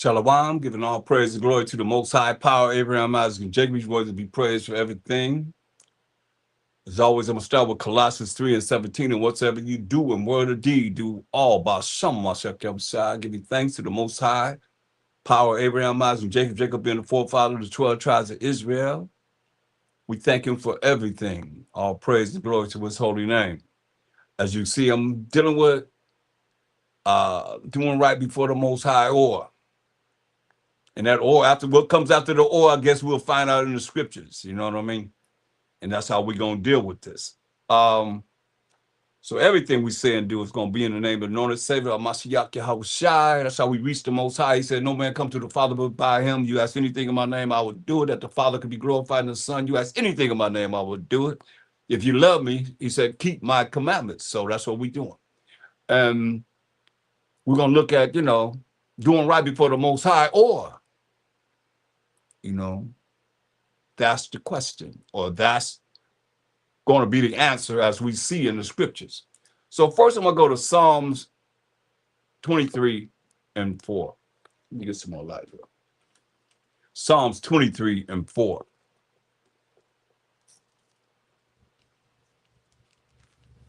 Shalom, giving all praise and glory to the Most High Power, Abraham, Isaac, and Jacob. His words to be praised for everything. As always, I'm going to start with Colossians 3:17. And whatsoever you do in word or deed, do all by some Mashiach. Give you thanks to the Most High Power, Abraham, Isaac, and Jacob. Jacob being the forefather of the 12 tribes of Israel. We thank him for everything. All praise and glory to his holy name. As you see, I'm dealing with doing right before the Most High or. And that or, after what comes after the or, I guess we'll find out in the scriptures. You know what I mean? And that's how we're going to deal with this. So everything we say and do is going to be in the name of the Lord and Savior, Mashiach Yahushai. That's how we reach the Most High. He said, no man come to the Father but by him. You ask anything in my name, I will do it, that the Father could be glorified in the Son. You ask anything in my name, I will do it. If you love me, he said, keep my commandments. So that's what we're doing. And we're going to look at, doing right before the Most High or, that's the question, or that's going to be the answer as we see in the scriptures. So first I'm going to go to Psalms 23:4. Let me get some more light here. Psalms 23:4.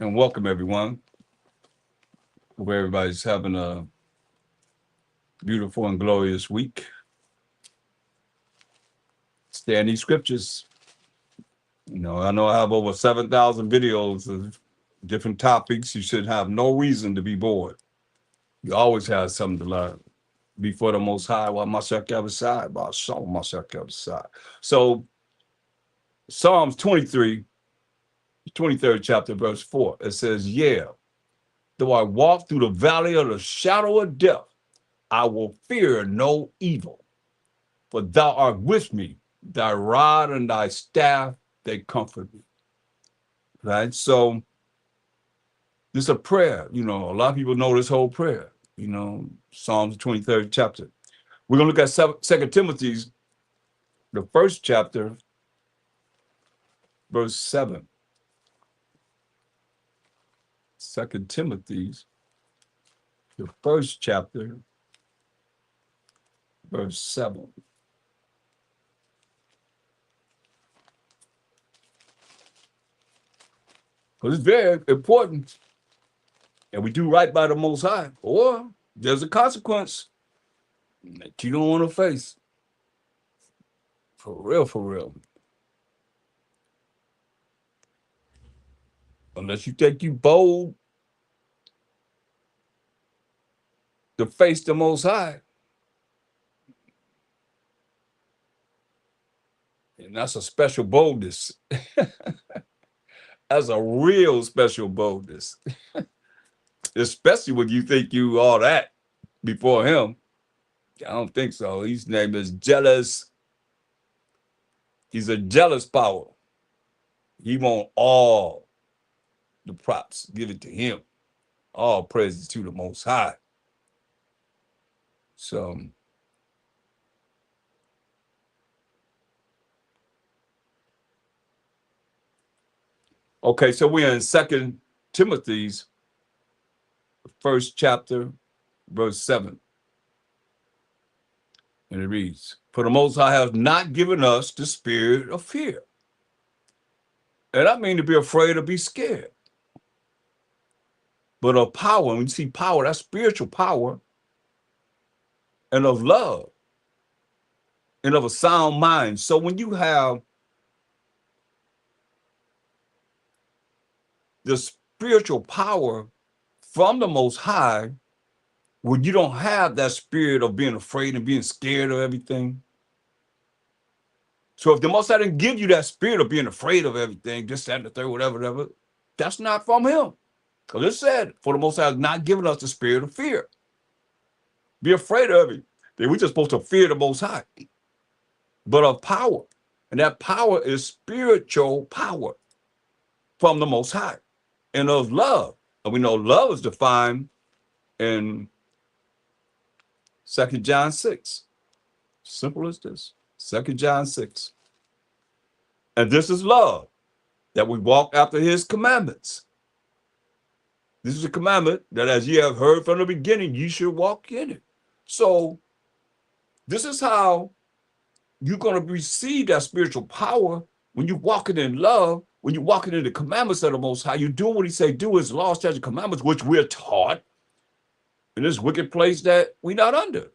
And welcome everyone. Hope everybody's having a beautiful and glorious week. Stay in these scriptures. I know I have over 7,000 videos of different topics. You should have no reason to be bored. You always have something to learn. Before the Most High, while Mashiach Yahushai, by Shalom Mashiach Yahushai. So Psalms 23, 23rd chapter, verse 4, it says, yeah, though I walk through the valley of the shadow of death, I will fear no evil, for thou art with me. Thy rod and thy staff, they comfort me. Right? So this is a prayer. A lot of people know this whole prayer. Psalms 23rd chapter. We're going to look at 2 Timothy's, the first chapter, verse 7. 2 Timothy's, the first chapter, verse 7. Because it's very important. And we do right by the Most High. Or there's a consequence that you don't want to face. For real, for real. Unless you think you bold to face the Most High. And that's a special boldness. That's a real special boldness. Especially when you think you all that before him. I don't think so. His name is jealous. He's a jealous power. He want all the props. Give it to him. All praises to the Most High. So okay, so we're in 2 Timothy's first chapter, verse 7. And it reads, for the Most High has not given us the spirit of fear. And I mean to be afraid or be scared. But of power, when you see power, that's spiritual power, and of love, and of a sound mind. So when you have the spiritual power from the Most High, when you don't have that spirit of being afraid and being scared of everything. So if the Most High didn't give you that spirit of being afraid of everything, just that and the third, whatever, that's not from him. Because it said, for the Most High has not given us the spirit of fear. Be afraid of it. We're just supposed to fear the Most High. But of power. And that power is spiritual power from the Most High. And of love. And we know love is defined in 2 John 6. Simple as this. 2 John 6. And this is love, that we walk after his commandments. This is a commandment that as ye have heard from the beginning, you should walk in it. So This is how you're going to receive that spiritual power when you're walking in love, when you're walking in the commandments of the Most High. You do what He say do, His laws, statutes, commandments, which we're taught in this wicked place that we're not under.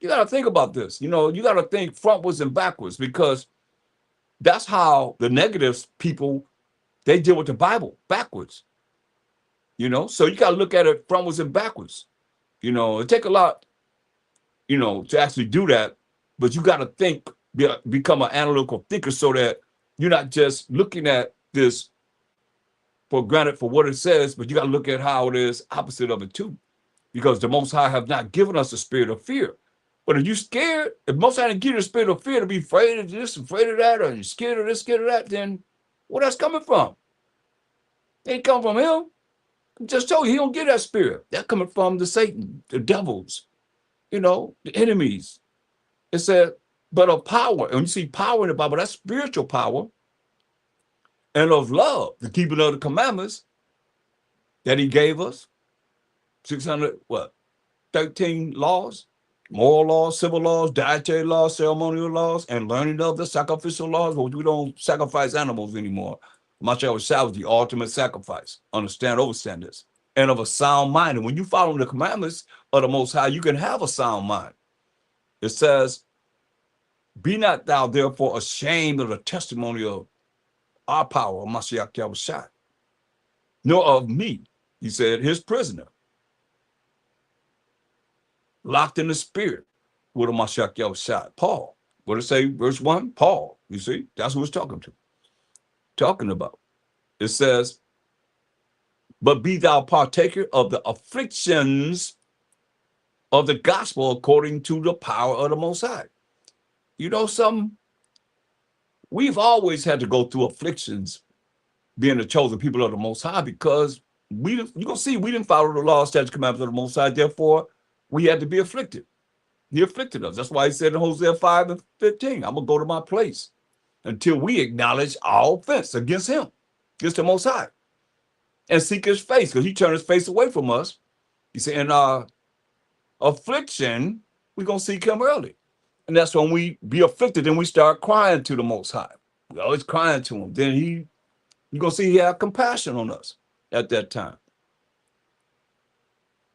You got to think about this. You know, you got to think frontwards and backwards, because that's how the negative people, they deal with the Bible backwards. You know, so you got to look at it frontwards and backwards. You know, it take a lot, you know, to actually do that, but you got to think, become an analytical thinker, so that you're not just looking at this for granted for what it says, but you got to look at how it is opposite of it too, because the Most High have not given us a spirit of fear. But if you scared, if Most High didn't give you a spirit of fear to be afraid of this, afraid of that, or you're scared of this, scared of that, then where that's coming from? It ain't coming from Him. I just told you He don't give that spirit. That's coming from the Satan, the devils, you know, the enemies. It said, but of power. And you see power in the Bible, that's spiritual power. And of love, the keeping of the commandments that He gave us. 13 laws, moral laws, civil laws, dietary laws, ceremonial laws, and learning of the sacrificial laws. Well, we don't sacrifice animals anymore. Mashiach was the ultimate sacrifice. Understand this. And of a sound mind. And when you follow the commandments of the Most High, you can have a sound mind. It says, be not thou therefore ashamed of the testimony of our power, Mashiach Yahushua, nor of me, He said, His prisoner, locked in the spirit with a Mashiach Yahushua. Paul. What did it say? Verse 1, Paul. You see, that's who it's talking about. It says, but be thou partaker of the afflictions of the gospel according to the power of the Most High. You know something? We've always had to go through afflictions being the chosen people of the Most High, because you're going to see we didn't follow the law, statutes, commandments of the Most High. Therefore, we had to be afflicted. He afflicted us. That's why He said in Hosea 5:15, I'm going to go to my place until we acknowledge our offense against Him, against the Most High, and seek His face, because He turned His face away from us. He said, in our affliction, we're going to seek Him early. And that's when we be afflicted, and we start crying to the Most High. We're always crying to Him. Then you're going to see He have compassion on us at that time.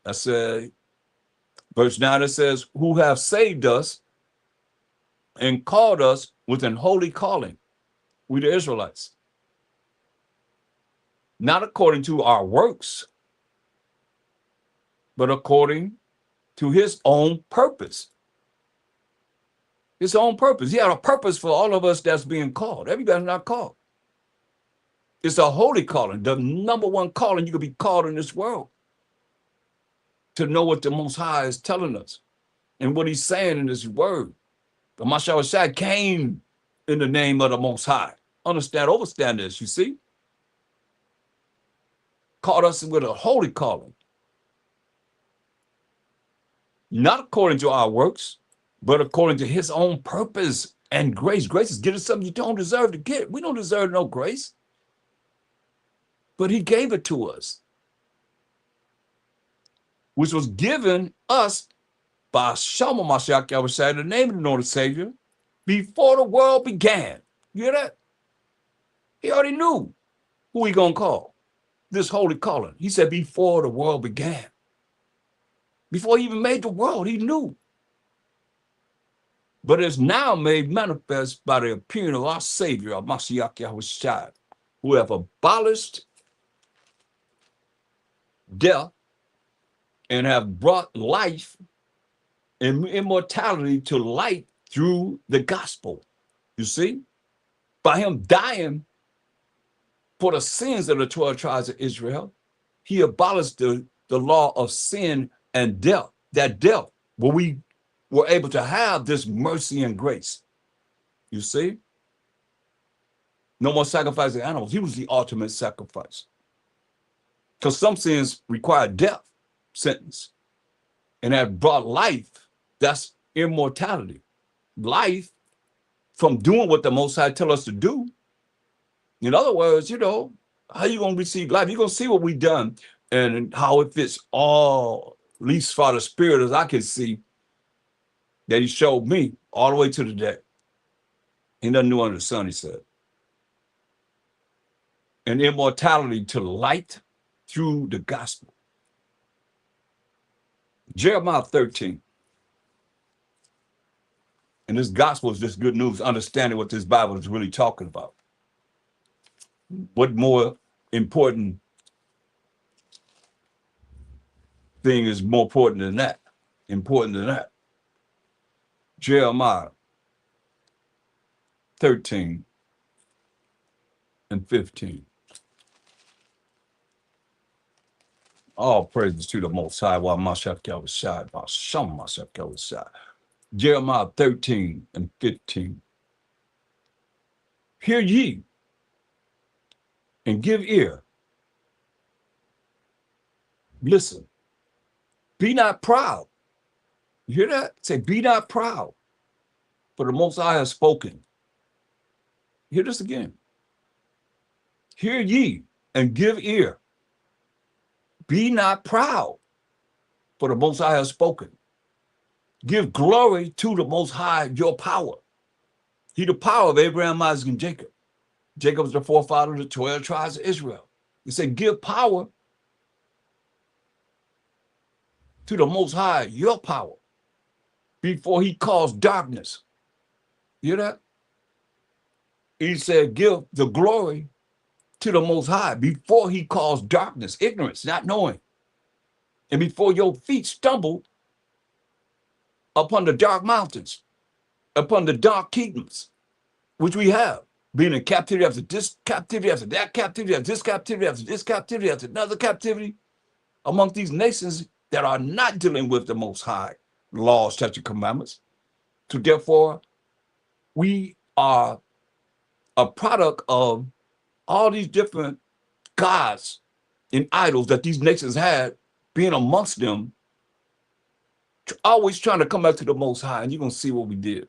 That's verse 9, it says, who have saved us and called us with an holy calling. We the Israelites. Not according to our works, but according to His own purpose. His own purpose. He had a purpose for all of us that's being called. Everybody's not called. It's a holy calling, the number one calling you could be called in this world. To know what the Most High is telling us and what He's saying in His word. The Mashiach came in the name of the Most High. Understand this, you see? Called us with a holy calling. Not according to our works, but according to His own purpose and grace. Grace is getting something you don't deserve to get. We don't deserve no grace. But He gave it to us, which was given us by Shama Mashiach Yahushua, the name of the Lord and Savior, before the world began. You hear that? He already knew who He gonna call, this holy calling. He said before the world began. Before He even made the world, He knew. But it's now made manifest by the appearing of our Savior, of Mashiach Yahushua, who have abolished death and have brought life and immortality to light through the gospel. You see? By Him dying for the sins of the 12 tribes of Israel, He abolished the law of sin and death. That death, where we were able to have this mercy and grace. You see? No more sacrificing animals. He was the ultimate sacrifice. Because some sins require death sentence. And that brought life. That's immortality. Life from doing what the Most High tell us to do. In other words, you know, how you going to receive life? You're going to see what we've done and how it fits all, at least for the spirit as I can see, that he showed me all the way to the day. Ain't nothing new under the sun, he said. And immortality to light through the gospel. Jeremiah 13. And this gospel is just good news, understanding what this Bible is really talking about. What more important thing is more important than that? Important than that. Jeremiah 13 and 15. All praises to the Most High. While myself go side, while some myself go side. Jeremiah 13 and 15. Hear ye and give ear. Listen. Be not proud. You hear that? Say, be not proud. For the Most High has spoken. Hear this again. Hear ye and give ear. Be not proud, for the Most High has spoken. Give glory to the Most High, your power. He the power of Abraham, Isaac, and Jacob. Jacob is the forefather of the 12 tribes of Israel. He said, give power to the Most High, your power, before he caused darkness. You hear that? He said, give the glory to the Most High before he caused darkness, ignorance, not knowing. And before your feet stumble upon the dark mountains, upon the dark kingdoms, which we have, being in captivity after this captivity, after that captivity, after this captivity, after this captivity, after another captivity, among these nations that are not dealing with the Most High laws, statutes, commandments. So therefore, we are a product of all these different gods and idols that these nations had, being amongst them, always trying to come back to the Most High. And you're going to see what we did.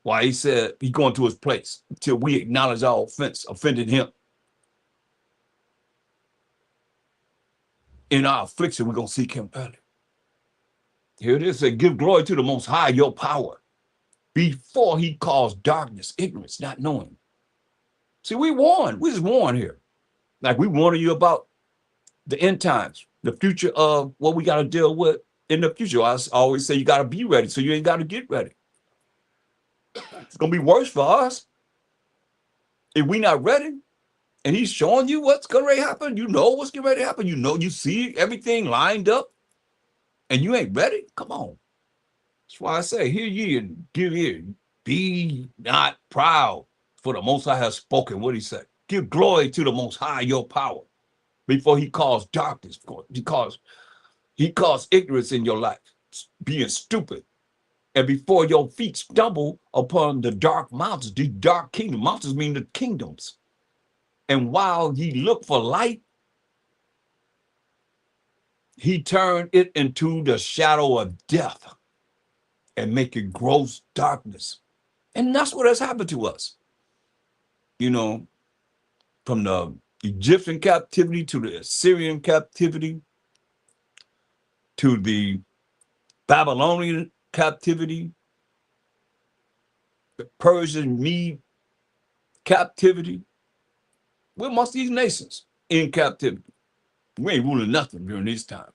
Why he said he's going to his place until we acknowledge our offense, offended him. In our affliction, we're going to seek him early. Here it is, say, give glory to the Most High, your power, before he caused darkness, ignorance, not knowing. See, we warn. We just warn here. Like we warning you about the end times, the future of what we got to deal with in the future. I always say you got to be ready, so you ain't got to get ready. It's going to be worse for us if we not ready. And he's showing you what's going to happen. You know what's getting ready to happen. You know, you see everything lined up and you ain't ready. Come on. That's why I say, hear ye and give ear. Be not proud, for the Most High has spoken. What he said. Give glory to the Most High, your power, before he caused darkness, because he caused ignorance in your life, being stupid. And before your feet stumble upon the dark mountains, the dark kingdom. Mountains mean the kingdoms. And while ye look for light, he turned it into the shadow of death and make it gross darkness. And that's what has happened to us. You know, from the Egyptian captivity to the Assyrian captivity to the Babylonian captivity, the Persian Mede captivity. We're amongst these nations in captivity. We ain't ruling nothing during this time.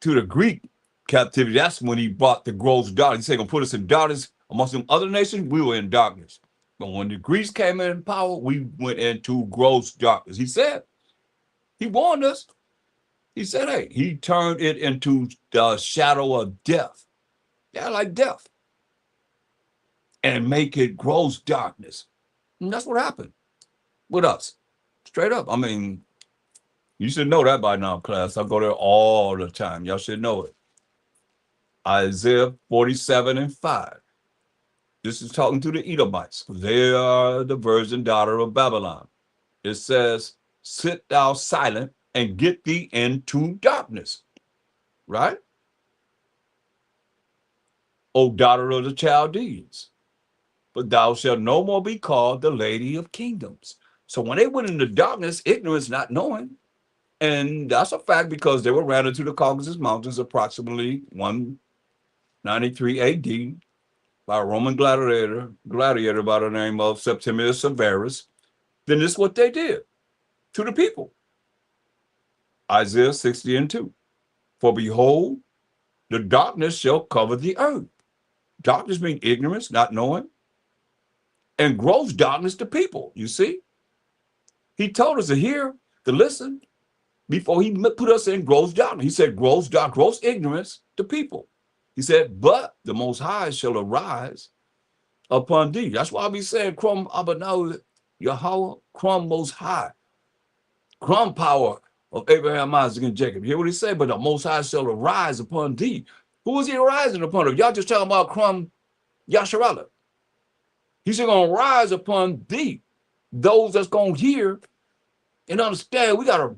To the Greek captivity, that's when he brought the gross darkness. He said, gonna put us in darkness amongst them other nations. We were in darkness. But when the Greeks came in power, we went into gross darkness. He said, he warned us. He said, hey, he turned it into the shadow of death. Yeah, like death. And make it gross darkness. And that's what happened with us. Straight up. I mean, you should know that by now, class. I go there all the time. Y'all should know it. Isaiah 47 and 5. This is talking to the Edomites. They are the virgin daughter of Babylon. It says, sit thou silent and get thee into darkness. Right? O daughter of the Chaldeans. But thou shalt no more be called the lady of kingdoms. So when they went into darkness, ignorance, not knowing, and that's a fact because they were ran into the Caucasus Mountains approximately 93 AD, by a Roman gladiator by the name of Septimius Severus, then this is what they did to the people. Isaiah 60:2. For behold, the darkness shall cover the earth. Darkness means ignorance, not knowing, and gross darkness to people. You see? He told us to hear, to listen, before he put us in gross darkness. He said gross ignorance to people. He said, but the Most High shall arise upon thee. That's why I be saying, Krum Abanaw Yahweh, Krum Most High, Krum power of Abraham, Isaac, and Jacob. Hear what he said? But the Most High shall arise upon thee. Who is he arising upon? If y'all just talking about Krum Yasharallah. He's going to rise upon thee. Those that's going to hear and understand, we got to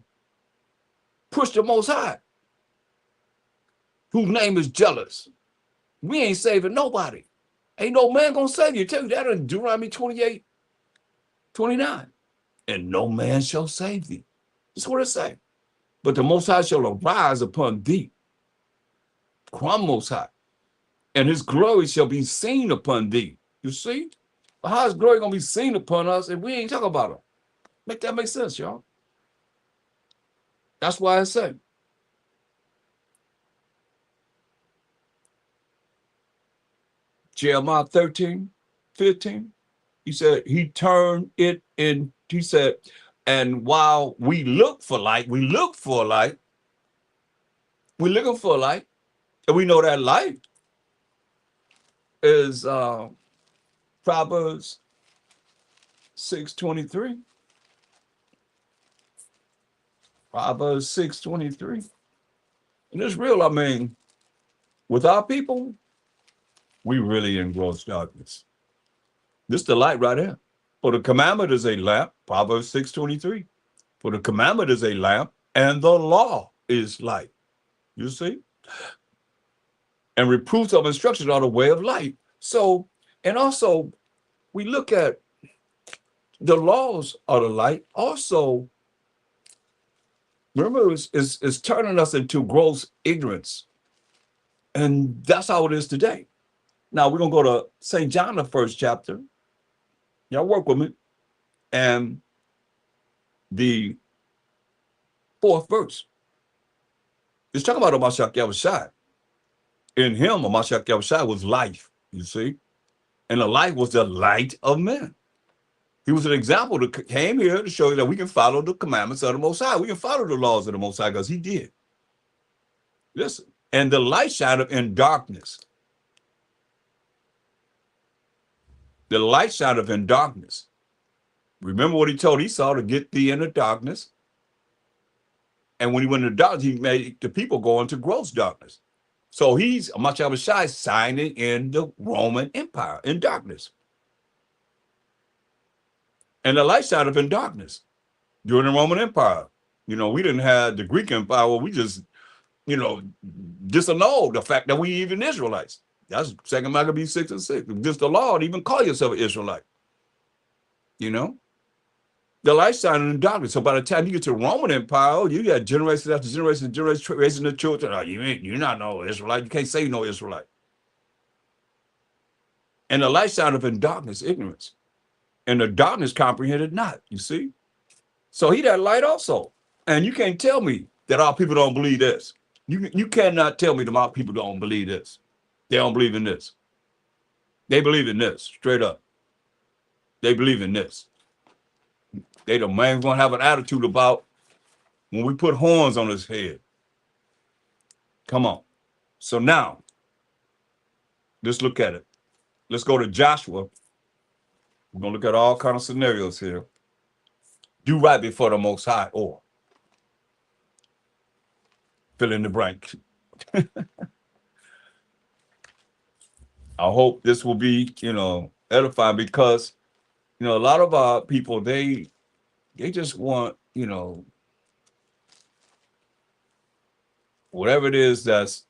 push the Most High, whose name is jealous. We ain't saving nobody. Ain't no man going to save you. Tell you that in Deuteronomy 28:29. And no man shall save thee. That's what it say. But the Most High shall arise upon thee. Krum Most High. And his glory shall be seen upon thee. You see? How is glory going to be seen upon us if we ain't talking about him? Make that make sense, y'all? That's why I say. Jeremiah 13:15. He said, he turned it in, he said, and while we look for light, we're looking for light, and we know that light is Proverbs 6:23. Proverbs 6:23. And it's real. I mean, with our people, we really in gross darkness. This is the light right here. For the commandment is a lamp, Proverbs 6:23. For the commandment is a lamp, and the law is light. You see? And reproofs of instruction are the way of light. So, and also, we look at the laws of the light. Also, remember, it's turning us into gross ignorance. And that's how it is today. Now, we're going to go to St. John, the 1st chapter. Y'all work with me. And the 4th verse. It's talking about Mashiach Yahushua. In him, Mashiach Yahushua was life, you see. And the life was the light of men. He was an example that came here to show you that we can follow the commandments of the Most High. We can follow the laws of the Most High because he did. Listen. And the light shined in darkness. The light shined in darkness. Remember what he told Esau to get thee in the darkness. And when he went into darkness, he made the people go into gross darkness. So he's Mashiach Yahushua signing in the Roman Empire in darkness. And the light shined in darkness during the Roman Empire. You know, we didn't have the Greek Empire where we just, you know, disannulled the fact that we even Israelites. That's 2 Maccabees 6:6. Just the law to even call yourself an Israelite. You know? The light shining in darkness. So by the time you get to Roman Empire, you got generations after generations raising the children. Oh, you're not no Israelite. You can't say no Israelite. And the light shined in darkness, ignorance. And the darkness comprehended not, you see? So he that light also. And you can't tell me that our people don't believe this. You cannot tell me that our people don't believe this. They don't believe in this. They believe in this, straight up. They believe in this. They the man gonna have an attitude about when we put horns on his head. Come on. So now, let's look at it. Let's go to Joshua. We're gonna look at all kinds of scenarios here. Do right before the Most High, or fill in the blank. I hope this will be, you know, edifying because, you know, a lot of our people, they just want, you know, whatever it is that's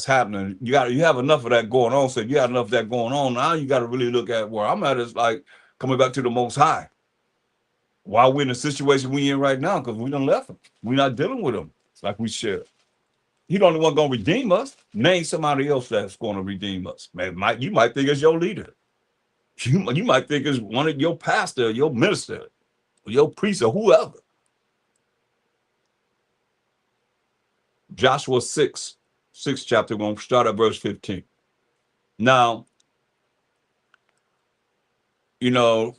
happening. You have enough of that going on. So if you have enough of that going on, now you got to really look at where I'm at. Is like coming back to the Most High. While we're in the situation we in right now, because we done left him. We're not dealing with him like we should. He the only one going to redeem us. Name somebody else that's going to redeem us. Man, you might think it's your leader. You might think it's one of your pastor, your minister, or your priest, or whoever. Joshua 6 chapter, we're going to start at verse 15. Now, you know,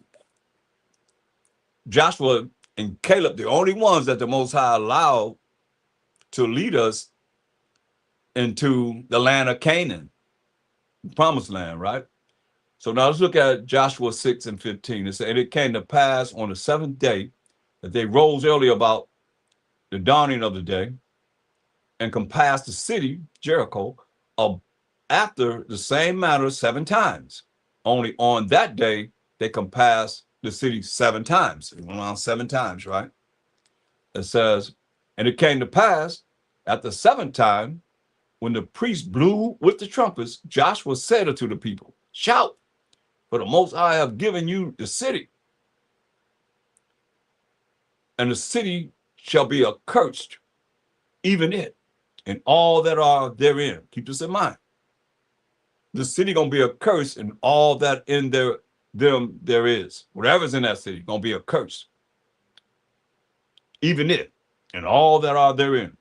Joshua and Caleb, the only ones that the Most High allowed to lead us into the land of Canaan, promised land, right? So now let's look at Joshua 6 and 15. It said, and it came to pass on the seventh day that they rose early about the dawning of the day and compassed the city, Jericho, after the same manner 7 times. Only on that day, they compassed the city 7 times. It went around 7 times, right? It says, and it came to pass at the 7th time, when the priest blew with the trumpets, Joshua said unto the people, shout, for the Most High have given you the city. And the city shall be accursed, even it, and all that are therein. Keep this in mind. The city gonna be accursed, and all that in there is. Whatever's in that city gonna be accursed. Even it, and all that are therein,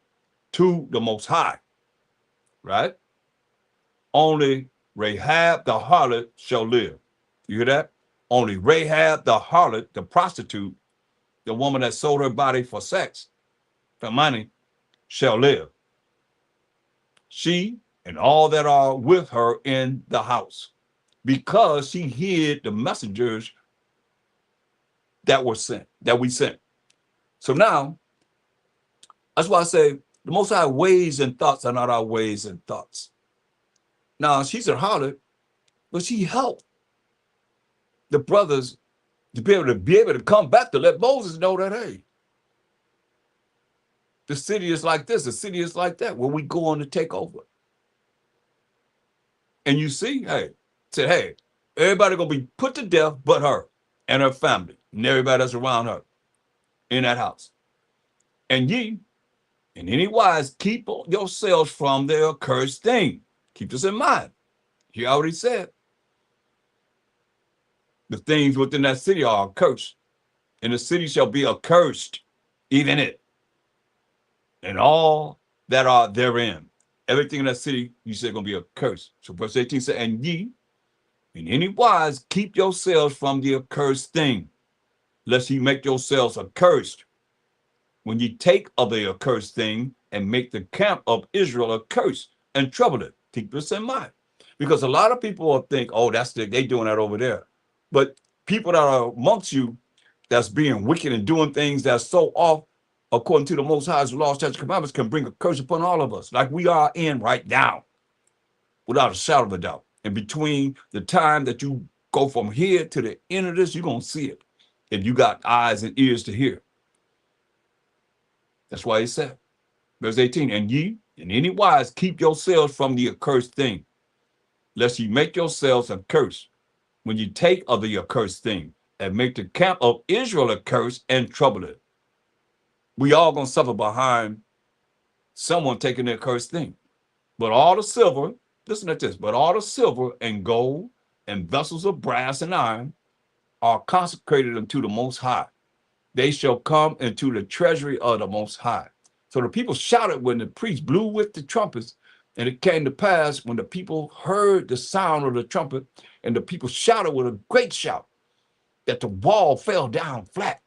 to the Most High. Right? Only Rahab the harlot shall live. You hear that? Only Rahab the harlot, the prostitute, the woman that sold her body for sex, for money, shall live. She and all that are with her in the house, because she hid the messengers that we sent. So now, that's why I say the Most High ways and thoughts are not our ways and thoughts. Now, she's a harlot, but she helped the brothers to be able to come back to let Moses know that, hey, the city is like this, the city is like that, where we go on to take over. And you see, hey, said, hey, everybody gonna be put to death but her and her family and everybody that's around her in that house. And ye, in any wise, keep yourselves from the accursed thing. Keep this in mind. He already said the things within that city are accursed, and the city shall be accursed, even it, and all that are therein. Everything in that city, you said, gonna be accursed. So verse 18 said, and ye, in any wise, keep yourselves from the accursed thing, lest ye make yourselves accursed when ye take of the accursed thing and make the camp of Israel accursed and trouble it. Keep this in mind. Because a lot of people will think, oh, they doing that over there. But people that are amongst you that's being wicked and doing things that's so off, according to the Most High's law, statutes, commandments, can bring a curse upon all of us, like we are in right now, without a shadow of a doubt. And between the time that you go from here to the end of this, you're going to see it if you got eyes and ears to hear. That's why he said, verse 18, and ye, in any wise, keep yourselves from the accursed thing, lest ye make yourselves accursed when you take of the accursed thing and make the camp of Israel accursed and trouble it. We all going to suffer behind someone taking the accursed thing. But all the silver, listen to this, but all the silver and gold and vessels of brass and iron are consecrated unto the Most High. They shall come into the treasury of the Most High. So the people shouted when the priest blew with the trumpets, and it came to pass when the people heard the sound of the trumpet, and the people shouted with a great shout, that the wall fell down flat,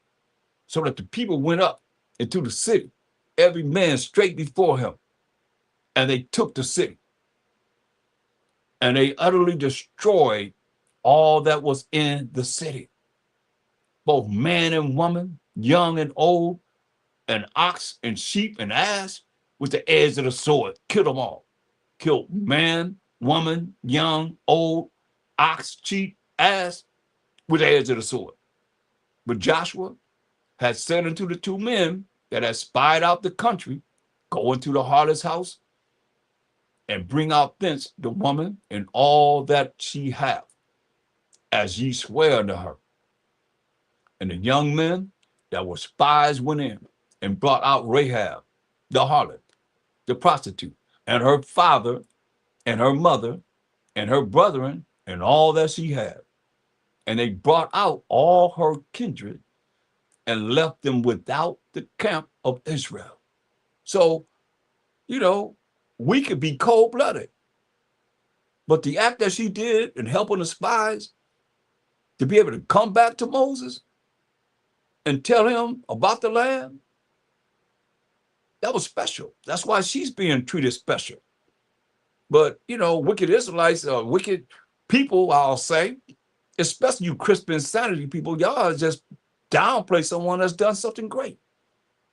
so that the people went up into the city, every man straight before him, and they took the city. And they utterly destroyed all that was in the city, both man and woman, young and old, and ox and sheep and ass, with the edge of the sword. Killed them all. Killed man, woman, young, old, ox, sheep, ass, with the edge of the sword. But Joshua had said unto the 2 men that had spied out the country, go into the harlot's house and bring out thence the woman and all that she hath, as ye swear unto her. And the young men that were spies went in and brought out Rahab, the harlot, the prostitute, and her father, and her mother, and her brethren, and all that she had. And they brought out all her kindred and left them without the camp of Israel. So, you know, we could be cold-blooded. But the act that she did in helping the spies to be able to come back to Moses and tell him about the land, that was special. That's why she's being treated special. But, you know, wicked Israelites, wicked people, I'll say, especially you Christian insanity people, y'all just downplay someone that's done something great.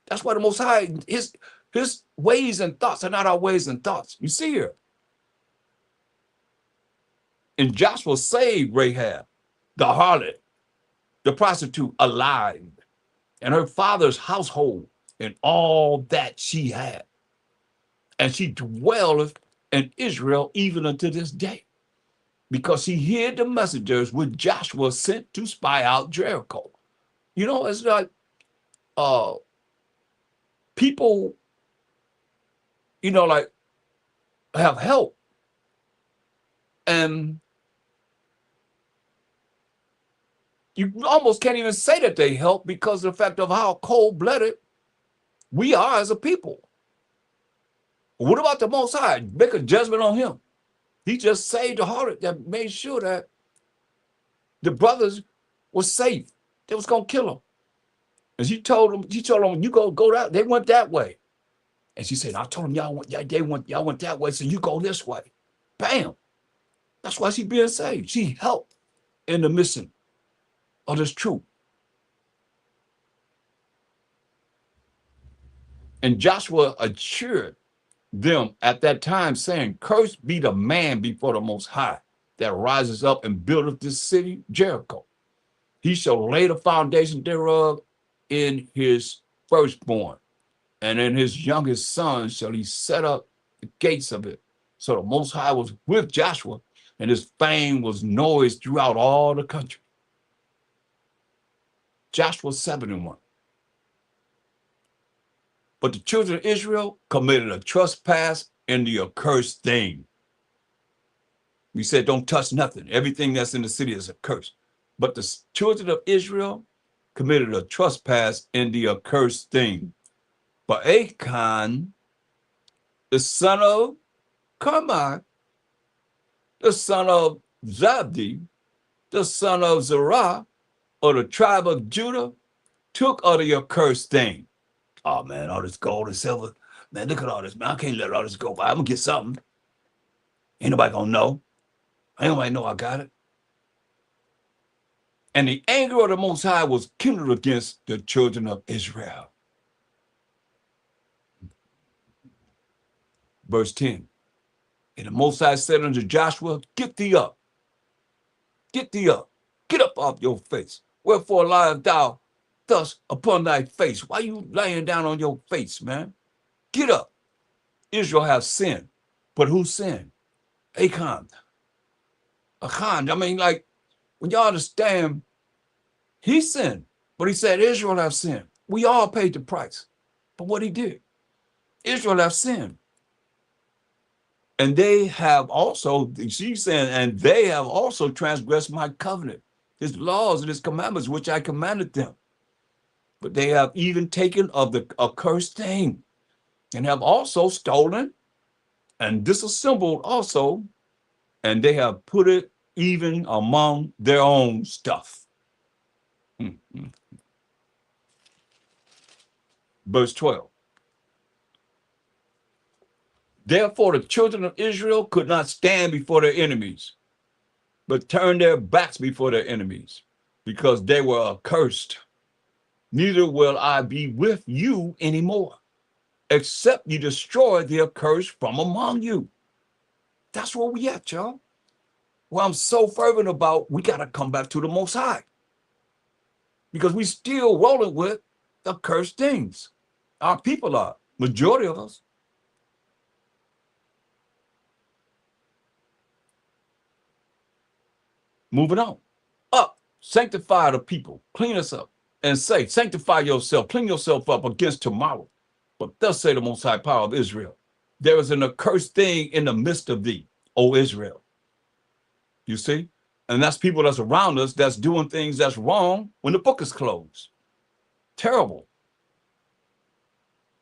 That's why the Most High, his ways and thoughts are not our ways and thoughts. You see here. And Joshua saved Rahab, the harlot, the prostitute, alive, and her father's household, and all that she had. And she dwelleth in Israel even unto this day, because she hid the messengers which Joshua sent to spy out Jericho. You know, it's like people, you know, like have help, and you almost can't even say that they help because of the fact of how cold-blooded we are as a people. What about the Most High? Make a judgment on him. He just saved the harlot that made sure that the brothers were safe. They was gonna kill him. And she told them, you go that. They went that way. And she said, I told them y'all went that way, so you go this way. Bam. That's why she's being saved. She helped in the mission of this truth. And Joshua assured them at that time, saying, cursed be the man before the Most High that rises up and buildeth this city, Jericho. He shall lay the foundation thereof in his firstborn, and in his youngest son shall he set up the gates of it. So the Most High was with Joshua, and his fame was noised throughout all the country. Joshua 7:1. But the children of Israel committed a trespass in the accursed thing. We said, don't touch nothing. Everything that's in the city is accursed. But the children of Israel committed a trespass in the accursed thing. But Achan, the son of Carmi, the son of Zabdi, the son of Zerah, of the tribe of Judah, took of the accursed thing. Oh man, all this gold and silver. Man, look at all this, man. I can't let all this go by. I'm gonna get something. Ain't nobody gonna know. Ain't nobody know I got it. And the anger of the Most High was kindled against the children of Israel. Verse 10. And the Most High said unto Joshua, get thee up. Get thee up. Get up off your face. Wherefore liest thou thus upon thy face? Why you laying down on your face, man? Get up. Israel has sinned. But who sinned? Achan. Achan. I mean, like, when y'all understand, he sinned. But he said Israel have sinned. We all paid the price for what he did. Israel have sinned. And they have also, she's saying, and they have also transgressed my covenant, his laws and his commandments, which I commanded them. But they have even taken of the accursed thing, and have also stolen and disassembled also, and they have put it even among their own stuff. Verse 12. Therefore the children of Israel could not stand before their enemies, but turned their backs before their enemies, because they were accursed. Neither will I be with you anymore, except you destroy the accursed from among you. That's where we at, y'all. Well, I'm so fervent about, we got to come back to the Most High, because we still rolling with accursed things. Our people are, majority of us. Moving on. Up, sanctify the people, clean us up, and say, sanctify yourself, clean yourself up against tomorrow. But thus say the Most High power of Israel, There is an accursed thing in the midst of thee, O Israel. You see? And that's people that's around us that's doing things that's wrong when the book is closed. Terrible.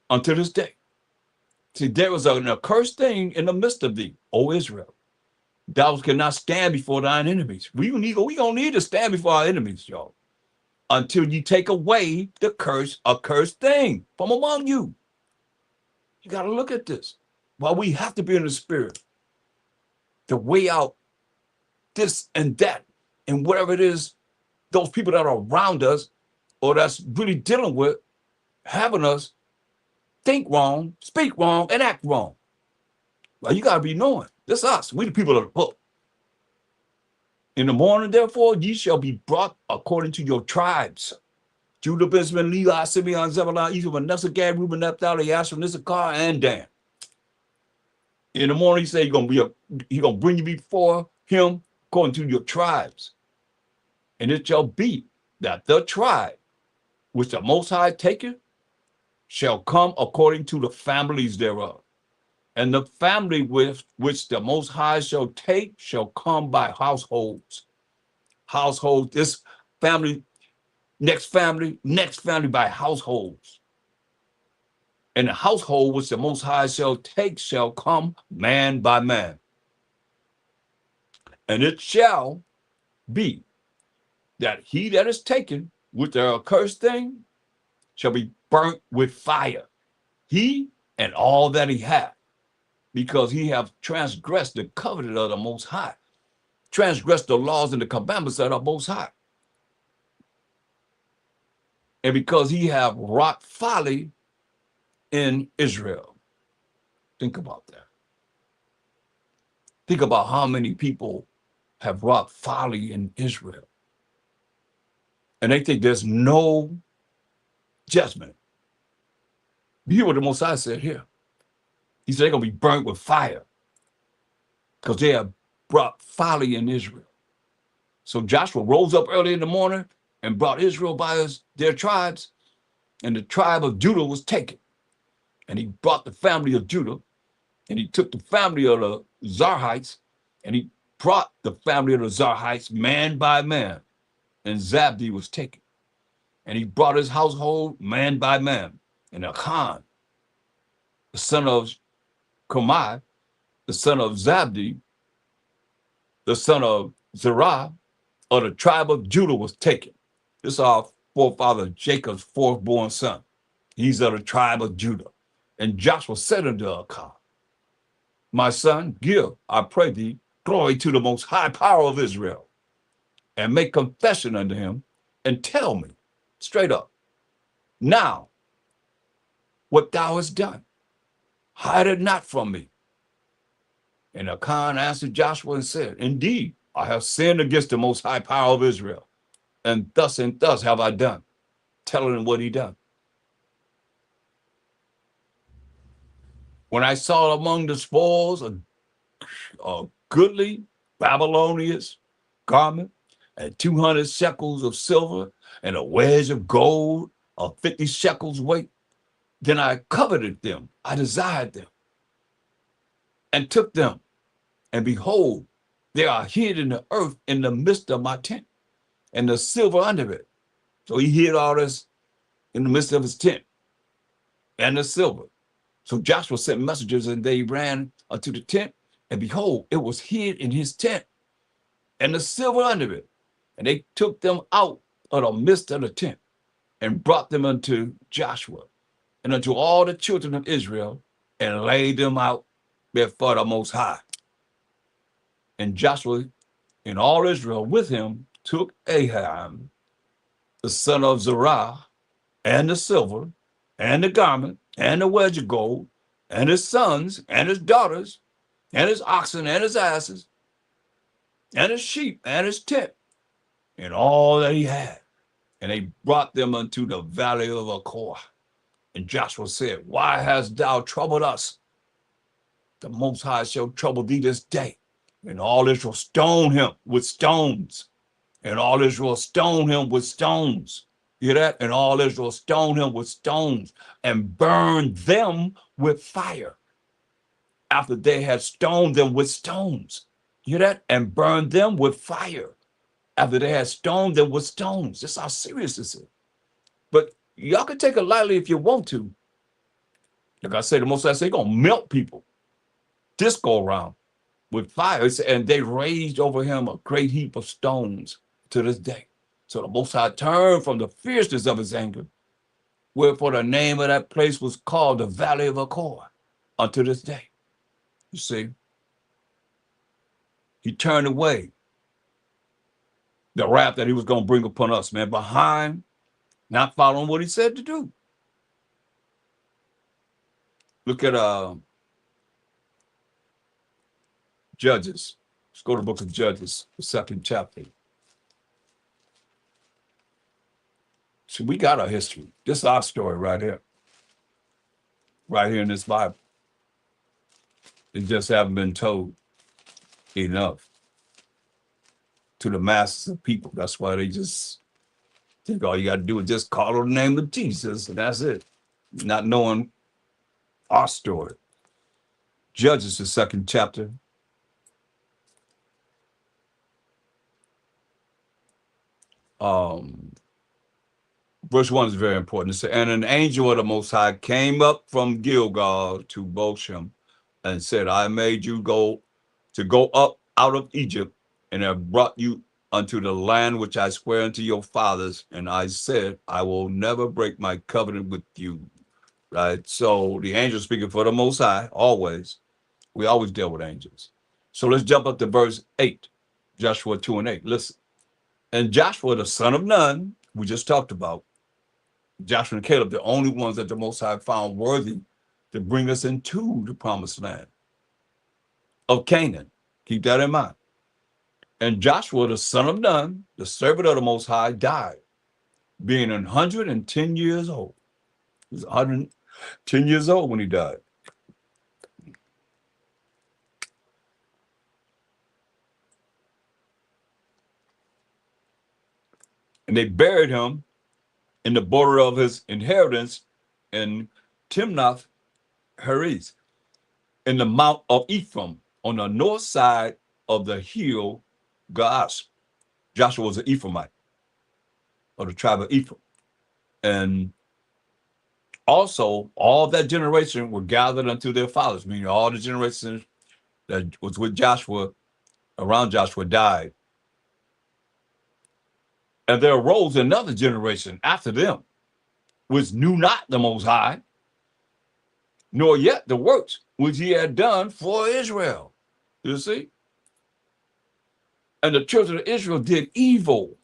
Until this day. See, there was an accursed thing in the midst of thee, O Israel. Thou cannot stand before thine enemies. We gonna need to stand before our enemies, y'all, until you take away the accursed thing from among you. You got to look at this. While we have to be in the spirit to weigh out this and that and whatever it is, those people that are around us or that's really dealing with having us think wrong, speak wrong, and act wrong. Well, you got to be knowing. This is us. We the people of the book. In the morning, therefore, ye shall be brought according to your tribes. Judah, Benjamin, Levi, Simeon, Zebulun, Ephraim, Manasseh, Gad, Reuben, Naphtali, Asher, Issachar, and Dan. In the morning, he said, he's gonna bring you before him according to your tribes. And it shall be that the tribe which the Most High taketh shall come according to the families thereof. And the family which the Most High shall take shall come by households. Household, this family, next family by households. And the household which the Most High shall take shall come man by man. And it shall be that he that is taken with the accursed thing shall be burnt with fire, he and all that he hath, because he have transgressed the covenant of the Most High, transgressed the laws and the commandments of the Most High. And because he have wrought folly in Israel. Think about that. Think about how many people have wrought folly in Israel. And they think there's no judgment. You hear what the Most High said here. He said they're going to be burnt with fire because they have brought folly in Israel. So Joshua rose up early in the morning and brought Israel by their tribes, and the tribe of Judah was taken. And he brought the family of Judah, and he took the family of the Zarhites, and he brought the family of the Zarhites man by man, and Zabdi was taken. And he brought his household man by man, and Achan, the son of Carmi, the son of Zabdi, the son of Zerah, of the tribe of Judah was taken. This is our forefather Jacob's fourth-born son. He's of the tribe of Judah. And Joshua said unto Achan, my son, give, I pray thee, glory to the Most High power of Israel, and make confession unto him, and tell me, straight up, now, what thou hast done. Hide it not from me. And Achan answered Joshua and said, indeed, I have sinned against the Most High power of Israel, and thus have I done. Telling him what he done. When I saw among the spoils a goodly Babylonian garment, and 200 shekels of silver, and a wedge of gold of 50 shekels weight, then I coveted them, I desired them, and took them. And behold, they are hid in the earth in the midst of my tent, and the silver under it. So he hid all this in the midst of his tent, and the silver. So Joshua sent messengers, and they ran unto the tent, and behold, it was hid in his tent, and the silver under it. And they took them out of the midst of the tent, and brought them unto Joshua, and unto all the children of Israel, and laid them out before the Most High. And Joshua and all Israel with him took Aham, the son of Zerah, and the silver, and the garment, and the wedge of gold, and his sons, and his daughters, and his oxen, and his asses, and his sheep, and his tent, and all that he had. And they brought them unto the valley of Achor. And Joshua said, why hast thou troubled us? The Most High shall trouble thee this day. And all Israel stoned him with stones. And all Israel stoned him with stones. You hear that? And all Israel stoned him with stones and burned them with fire. after they had stoned them with stones. You hear that? And burned them with fire after they had stoned them with stones. That's how serious this is. But y'all can take it lightly if you want to. Like I say, the Most High say, going to melt people this go around with fire. And they raised over him a great heap of stones to this day. So the Most High turned from the fierceness of his anger, wherefore the name of that place was called the Valley of Achor unto this day. You see, he turned away the wrath that he was going to bring upon us, man, behind not following what he said to do. Look at Judges. Let's go to the book of Judges, the 2nd chapter. See, we got our history. This is our story right here. Right here in this Bible. It just haven't been told enough to the masses of people. That's why they just think all you got to do is just call on the name of Jesus, and that's it. Not knowing our story. Judges, the 2nd chapter. Verse 1 is very important. It says, and an angel of the Most High came up from Gilgal to Bochim and said, I made you go up out of Egypt and have brought you unto the land which I swear unto your fathers. And I said, I will never break my covenant with you. Right? So the angel speaking for the Most High, always. We always deal with angels. So let's jump up to verse 8, Joshua 2 and 8. Listen. And Joshua, the son of Nun, we just talked about, Joshua and Caleb, the only ones that the Most High found worthy to bring us into the promised land of Canaan. Keep that in mind. And Joshua, the son of Nun, the servant of the Most High, died, being 110 years old. He was 110 years old when he died. And they buried him in the border of his inheritance in Timnath Heres, in the mount of Ephraim, on the north side of the hill Gaash. Joshua was an Ephraimite of the tribe of Ephraim. And also, all that generation were gathered unto their fathers, meaning all the generations that was with Joshua, around Joshua, died. And there arose another generation after them, which knew not the Most High, nor yet the works which he had done for Israel. You see? And the children of Israel did evil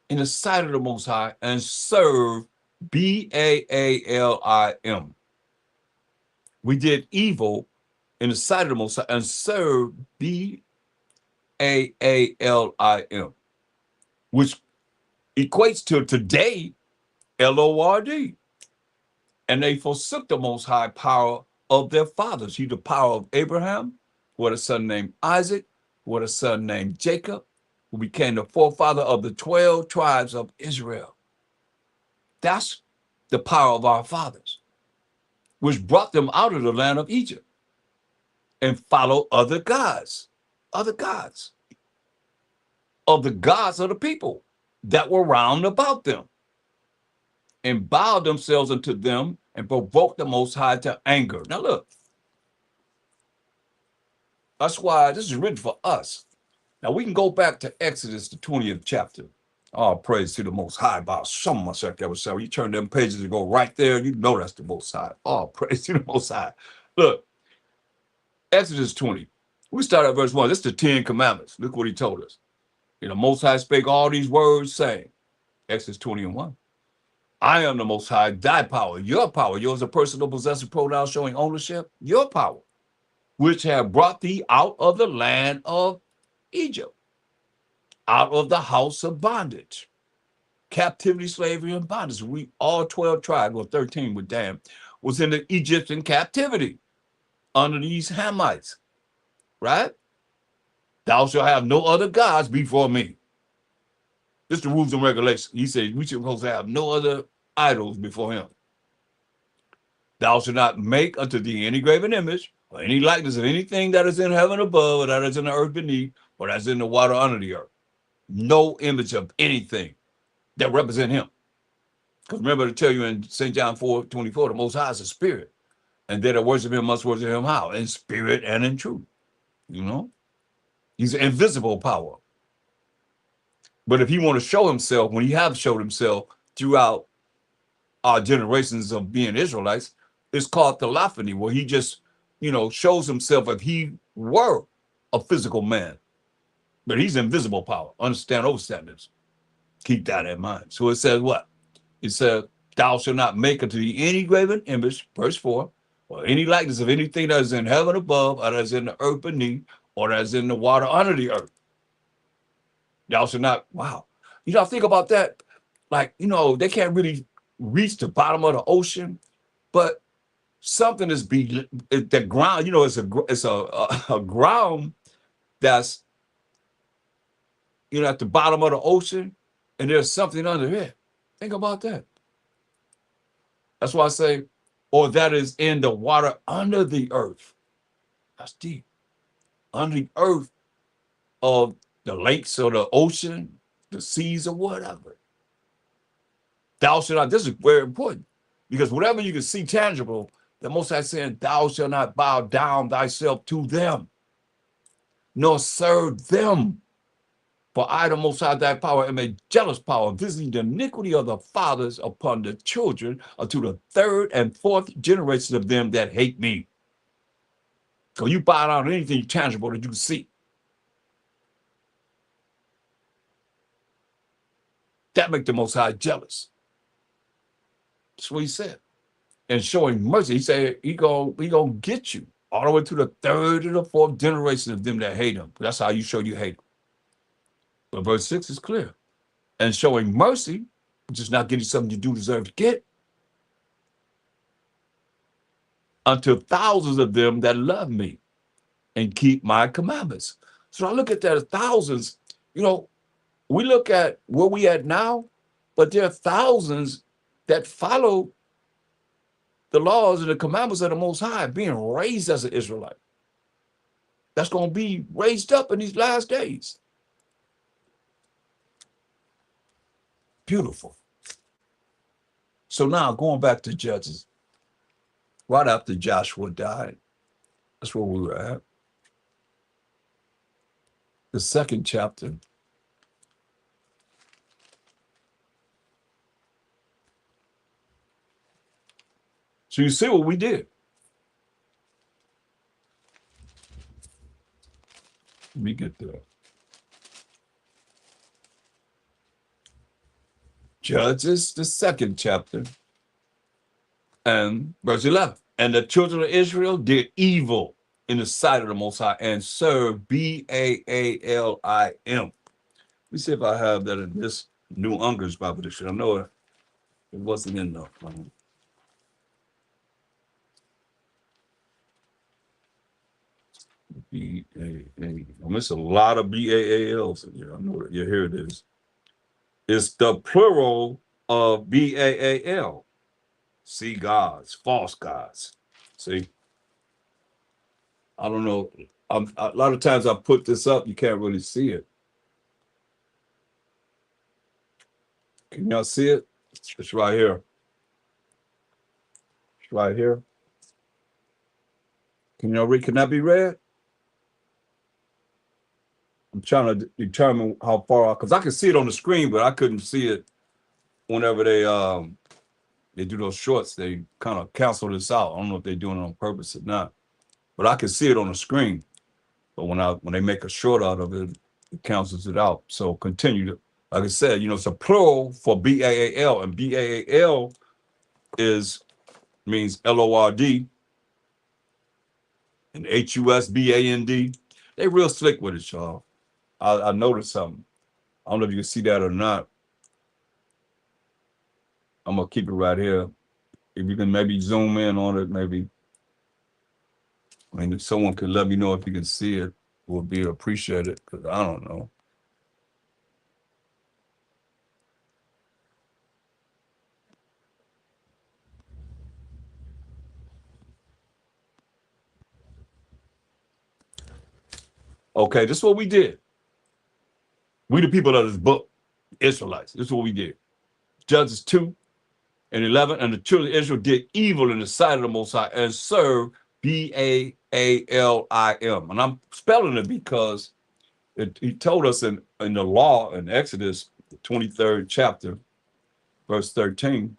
in the sight of the Most High and served Baalim. We did evil in the sight of the Most High and served Baalim, which equates to today Lord. And they forsook the Most High power of their fathers. He the power of Abraham, who had a son named Isaac, who had a son named Jacob, who became the forefather of the 12 tribes of Israel. That's the power of our fathers, which brought them out of the land of Egypt and followed other gods of the gods of the people that were round about them, and bowed themselves unto them and provoked the Most High to anger. Now look, that's why this is written for us. Now we can go back to Exodus, the 20th chapter. All praise to the Most High. About some myself that was saying, you turn them pages and go right there, you know that's the Most High. All praise to the Most High. Look, Exodus 20. We start at verse 1. This is the 10 Commandments. Look what he told us. And the Most High spake all these words, saying, Exodus 20 and 1. I am the Most High, thy power, your power. Yours a personal possessive pronoun showing ownership. Your power, which have brought thee out of the land of Egypt, out of the house of bondage, captivity, slavery, and bondage. We all 12 tribes, well 13 with Dan, was in the Egyptian captivity under these Hamites, right? Thou shalt have no other gods before me. This is the rules and regulations. He said we should supposed to have no other idols before him. Thou shalt not make unto thee any graven image or any likeness of anything that is in heaven above, or that is in the earth beneath, or that's in the water under the earth. No image of anything that represent him. Because remember to tell you in St. John 4:24, the Most High is a spirit. And they that worship him must worship him how? In spirit and in truth. You know? He's an invisible power. But if he want to show himself, when he have showed himself throughout our generations of being Israelites, it's called theophany, where he just, shows himself if he were a physical man. But he's invisible power. Understand this. Keep that in mind. So it says what? It says, thou shalt not make unto thee any graven image, verse 4, or any likeness of anything that is in heaven above, or that is in the earth beneath, or that is in the water under the earth. Thou shalt not, wow. Think about that. Like, they can't really reach the bottom of the ocean, but something is the ground, it's a ground that's, at the bottom of the ocean, and there's something under it. Think about that. That's why I say, or that is in the water under the earth. That's deep. Under the earth of the lakes or the ocean, the seas or whatever. Thou shalt not, this is very important, because whatever you can see tangible, the Most High saying, thou shalt not bow down thyself to them, nor serve them. For I, the Most High, thy power, am a jealous power, visiting the iniquity of the fathers upon the children unto the third and fourth generation of them that hate me. So you bow down to anything tangible that you can see. That make the Most High jealous. That's what he said. And showing mercy, he said he gonna get you all the way to the third and the fourth generation of them that hate him. That's how you show you hate him. But verse 6 is clear. And showing mercy, which is not getting something you do deserve to get, unto thousands of them that love me and keep my commandments. So I look at that as thousands. We look at where we at now, but there are thousands that follow the laws and the commandments of the Most High, being raised as an Israelite. That's going to be raised up in these last days. Beautiful. So now going back to Judges, right after Joshua died, that's where we were at. The second chapter. So you see what we did. Let me get there. Judges, the second chapter, and verse 11. And the children of Israel did evil in the sight of the Most High and served Baalim. Let me see if I have that in this New Unger's Bible Dictionary. I know it wasn't in the B-A-A. I miss a lot of B-A-A-L's in here. I know that. Yeah, here it is. It's the plural of B-A-A-L. See, gods, false gods. See? I don't know. A lot of times I put this up, you can't really see it. Can y'all see it? It's right here. It's right here. Can y'all read? Can that be read? I'm trying to determine how far, because I can see it on the screen, but I couldn't see it whenever they do those shorts. They kind of cancel this out. I don't know if they're doing it on purpose or not, but I can see it on the screen. But when they make a short out of it, it cancels it out. So continue to, like I said, it's a plural for B-A-A-L, and B-A-A-L means L-O-R-D, and H-U-S-B-A-N-D. They real slick with it, y'all. I noticed something. I don't know if you can see that or not. I'm gonna keep it right here. If you can maybe zoom in on it, maybe. I mean, if someone could let me know if you can see it, would be appreciated, because I don't know. Okay, this is what we did. We the people of this book, Israelites. This is what we did. Judges 2:11, and the children of Israel did evil in the sight of the Most High and served Baalim. And I'm spelling it because he told us in the law in Exodus, the 23rd chapter, verse 13.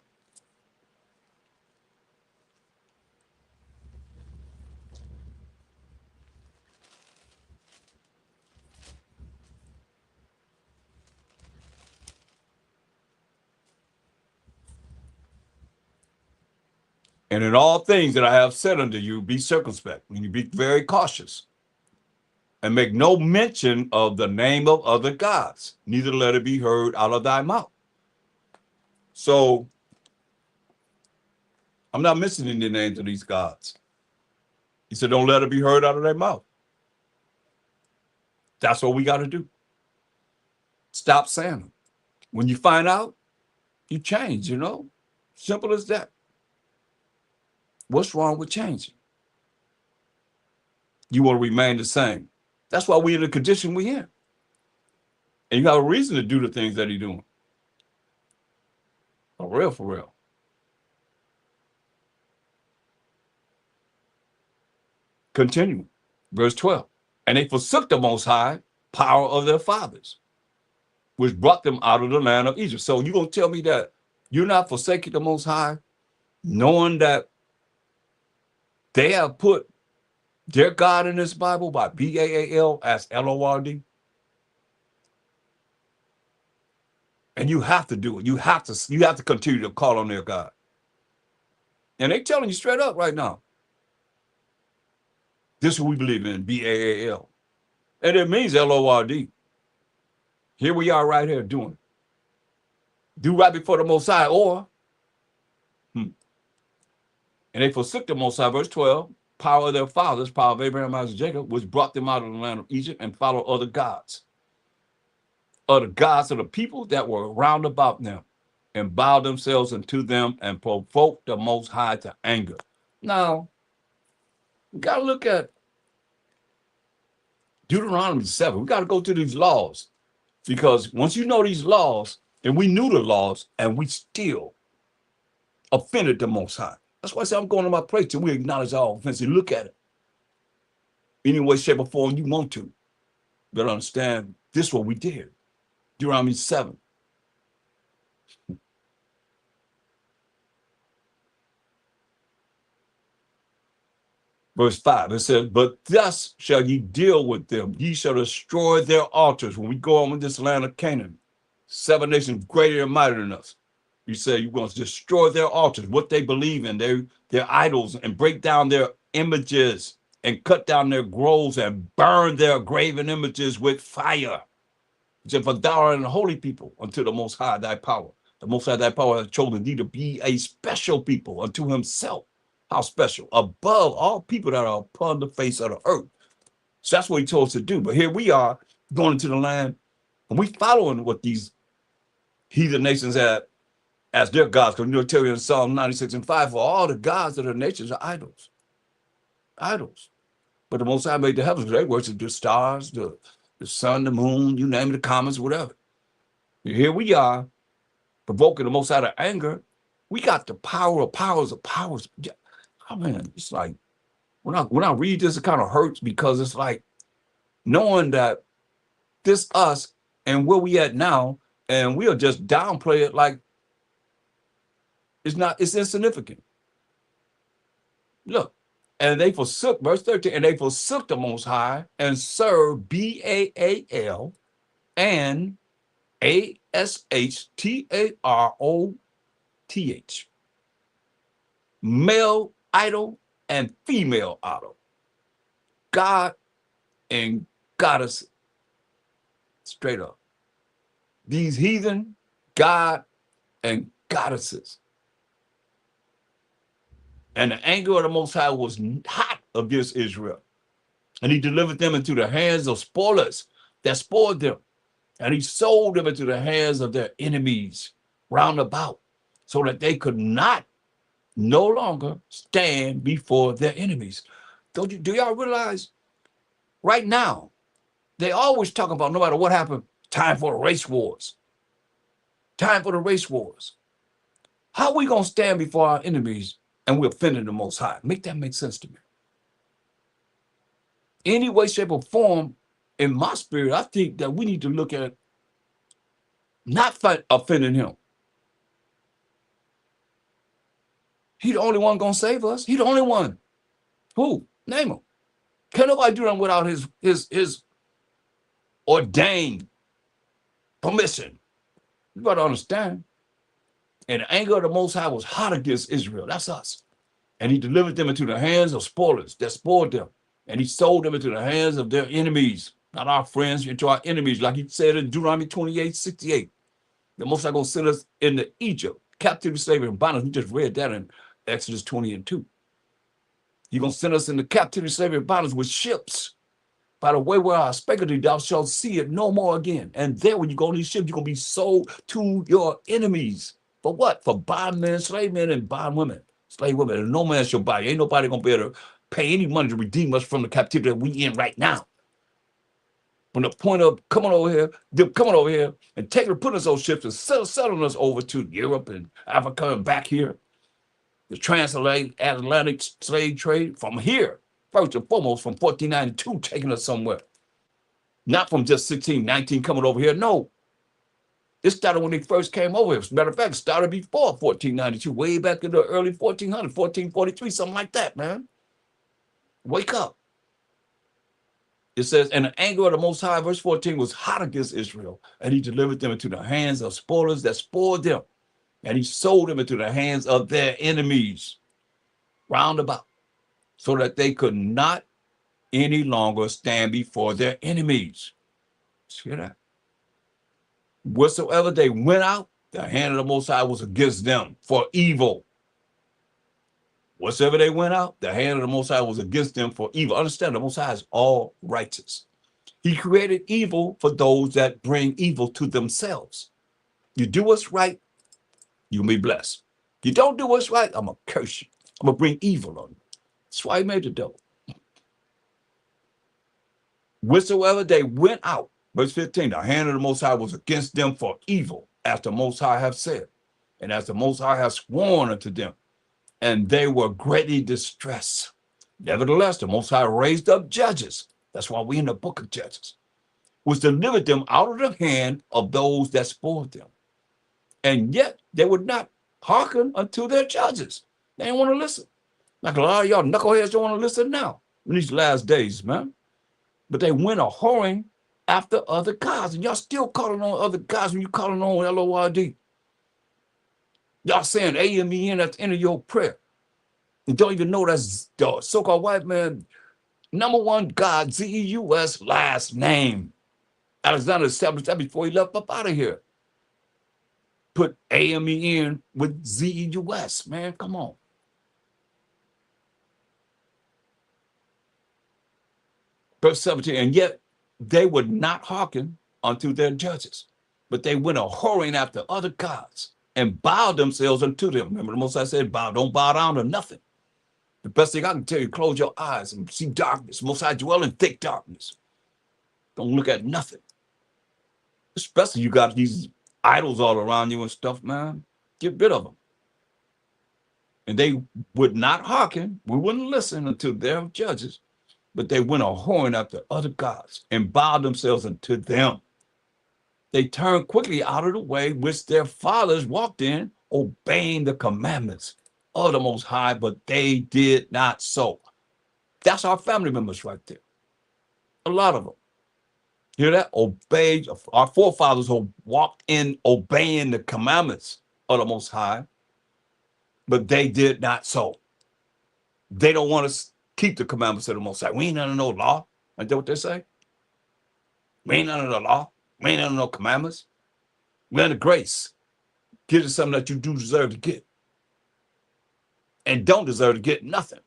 And in all things that I have said unto you, be circumspect, and you be very cautious, and make no mention of the name of other gods, neither let it be heard out of thy mouth. So I'm not mentioning the names of these gods. He said, don't let it be heard out of their mouth. That's what we got to do. Stop saying them. When you find out, you change, Simple as that. What's wrong with changing? You want to remain the same. That's why we're in the condition we're in. And you have a reason to do the things that he's doing. For real, for real. Continue. Verse 12. And they forsook the Most High power of their fathers, which brought them out of the land of Egypt. So you're going to tell me that you're not forsaking the Most High, knowing that they have put their God in this Bible by Baal as Lord? And you have to do it. You have to continue to call on their God. And they're telling you straight up right now. This is what we believe in, Baal. And it means Lord. Here we are right here doing it. Do right before the Most High, or and they forsook the Most High, verse 12, power of their fathers, power of Abraham, Isaac, Jacob, which brought them out of the land of Egypt, and followed other gods. Other gods of the people that were round about them, and bowed themselves unto them, and provoked the Most High to anger. Now, we got to look at Deuteronomy 7. We got to go to these laws, because once you know these laws, and we knew the laws, and we still offended the Most High. That's why I say I'm going to my place till we acknowledge our offense and look at it. Any way, shape, or form you want to. You better understand this is what we did. Deuteronomy 7. Verse 5, it says, but thus shall ye deal with them. Ye shall destroy their altars. When we go on in this land of Canaan, 7 nations greater and mightier than us. You say you're going to destroy their altars, what they believe in, their idols, and break down their images, and cut down their groves, and burn their graven images with fire. He said, for thou art an holy people unto the Most High thy power. The Most High thy power hath chosen thee to be a special people unto himself. How special? Above all people that are upon the face of the earth. So that's what he told us to do. But here we are going into the land, and we following what these heathen nations had as their gods. Because tell you in Psalm 96:5, for all the gods of the nations are idols. Idols. But the Most High made the heavens. They worship the stars, the sun, the moon, you name it, the comets, whatever. And here we are, provoking the Most High to anger. We got the power of powers of powers. I mean, it's like, when I read this, it kind of hurts, because it's like knowing that this us and where we at now, and we'll just downplay it like it's insignificant. Look, and they forsook, verse 13, and they forsook the Most High and served Baal and Ashtaroth, male idol and female idol, God and goddess, straight up. These heathen God and goddesses. And the anger of the Most High was hot against Israel. And he delivered them into the hands of spoilers that spoiled them. And he sold them into the hands of their enemies round about, so that they could no longer stand before their enemies. Do y'all realize right now, They always talk about, no matter what happened, time for the race wars. Time for the race wars. How are we going to stand before our enemies and we're offending the Most High? Make that make sense to me. Any way, shape, or form, in my spirit, I think that we need to look at not offending him. He the only one going to save us. He the only one. Who? Name him. Can't nobody do that without his ordained permission. You got to understand. And the anger of the Most High was hot against Israel. That's us. And he delivered them into the hands of spoilers that spoiled them. And he sold them into the hands of their enemies, not our friends, into our enemies, like he said in Deuteronomy 28:68. The Most High going to send us into Egypt, captivity, slavery, and bondage. We just read that in Exodus 20:2. He's going to send us into captivity, slavery, and bondage with ships. By the way, where our speculative, thou shalt see it no more again. And there, when you go on these ships, you're going to be sold to your enemies. For what? For bondmen, slave men, and bondwomen, slave women. And no man shall buy. Ain't nobody going to be able to pay any money to redeem us from the captivity that we in right now. From the point of coming over here and putting us those ships and selling us over to Europe and Africa and back here. The transatlantic slave trade from here, first and foremost, from 1492, taking us somewhere. Not from just 1619 coming over here. No. It started when they first came over here. As a matter of fact, it started before 1492, way back in the early 1400s, 1443, something like that, man. Wake up. It says, and the anger of the Most High, verse 14, was hot against Israel, and he delivered them into the hands of spoilers that spoiled them, and he sold them into the hands of their enemies round about, so that they could not any longer stand before their enemies. See that? Whatsoever they went out, the hand of the Most High was against them for evil. Whatsoever they went out, the hand of the Most High was against them for evil. Understand, the Most High is all righteous. He created evil for those that bring evil to themselves. You do what's right, you'll be blessed. You don't do what's right, I'm going to curse you. I'm going to bring evil on you. That's why he made the devil. Whatsoever they went out, verse 15, the hand of the Most High was against them for evil, as the Most High have said, and as the Most High has sworn unto them. And they were greatly distressed. Nevertheless, the Most High raised up judges. That's why we in the book of Judges, which delivered them out of the hand of those that spoiled them. And yet they would not hearken unto their judges. They didn't want to listen. Like a lot of y'all knuckleheads don't want to listen now in these last days, man. But they went a whoring after other gods. And y'all still calling on other gods when you calling on L-O-R-D. Y'all saying A-M-E-N at the end of your prayer. You don't even know that's the so-called white man, number one God, Z-E-U-S, last name. Alexander established that before he left up out of here. Put A-M-E-N with Z-E-U-S, man, come on. Verse 17, and yet they would not hearken unto their judges, but they went a whoring after other gods and bowed themselves unto them. Remember, the Most High said, don't bow down to nothing. The best thing I can tell you, close your eyes and see darkness. Most High dwell in thick darkness. Don't look at nothing. Especially you got these idols all around you and stuff, man. Get rid of them. And they would not hearken. We wouldn't listen unto their judges, but they went a whoring after other gods and bowed themselves unto them. They turned quickly out of the way which their fathers walked in, obeying the commandments of the Most High, but they did not so. That's our family members right there. A lot of them. Hear that? Obeyed. Our forefathers walked in obeying the commandments of the Most High, but they did not so. They don't want to keep the commandments of the Most High. We ain't under no law. Ain't that what they say? We ain't under the law. We ain't under no commandments. We're under grace. Give you something that you do deserve to get. And don't deserve to get nothing.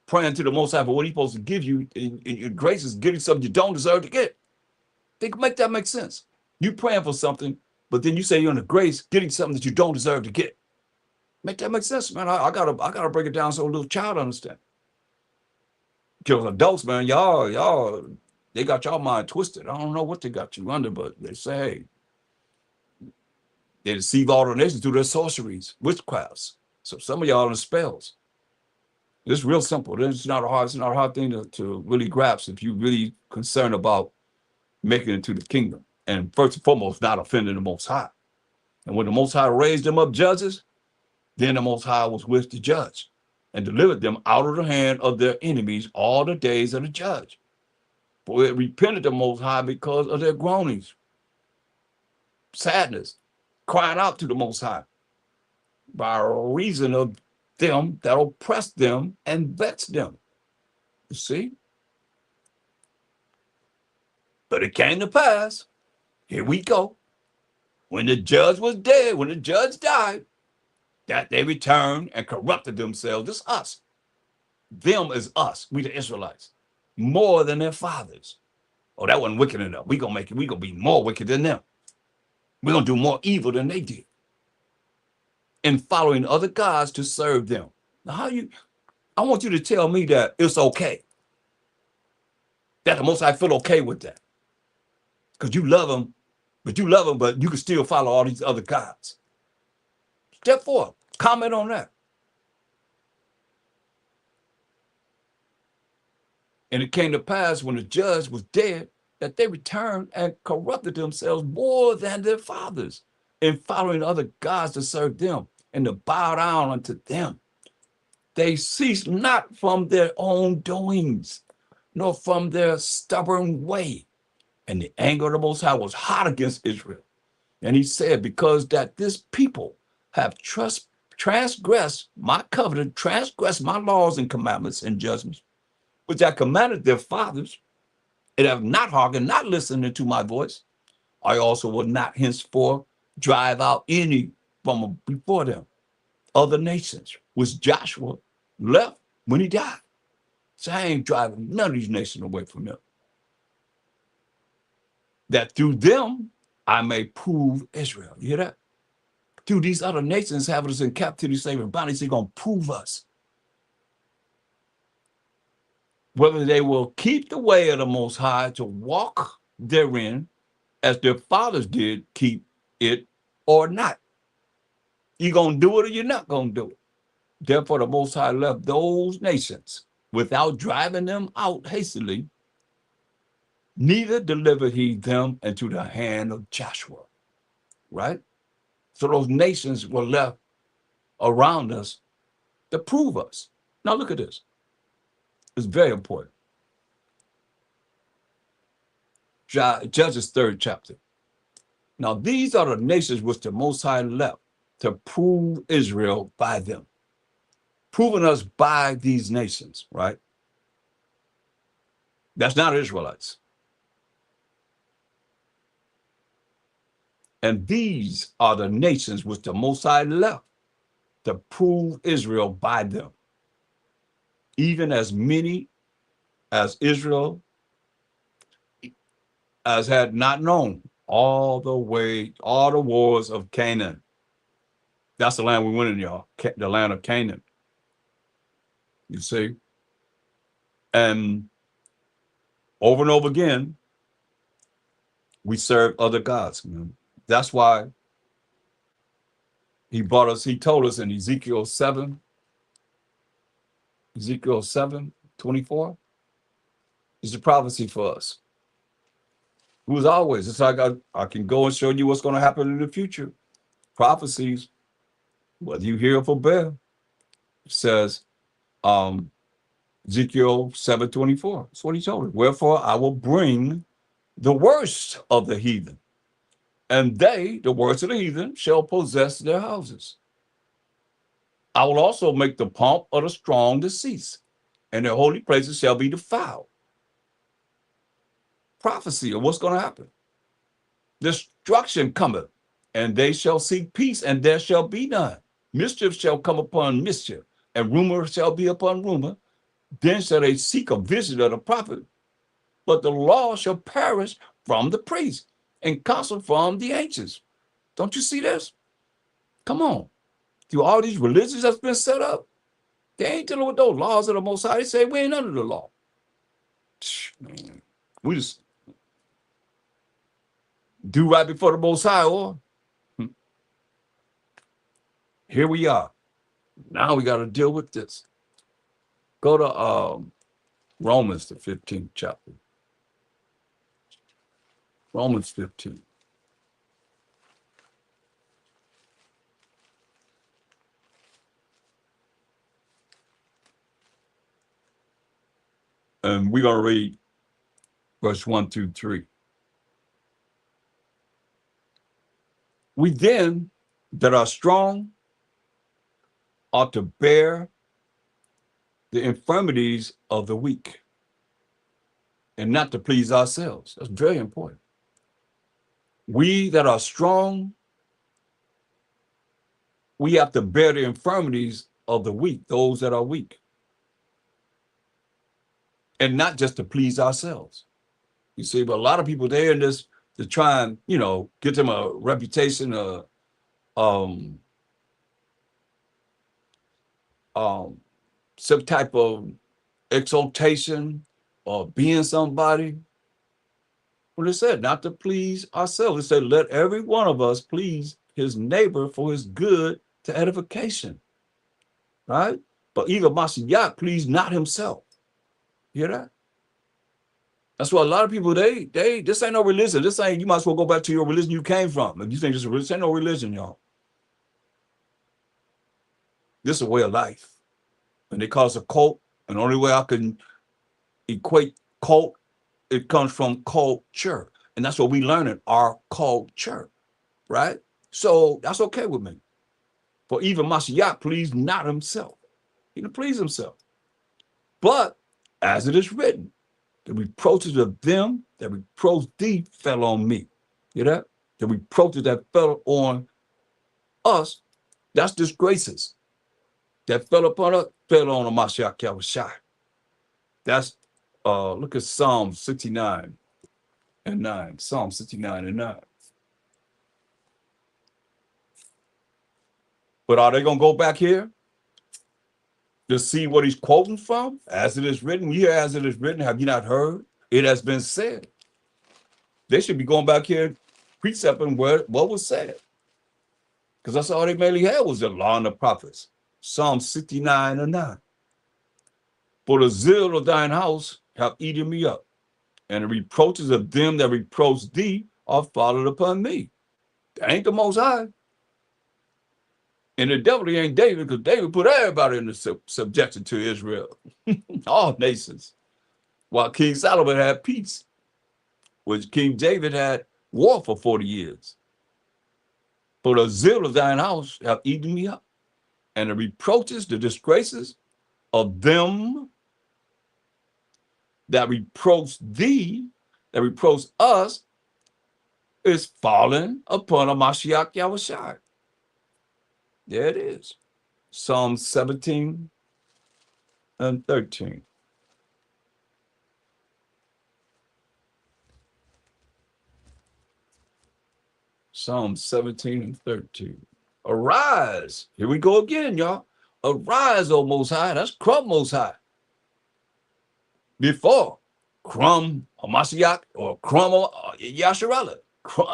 Praying to the Most High for what he's supposed to give you in your grace is giving something you don't deserve to get. Make that make sense. You praying for something, but then you say you're under grace, getting something that you don't deserve to get. Make that make sense, man. I gotta break it down so a little child understand. Because adults, man, y'all They got y'all mind twisted. I don't know what they got you under, but they say, hey, they deceive all the nations through their sorceries, witchcrafts. So some of y'all in spells. It's real simple. It's not a hard thing to really grasp if you really concerned about making it to the kingdom. And first and foremost, not offending the Most High. And when the Most High raised them up judges, then the Most High was with the judge and delivered them out of the hand of their enemies all the days of the judge. For it repented the Most High because of their groanings, sadness, crying out to the Most High by reason of them that oppressed them and vexed them. You see? But it came to pass, here we go, when the judge was dead, when the judge died, that they returned and corrupted themselves. It's us. Them is us, we the Israelites, more than their fathers. Oh, that wasn't wicked enough. We're gonna be more wicked than them. We're gonna do more evil than they did. In following other gods to serve them. Now, I want you to tell me that it's okay. That the Most High feel okay with that. Because you love them, but you can still follow all these other gods. Step forward. Comment on that. And it came to pass when the judge was dead that they returned and corrupted themselves more than their fathers in following other gods to serve them and to bow down unto them. They ceased not from their own doings, nor from their stubborn way. And the anger of the Most High was hot against Israel. And he said, because that this people have transgressed my covenant, transgressed my laws and commandments and judgments, which I commanded their fathers, and have not hearkened, not listened to my voice, I also will not henceforth drive out any from before them, other nations, which Joshua left when he died. So I ain't driving none of these nations away from them. That through them I may prove Israel. You hear that? Through these other nations having us in captivity, slavery, and bondage, they're going to prove us. Whether they will keep the way of the Most High to walk therein, as their fathers did keep it, or not. You're going to do it or you're not going to do it. Therefore, the Most High left those nations without driving them out hastily, neither delivered he them into the hand of Joshua. Right? So those nations were left around us to prove us. Now look at this. It's very important. Judges 3rd chapter. Now these are the nations which the Most High left to prove Israel by them. Proving us by these nations, right? That's not Israelites. And these are the nations which the Most High left to prove Israel by them. Even as many as Israel as had not known all the wars of Canaan. That's the land we went in, y'all, the land of Canaan. You see? And over again, we serve other gods. That's why he told us in Ezekiel 7:24, is a prophecy for us. It was always, it's like I can go and show you what's going to happen in the future. Prophecies, whether you hear or forbear, says Ezekiel 7:24. That's what he told us. Wherefore I will bring the worst of the heathen, and they, the worst of the heathen, shall possess their houses. I will also make the pomp of the strong to cease, and their holy places shall be defiled. Prophecy of what's going to happen. Destruction cometh, and they shall seek peace, and there shall be none. Mischief shall come upon mischief, and rumor shall be upon rumor. Then shall they seek a vision of the prophet, but the law shall perish from the priest, and counsel from the ancients. Don't you see this? Come on. Through all these religions that's been set up, they ain't dealing with those laws of the Most High. They say we ain't under the law. Man. We just do right before the Most High, or here we are. Now we got to deal with this. Go to Romans, the 15th chapter. Romans 15. And we're going to read verse 1 through 3. We then that are strong ought to bear the infirmities of the weak and not to please ourselves. That's very important. We that are strong, we have to bear the infirmities of the weak, those that are weak, and not just to please ourselves. You see, but a lot of people, they're in this to try and, get them a reputation of some type of exaltation or being somebody. Well, it said not to please ourselves. It said, let every one of us please his neighbor for his good to edification. Right? But even Mashiach pleased not himself. You hear that? That's why a lot of people, they this ain't no religion. This ain't, you might as well go back to your religion you came from. If you think this ain't no religion, y'all. This is a way of life. And they call it a cult. And the only way I can equate cult, it comes from culture. And that's what we learn in our culture. Right? So that's okay with me. For even Mashiach pleased not himself. He didn't please himself. But as it is written, the reproaches of them that reproach thee fell on me. You know that? The reproaches that fell on us, that's disgraces. That fell upon us, fell on Mashiach Yahushua. That's, look at Psalm 69 and 9. Psalm 69 and 9. But are they going to go back here to see what he's quoting from? As it is written, we hear as it is written, have you not heard? It has been said. They should be going back here precepting what was said. Because that's all they mainly had was the law and the prophets. Psalm 69 and 9. For the zeal of thine house have eaten me up, and the reproaches of them that reproach thee are followed upon me. That ain't the Most High. And the devil ain't David, because David put everybody in the subjection to Israel. All nations. While King Solomon had peace, which King David had war for 40 years. For the zeal of thine house have eaten me up, and the reproaches, the disgraces of them that reproach thee, that reproach us, is fallen upon a Mashiach Yahushua. There it is. Psalm 17 and 13. Psalm 17 and 13. Arise. Here we go again, y'all. Arise, O Most High. That's Crumb Most High. Before Crumb Mashiach or Crumb Yasharallah.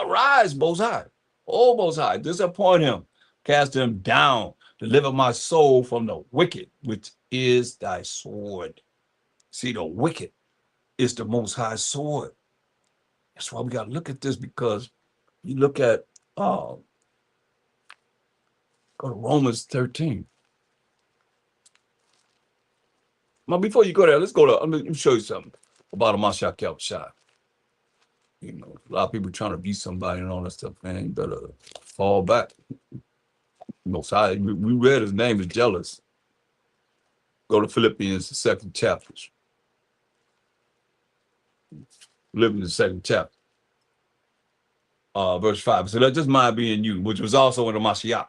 Arise, Most High. O Most High, disappoint him. Cast him down. Deliver my soul from the wicked, which is thy sword. See, the wicked is the Most High sword. That's why we got to look at this, because you look at, go to Romans 13. Now, before you go there, let's go to, let me show you something about a Mashiach Yahushua. You know, a lot of people trying to be somebody and all that stuff, man. You better fall back. Most High, we read his name is jealous. Go to Philippians, the 2nd chapter. Philippians, the 2nd chapter. Verse 5. So let this mind be in you, which was also in the Mashiach,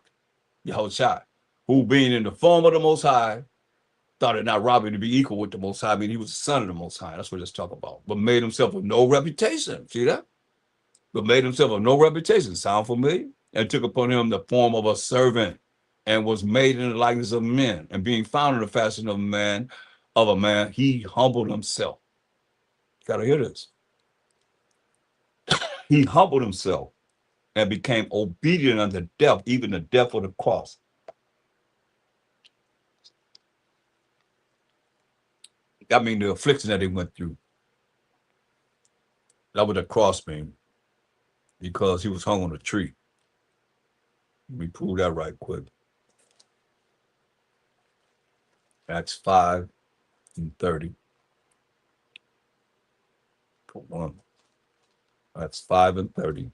Yahushua, who being in the form of the Most High, thought it not robbery to be equal with the Most High. I mean, he was the son of the Most High. That's what it's talking about. But made himself of no reputation. See that? But made himself of no reputation. Sound familiar? And took upon him the form of a servant, and was made in the likeness of men. And being found in the fashion of a man, he humbled himself. You gotta hear this. He humbled himself and became obedient unto death, even the death of the cross. I mean, the affliction that he went through. That was the cross mean, because he was hung on a tree. Let me prove that right quick. Acts 5:30. Come on. Acts 5:30.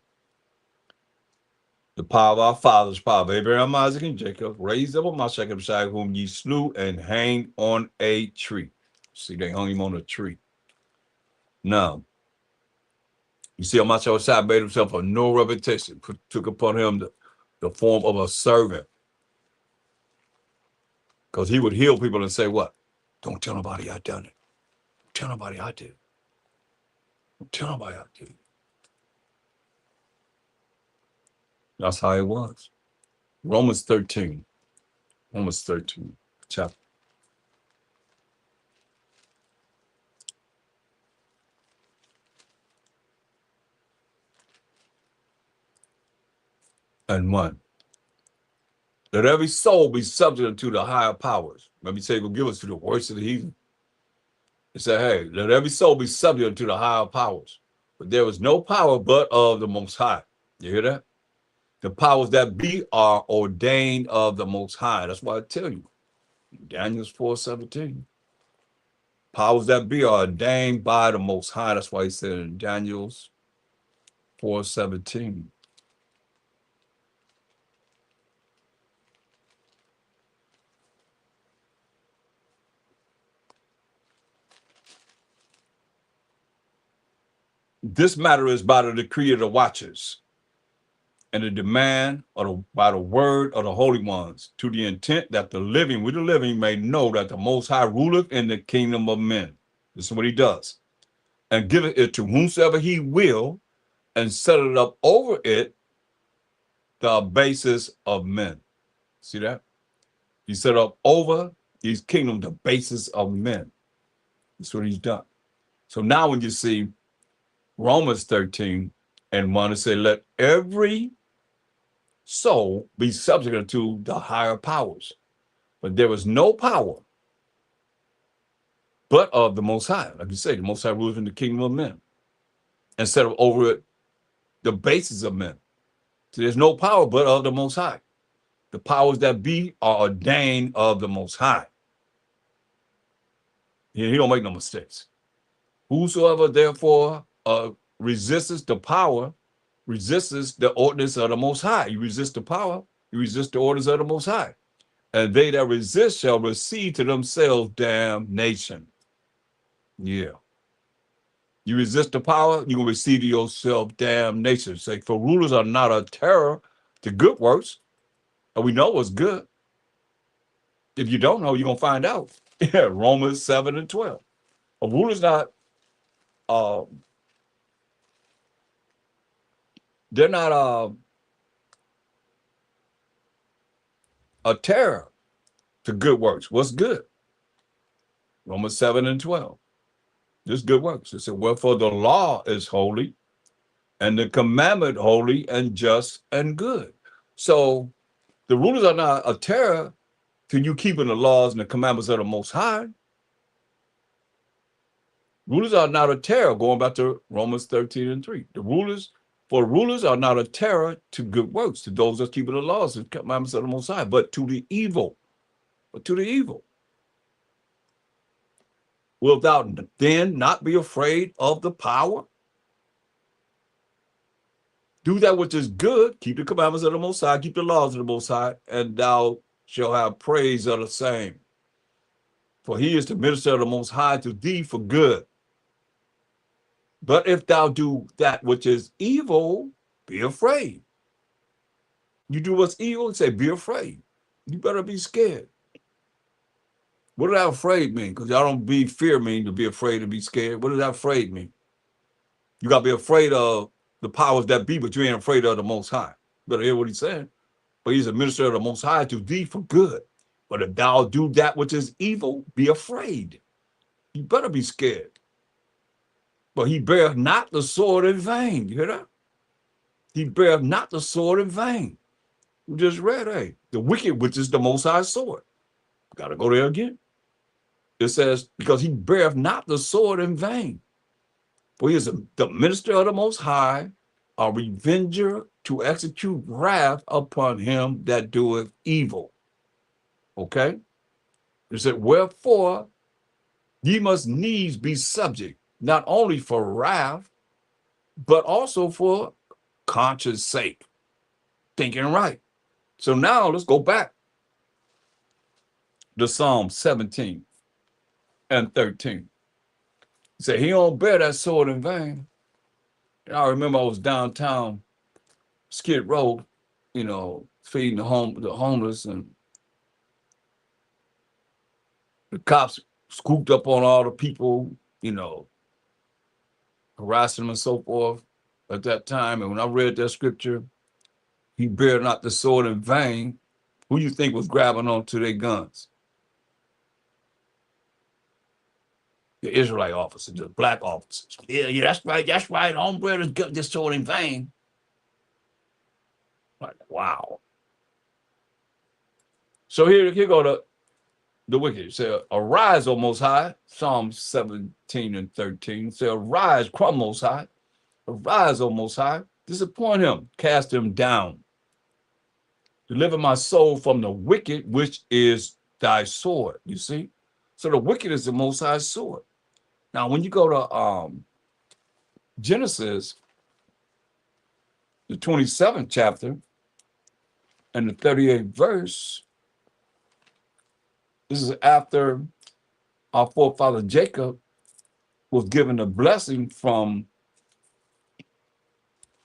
The power of our fathers, power of Abraham, Isaac, and Jacob, raised up on my second side, whom ye slew and hanged on a tree. See, they hung him on a tree. Now, you see, Amashah Shai made himself of no reputation, took upon him the form of a servant. Because he would heal people and say, what? Don't tell nobody I done it. Don't tell nobody I did. Don't tell nobody I did. That's how it was. Romans 13. Romans 13, chapter. And 1. Let every soul be subject unto the higher powers. Let me say, will give us to the worst of the heathen. It said, hey, let every soul be subject unto the higher powers. But there is no power but of the Most High. You hear that? The powers that be are ordained of the Most High. That's why I tell you. Daniel 4:17. Powers that be are ordained by the Most High. That's why he said in Daniel 4:17. This matter is by the decree of the watchers and the demand by the word of the holy ones, to the intent that the living with the living may know that the Most High ruleth in the kingdom of men. This is what he does. And giveth it to whomsoever he will, and set it up over it the basis of men. See that? He set up over his kingdom the basis of men. That's what he's done. So now when you see Romans 13:1, it says, let every soul be subject unto the higher powers. But there is no power but of the Most High. Like you say, the Most High rules in the kingdom of men and set up over it the basis of men. So there's no power but of the Most High. The powers that be are ordained of the Most High. He don't make no mistakes. Whosoever therefore resists the power, resists the ordinance of the Most High. You resist the power, you resist the orders of the Most High. And they that resist shall receive to themselves damnation. Yeah. You resist the power, you're going to receive to yourself damnation. Say, for rulers are not a terror to good works. And we know what's good. If you don't know, you're going to find out. Yeah, Romans 7:12. A ruler's not, they're not a terror to good works. What's good? Romans 7:12. This good works. It said, wherefore the law is holy, and the commandment holy and just and good. So the rulers are not a terror to you keeping the laws and the commandments of the Most High. Rulers are not a terror, going back to Romans 13:3. For rulers are not a terror to good works, to those that keep the laws and commandments of the Most High, but to the evil. But to the evil. Wilt thou then not be afraid of the power? Do that which is good, keep the commandments of the Most High, keep the laws of the Most High, and thou shalt have praise of the same. For he is the minister of the Most High to thee for good. But if thou do that which is evil, be afraid. You do what's evil, say, be afraid. You better be scared. What does that afraid mean? Because y'all don't be fear mean to be afraid and be scared. What does that afraid mean? You got to be afraid of the powers that be, but you ain't afraid of the Most High. You better hear what he's saying. But he's a minister of the Most High to thee for good. But if thou do that which is evil, be afraid. You better be scared. But he beareth not the sword in vain. You hear that? he beareth not the sword in vain. We just read, hey, the wicked, which is the Most High sword. Got to go there again. It says, because he beareth not the sword in vain. For he is the minister of the Most High, a revenger to execute wrath upon him that doeth evil. Okay? It said, wherefore ye must needs be subject, not only for wrath, but also for conscience sake, thinking right. So now let's go back to Psalm 17 and 13. He said, he don't bear that sword in vain. And I remember I was downtown Skid Row, feeding the homeless, and the cops scooped up on all the people, harassing them and so forth at that time. And when I read that scripture, he bear not the sword in vain, who you think was grabbing onto their guns? The Israelite officers, the black officers. Yeah, that's right. I don't bear this sword in vain. Like, wow. So here go the wicked. Say, arise, O Most High. Psalm 17 and 13. Say, arise, come, Most High. Arise, O Most High. Disappoint him. Cast him down. Deliver my soul from the wicked, which is thy sword. You see? So the wicked is the Most High sword. Now, when you go to Genesis, the 27th chapter, and the 38th verse, this is after our forefather Jacob was given a blessing from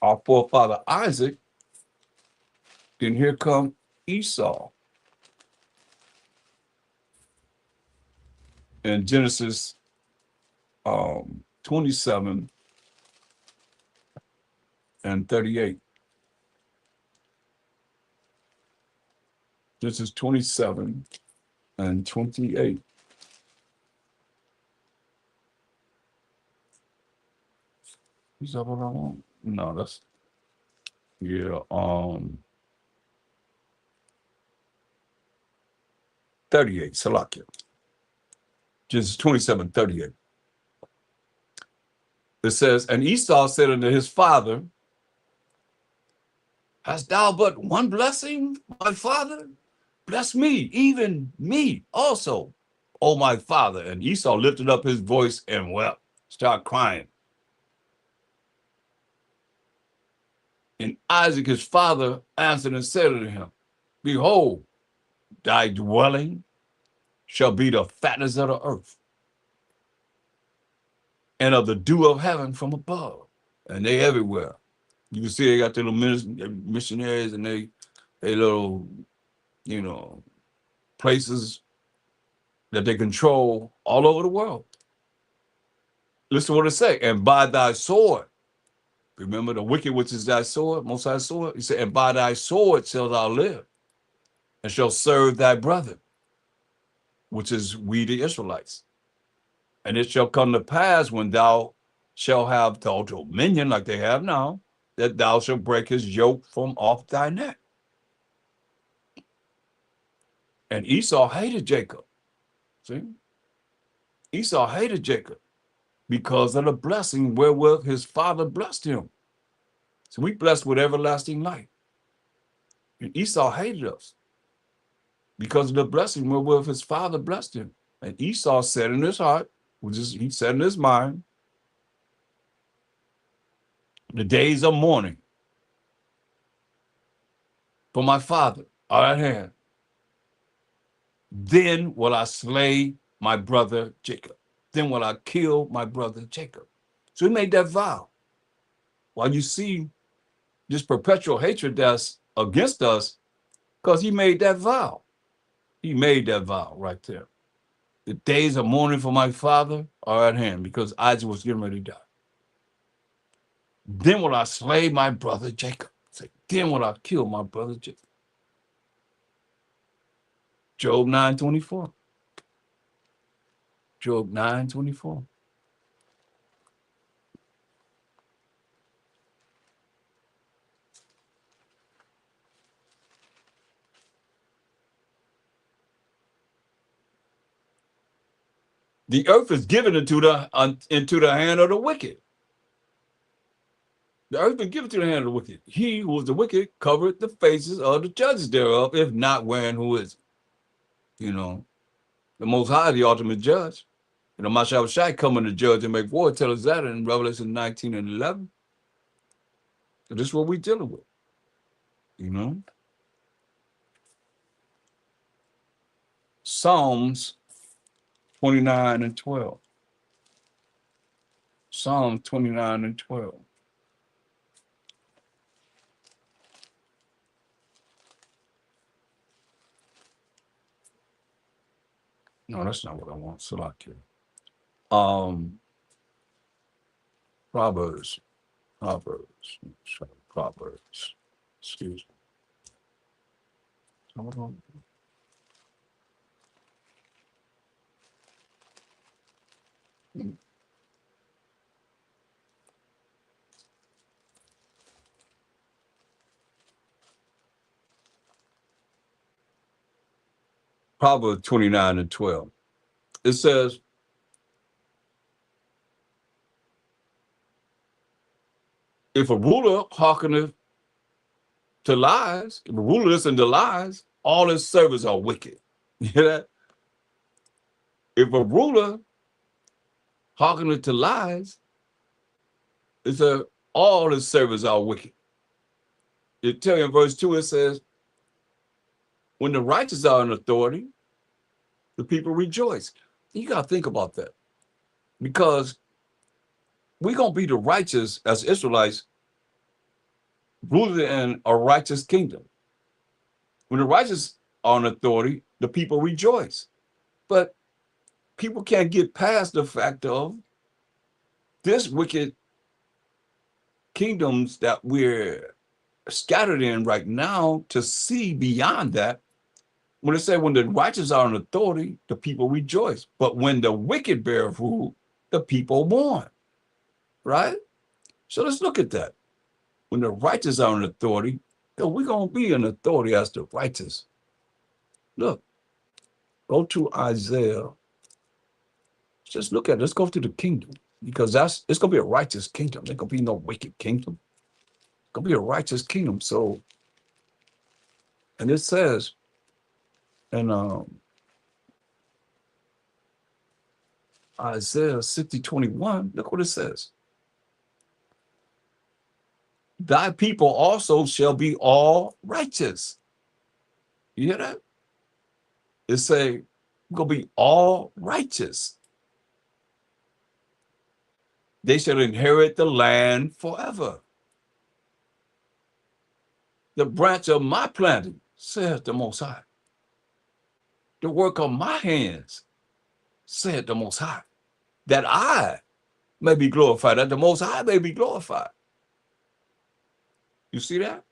our forefather Isaac. Then here come Esau. In Genesis 27 and 38. Genesis 27 and 28. Is that what I want? No, that's, yeah, 38, Salakia. Genesis 27, 38. It says, and Esau said unto his father, hast thou but one blessing, my father? Bless me, even me also, O my father. And Esau lifted up his voice and wept, started crying. And Isaac, his father, answered and said unto him, behold, thy dwelling shall be the fatness of the earth, and of the dew of heaven from above. And they everywhere. You can see they got their little missionaries and they little, places that they control all over the world. Listen to what it say. And by thy sword, remember the wicked, which is thy sword, Most High sword. He said, and by thy sword shalt thou live, and shall serve thy brother, which is we the Israelites. And it shall come to pass when thou shalt have the dominion like they have now, that thou shalt break his yoke from off thy neck. And Esau hated Jacob. See? Esau hated Jacob because of the blessing wherewith his father blessed him. So we blessed with everlasting life. And Esau hated us because of the blessing wherewith his father blessed him. And Esau said in his heart, he said in his mind, the days of mourning for my father are at hand. Then will I slay my brother Jacob. Then will I kill my brother Jacob. So he made that vow. While you see this perpetual hatred that's against us, because he made that vow. He made that vow right there. The days of mourning for my father are at hand, because Isaac was getting ready to die. Then will I slay my brother Jacob. Then will I kill my brother Jacob. Job 9:24. Job 9:24. The earth is given into the hand of the wicked. The earth been given to the hand of the wicked. He who was the wicked covered the faces of the judges thereof, if not wherein who is. You know, the Most High, the ultimate judge. You know, Mashal Shai coming to judge and make war. Tell us that in Revelation 19 and 11. So this is what we're dealing with. You know, Psalms 29 and 12. Psalm 29 and 12. No, that's not what I want. Salakia. Proverbs. Proverbs. Excuse me. Hold on. Proverbs 29 and 12. It says, if a ruler hearkeneth to lies, if a ruler listens to lies, all his servants are wicked. You hear that? If a ruler hearkeneth to lies, it says all his servants are wicked. It tells you in verse 2, it says, when the righteous are in authority, the people rejoice. You got to think about that. Because we're going to be the righteous as Israelites, ruled in a righteous kingdom. When the righteous are in authority, the people rejoice. But people can't get past the fact of this wicked kingdoms that we're scattered in right now to see beyond that. When it said when the righteous are in authority, the people rejoice. But when the wicked bear rule, the people mourn. Right? So let's look at that. When the righteous are in authority, we're going to be in authority as the righteous. Look, go to Isaiah. Just look at it. Let's go to the kingdom. Because it's going to be a righteous kingdom. There's going to be no wicked kingdom. It's going to be a righteous kingdom. So, and it says, and Isaiah 60:21, look what it says. Thy people also shall be all righteous. You hear that? It say, we're going to be all righteous. They shall inherit the land forever. The branch of my planting, saith the Most High. The work of my hands, saith the Most High. That I may be glorified, that the Most High may be glorified. You see that?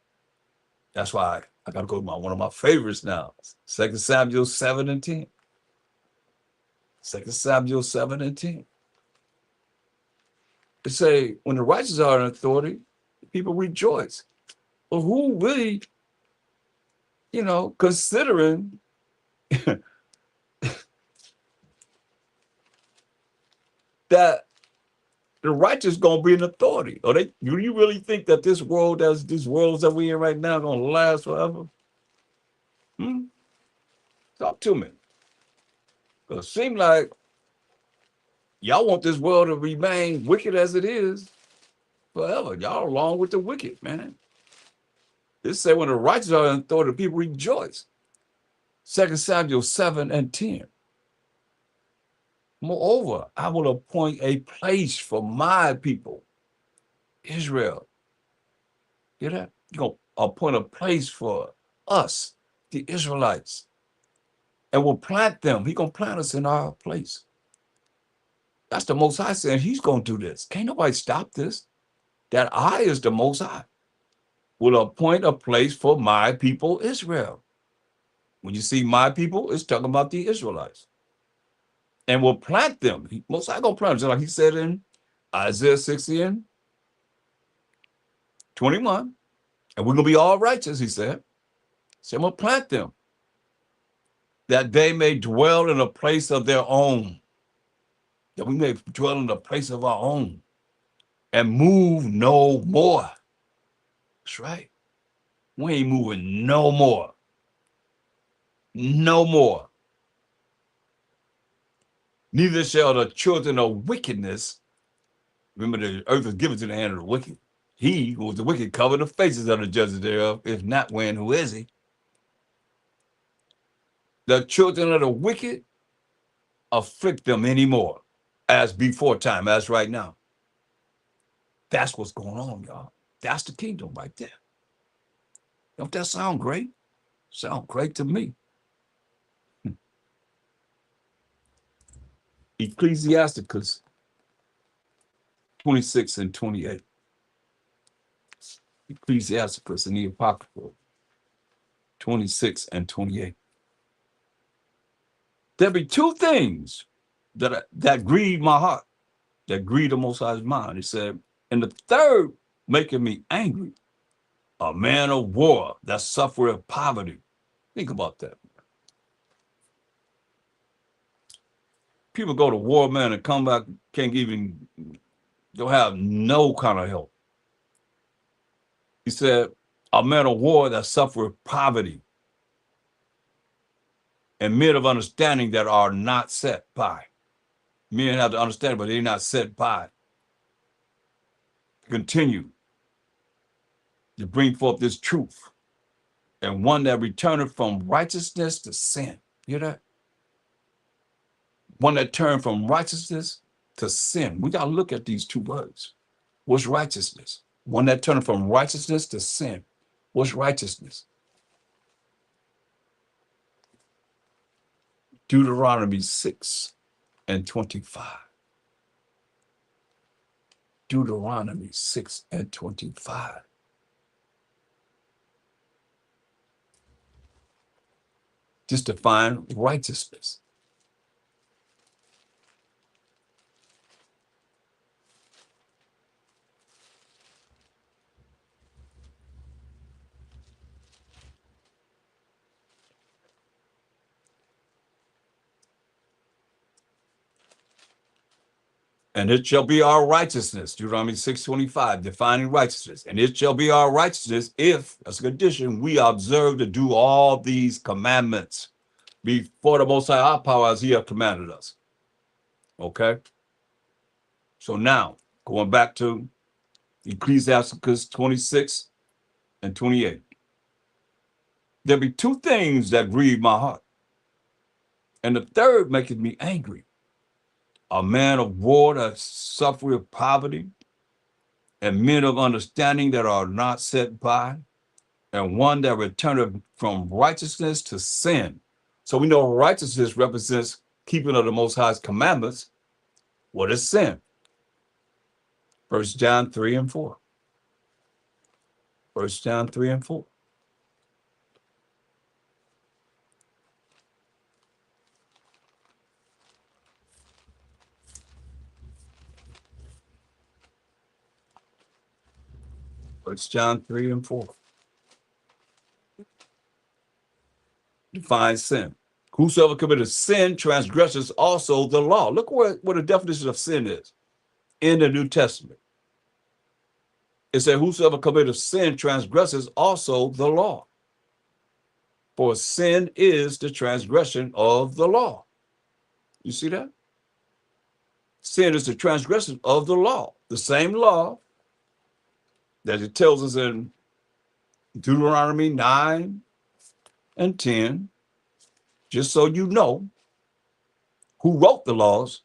That's why I got to go to one of my favorites now. 2 Samuel 7 and 10. 2 Samuel 7 and 10. It say, when the righteous are in authority, people rejoice. But who really, considering that the righteous gonna be in authority? Or do you really think that these worlds that we in right now gonna last forever? Talk to me. Because it seems like y'all want this world to remain wicked as it is forever. Y'all along with the wicked, man. This say when the righteous are in authority, people rejoice. 2 Samuel 7 and 10. Moreover, I will appoint a place for my people, Israel. Hear that? You're going to appoint a place for us, the Israelites, and will plant them. He's going to plant us in our place. That's the Most High saying he's going to do this. Can't nobody stop this. That I is the Most High. Will appoint a place for my people, Israel. When you see my people, it's talking about the Israelites. And will plant them. Most High going to plant them, just like he said in Isaiah 60 and 21. And we're going to be all righteous, he said. So I'm going to plant them, that they may dwell in a place of their own. that we may dwell in the place of our own and move no more. That's right. We ain't moving no more. No more. Neither shall the children of wickedness, remember the earth is given to the hand of the wicked. He who was the wicked cover the faces of the judges thereof. If not, when, who is he? The children of the wicked afflict them anymore, as before time, as right now. That's what's going on, y'all. That's the kingdom right there. Don't that sound great? Sound great to me. Ecclesiasticus 26 and 28. Ecclesiasticus in the Apocrypha 26 and 28. There be two things that grieve my heart, that grieve the Most High's mind. He said, and the third making me angry, a man of war that suffereth poverty. Think about that. People go to war, man, and come back, can't even, don't have no kind of help. He said, a man of war that suffereth poverty, and men of understanding that are not set by. Men have to understand, but they're not set by. Continue to bring forth this truth, and one that returneth from righteousness to sin. You hear that? One that turned from righteousness to sin. We got to look at these two words. What's righteousness? One that turned from righteousness to sin. What's righteousness? Deuteronomy 6 and 25. Deuteronomy 6 and 25. Just define righteousness. And it shall be our righteousness, Deuteronomy 6:25, defining righteousness. And it shall be our righteousness if, as a condition, we observe to do all these commandments before the Most High our power as he hath commanded us. Okay? So now, going back to Ecclesiasticus 26 and 28. There be two things that grieve my heart, and the third maketh me angry. A man of war that suffereth poverty, and men of understanding that are not set by, and one that returneth from righteousness to sin. So we know righteousness represents keeping of the Most High's commandments. What is sin? 1 John 3 and 4. 1 John 3 and 4. It's John 3 and 4. Defines sin. Whosoever committeth sin transgresses also the law. Look what the definition of sin is in the New Testament. It said, whosoever committeth sin transgresses also the law. For sin is the transgression of the law. You see that? Sin is the transgression of the law. The same law that it tells us in Deuteronomy 9 and 10, just so you know who wrote the laws.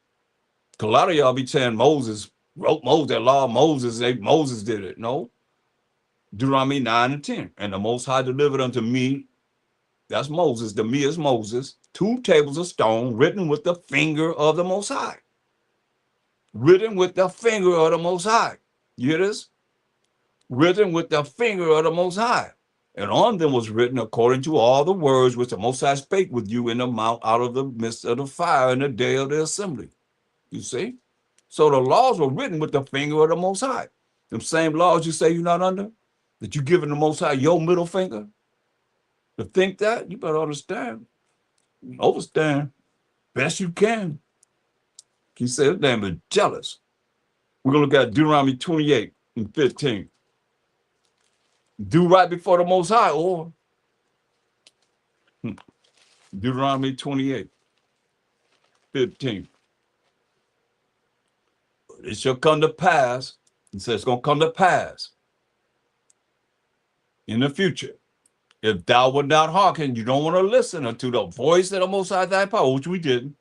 Because a lot of y'all be saying Moses wrote that law, Moses did it. No. Deuteronomy 9 and 10. And the Most High delivered unto me, that's Moses, to me is Moses, 2 tables of stone written with the finger of the Most High. Written with the finger of the Most High. You hear this? Written with the finger of the Most High. And on them was written according to all the words which the Most High spake with you in the mount out of the midst of the fire in the day of the assembly. You see? So the laws were written with the finger of the Most High. Them same laws you say you're not under, that you giving the Most High your middle finger. To think that, you better understand. Overstand best you can. He said his name is jealous. We're going to look at Deuteronomy 28 and 15. Do right before the Most High, or Deuteronomy 28, 15. It shall come to pass. He says it's going to come to pass in the future. If thou would not hearken, you don't want to listen unto the voice of the Most High thy power, which we didn't.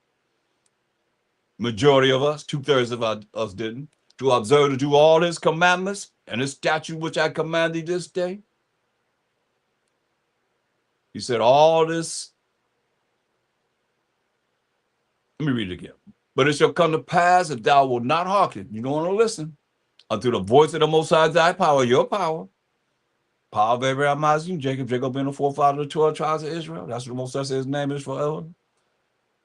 Majority of us, 2/3 of us didn't. To observe to do all his commandments and his statute which I command thee this day. He said all this. Let me read it again. But it shall come to pass if thou wilt not hearken, you don't want to listen unto the voice of the Most High thy power, your power. Power of Abraham, Isaac, and Jacob. Jacob being the forefather of the 12 tribes of Israel. That's what the Most High says his name is forever.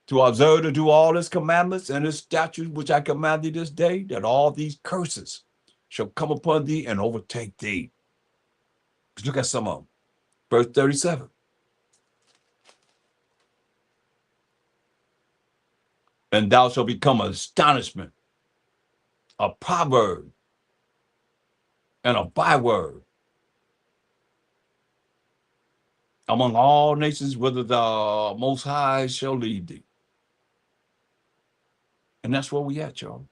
To observe to do all his commandments and his statutes which I command thee this day, that all these curses shall come upon thee and overtake thee. Let's look at some of them. Verse 37. And thou shalt become an astonishment, a proverb, and a byword among all nations, whither the Most High shall lead thee. And that's where we at, y'all.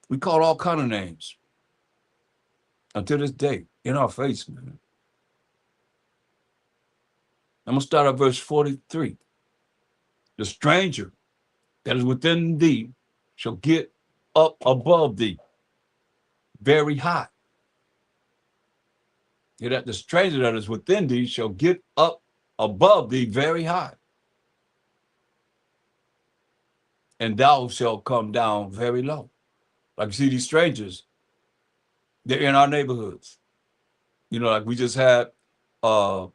We call all kind of names until this day in our face, man. I'm going to start at verse 43. The stranger that is within thee shall get up above thee very high. Hear that? The stranger that is within thee shall get up above thee very high. And thou shalt come down very low. Like you see these strangers, they're in our neighborhoods. You know, like we just had the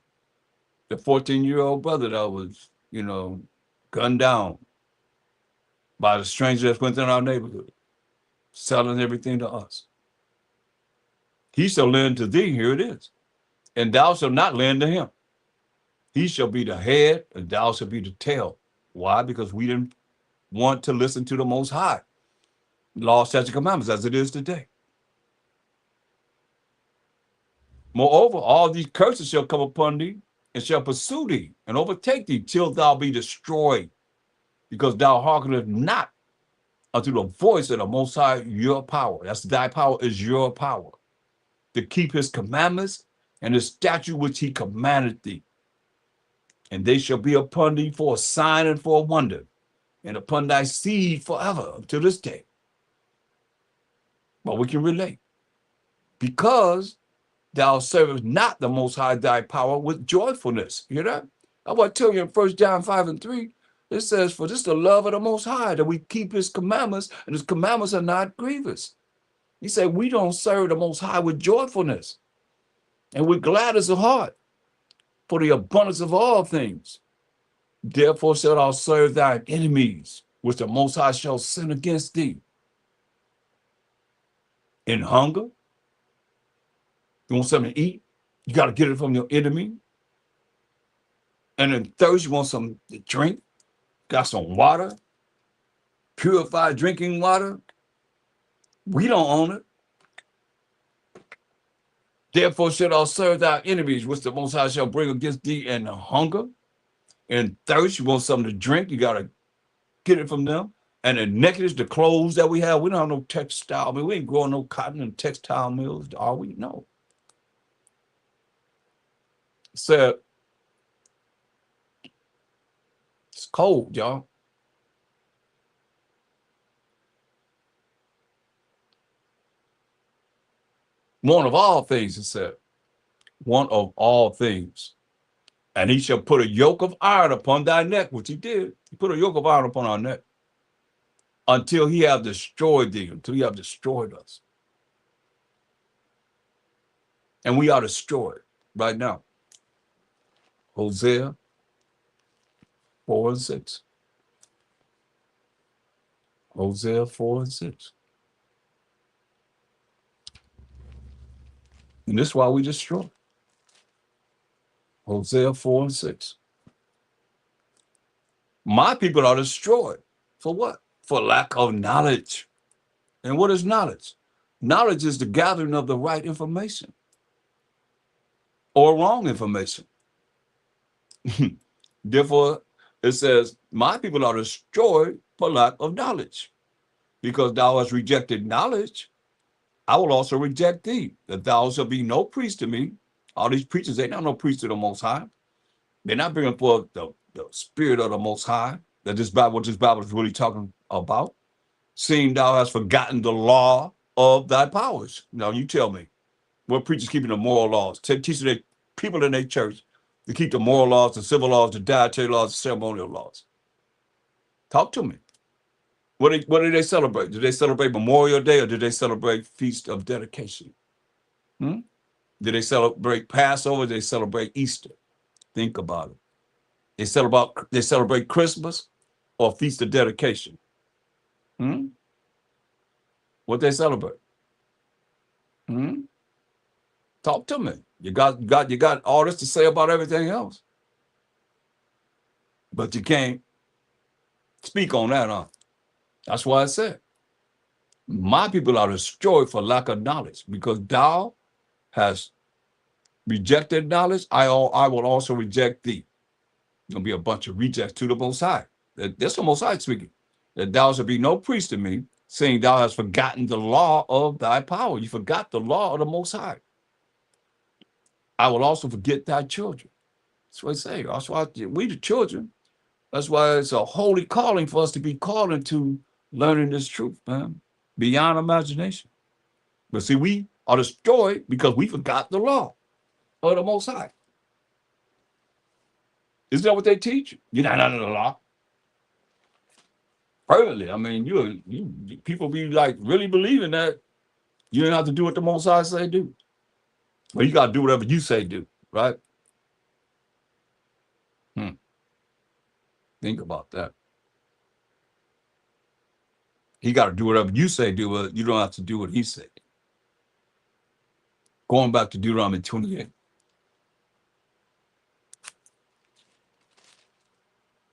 14-year-old brother that was, gunned down by the stranger that went in our neighborhood, selling everything to us. He shall lend to thee, here it is, and thou shalt not lend to him. He shall be the head, and thou shalt be the tail. Why? Because we didn't want to listen to the Most High. Law, statutes, commandments, as it is today. Moreover, all these curses shall come upon thee, and shall pursue thee, and overtake thee, till thou be destroyed, because thou hearkenest not unto the voice of the Most High, your power. That's thy power is your power, to keep his commandments and his statute which he commanded thee. And they shall be upon thee for a sign and for a wonder, and upon thy seed forever, to this day. But we can relate. Because thou servest not the Most High thy power with joyfulness. You hear that? I want to tell you in 1 John 5 and 3, it says, for this is the love of the Most High, that we keep his commandments, and his commandments are not grievous. He said, we don't serve the Most High with joyfulness and with gladness of heart for the abundance of all things. Therefore shalt thou serve thine enemies, which the Most High shall send against thee. In hunger, you want something to eat, you got to get it from your enemy. And in thirst, you want something to drink, got some water, purified drinking water. We don't own it. Therefore shalt thou serve thy enemies, which the Most High shall bring against thee in hunger. In thirst, you want something to drink, you got to get it from them. And in nakedness, the clothes that we have, we don't have no textile. I mean, we ain't growing no cotton and textile mills, are we? No. So it's cold, y'all. One of all things, it said. One of all things. And he shall put a yoke of iron upon thy neck, which he did. He put a yoke of iron upon our neck until he have destroyed thee, until he have destroyed us. And we are destroyed right now. Hosea 4 and 6. Hosea 4 and 6. And this is why we destroy. Hosea 4 and 6. My people are destroyed. For what? for lack of knowledge. And what is knowledge? Knowledge is the gathering of the right information or wrong information. Therefore, it says, my people are destroyed for lack of knowledge. Because thou hast rejected knowledge, I will also reject thee, that thou shalt be no priest to me. All these preachers, they're not no priest to the Most High. They're not bringing forth the spirit of the Most High, that what this Bible is really talking about. Seeing thou hast forgotten the law of thy powers. Now, you tell me, what preachers keeping the moral laws? Teaching their people in their church to keep the moral laws, the civil laws, the dietary laws, the ceremonial laws. Talk to me. What do they celebrate? Do they celebrate Memorial Day or do they celebrate Feast of Dedication? Do they celebrate Passover? Do they celebrate Easter? Think about it. They celebrate Christmas or Feast of Dedication? What they celebrate? Talk to me. You got all this to say about everything else, but you can't speak on that, huh? That's why I said, my people are destroyed for lack of knowledge, because thou hast rejected knowledge. I will also reject thee. There'll be a bunch of rejects to the Most High. That's the Most High speaking. That thou shalt be no priest to me, saying thou hast forgotten the law of thy power. You forgot the law of the Most High. I will also forget thy children. That's what I say. That's why we the children. That's why it's a holy calling for us to be called into learning this truth, man, beyond imagination. But see, we are destroyed because we forgot the law of the Most High. Isn't that what they teach? You're not under the law. Perfectly. I mean, you people be like really believing that you don't have to do what the Most High say do. Well, you got to do whatever you say do, right? Think about that. He got to do whatever you say do, but you don't have to do what he said. Going back to Deuteronomy 28.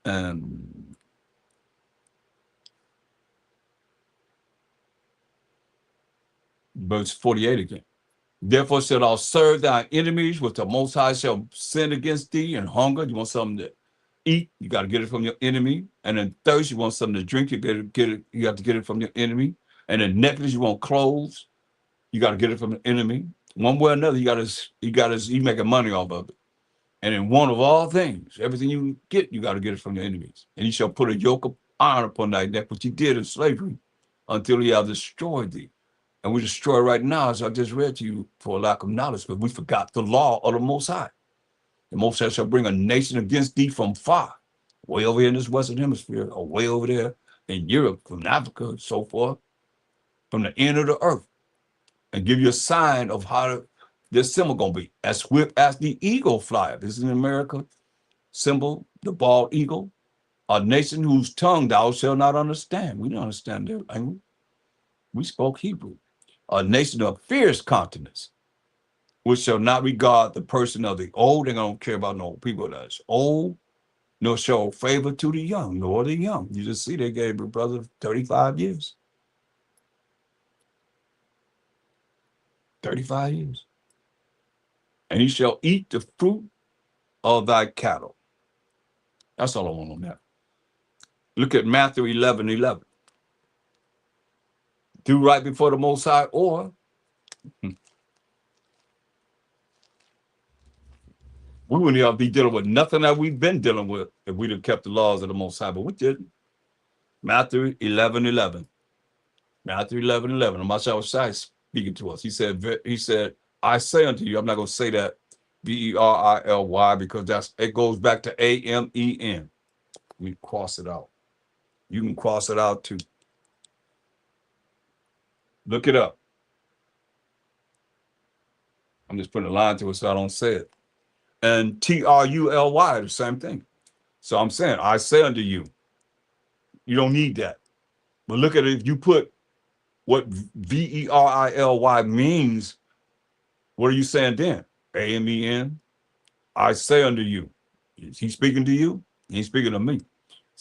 And verse 48 again. Therefore shalt thou serve thy enemies, with the Most High shall sin against thee, and hunger. You want something to eat, you got to get it from your enemy. And then thirst, you want something to drink, you have to get it from your enemy. And then necklace, you want clothes, you got to get it from the enemy. One way or another, you making money off of it. And in one of all things, everything you get, you got to get it from your enemies. And he shall put a yoke of iron upon thy neck, which he did in slavery, until he have destroyed thee. And we destroy right now, as I just read to you, for a lack of knowledge, because we forgot the law of the Most High. The Most High shall bring a nation against thee from far, way over here in this Western Hemisphere, or way over there in Europe, from Africa, and so forth, from the end of the earth, and give you a sign of how this symbol going to be. As swift as the eagle flieth. This is in America symbol, the bald eagle. A nation whose tongue thou shalt not understand. We don't understand their language. We spoke Hebrew. A nation of fierce countenance, which shall not regard the person of the old. They don't care about no people that's old, nor show favor to the young, nor the young. You just see they gave your brother 35 years. 35 years. And he shall eat the fruit of thy cattle. That's all I want on that. Look at Matthew 11:11. Do right before the Most High, or we wouldn't even be dealing with nothing that we've been dealing with if we'd have kept the laws of the Most High, but we didn't. Matthew 11:11. Matthew 11:11. And Mashah Shai speaking to us. He said, I say unto you, I'm not going to say that Berily, because it goes back to Amen. We cross it out. You can cross it out too. Look it up. I'm just putting a line to it so I don't say it. And Truly, the same thing. So I'm saying, I say unto you, you don't need that. But look at it. If you put what Verily means, what are you saying then? Amen. I say unto you. Is he speaking to you? He's speaking to me.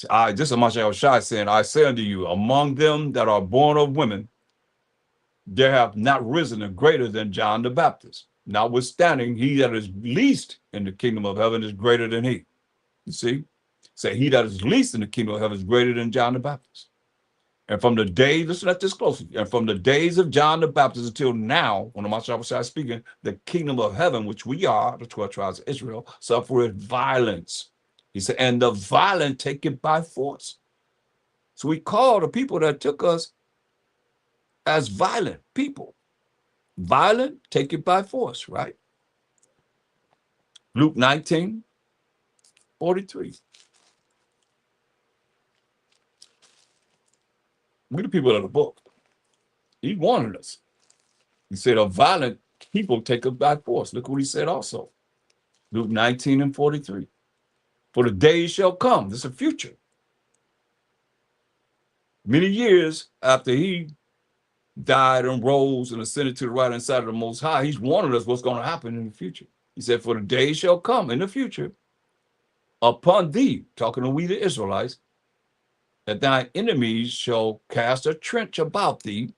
This is Mashiach Shai saying, I say unto you, among them that are born of women, there have not risen a greater than John the Baptist. Notwithstanding, he that is least in the kingdom of heaven is greater than he. You see? Say, he that is least in the kingdom of heaven is greater than John the Baptist. And from the days, listen at this closely, and from the days of John the Baptist until now, when the Mashiach is speaking, the kingdom of heaven, which we are, the 12 tribes of Israel, suffereth violence. He said, and the violent take it by force. So we call the people that took us as violent people. Violent, take it by force, right? Luke 19:43. We the people of the book. He warned us. He said, a violent people take it by force. Look what he said also. Luke 19:43. For the days shall come. This is the future. Many years after he died and rose and ascended to the right hand side of the Most High, he's warning us what's going to happen in the future. He said, for the days shall come in the future upon thee, talking to we the Israelites, that thine enemies shall cast a trench about thee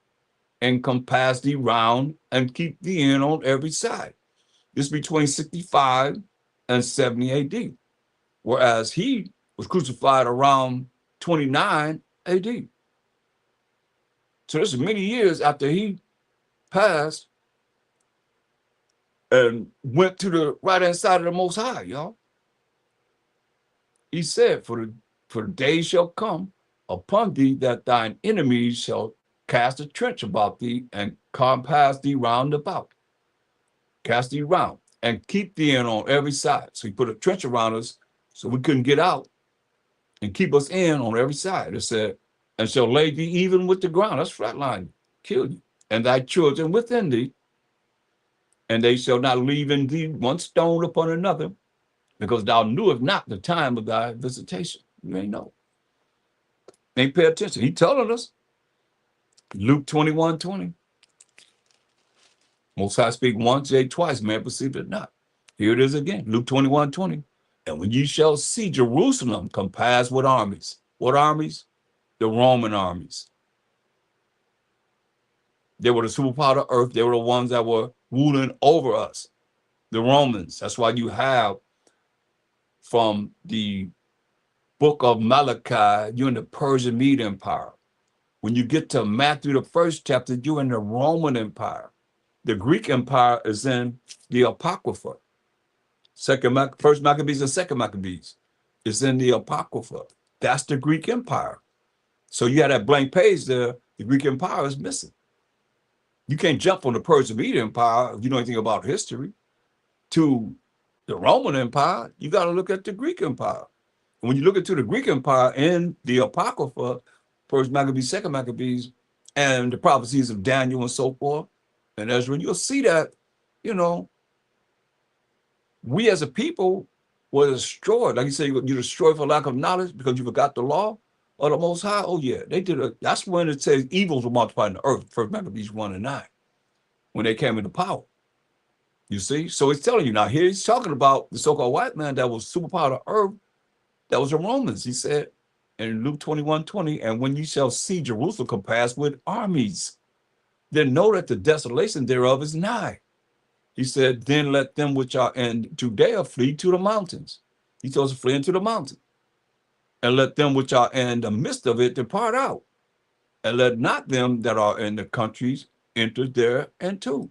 and compass thee round and keep thee in on every side. This between 65 and 70 AD, whereas he was crucified around 29 AD. So this is many years after he passed and went to the right-hand side of the Most High, y'all. He said, for the days shall come upon thee that thine enemies shall cast a trench about thee and compass thee round about. Cast thee round and keep thee in on every side. So he put a trench around us so we couldn't get out and keep us in on every side. It said, and shall lay thee even with the ground. That's flatline, kill you. And thy children within thee, and they shall not leave in thee one stone upon another, because thou knewest not the time of thy visitation. You ain't know. Ain't pay attention. He telling us. Luke 21:20. Most High speak once, yea, twice, man perceive it not. Here it is again, Luke 21:20. And when ye shall see Jerusalem compassed with armies. What armies? The Roman armies. They were the superpower of earth. They were the ones that were ruling over us. The Romans. That's why you have from the book of Malachi, you're in the Persian Mede Empire. When you get to Matthew, the first chapter, you're in the Roman Empire. The Greek Empire is in the Apocrypha. First Maccabees and second Maccabees is in the Apocrypha. That's the Greek Empire. So you had that blank page there, the Greek Empire is missing. You can't jump on the Persian Mede Empire if you know anything about history. To the Roman Empire, you got to look at the Greek Empire. And when you look into the Greek Empire in the Apocrypha, first Maccabees, second Maccabees, and the prophecies of Daniel and so forth, and Ezra, you'll see that, you know, we as a people were destroyed. Like you say, you destroyed for lack of knowledge because you forgot the law of the Most High. Oh yeah, they did it. That's when it says evils were multiplied in the earth. First Maccabees 1:9, when they came into power. You see, so it's telling you now. Here he's talking about the so-called white man that was superpower of earth. That was the Romans. He said in Luke 21:20, and when you shall see Jerusalem compassed with armies, then know that the desolation thereof is nigh. He said, then let them which are in Judea flee to the mountains. He told us to flee into the mountain. And let them which are in the midst of it depart out. And let not them that are in the countries enter thereinto.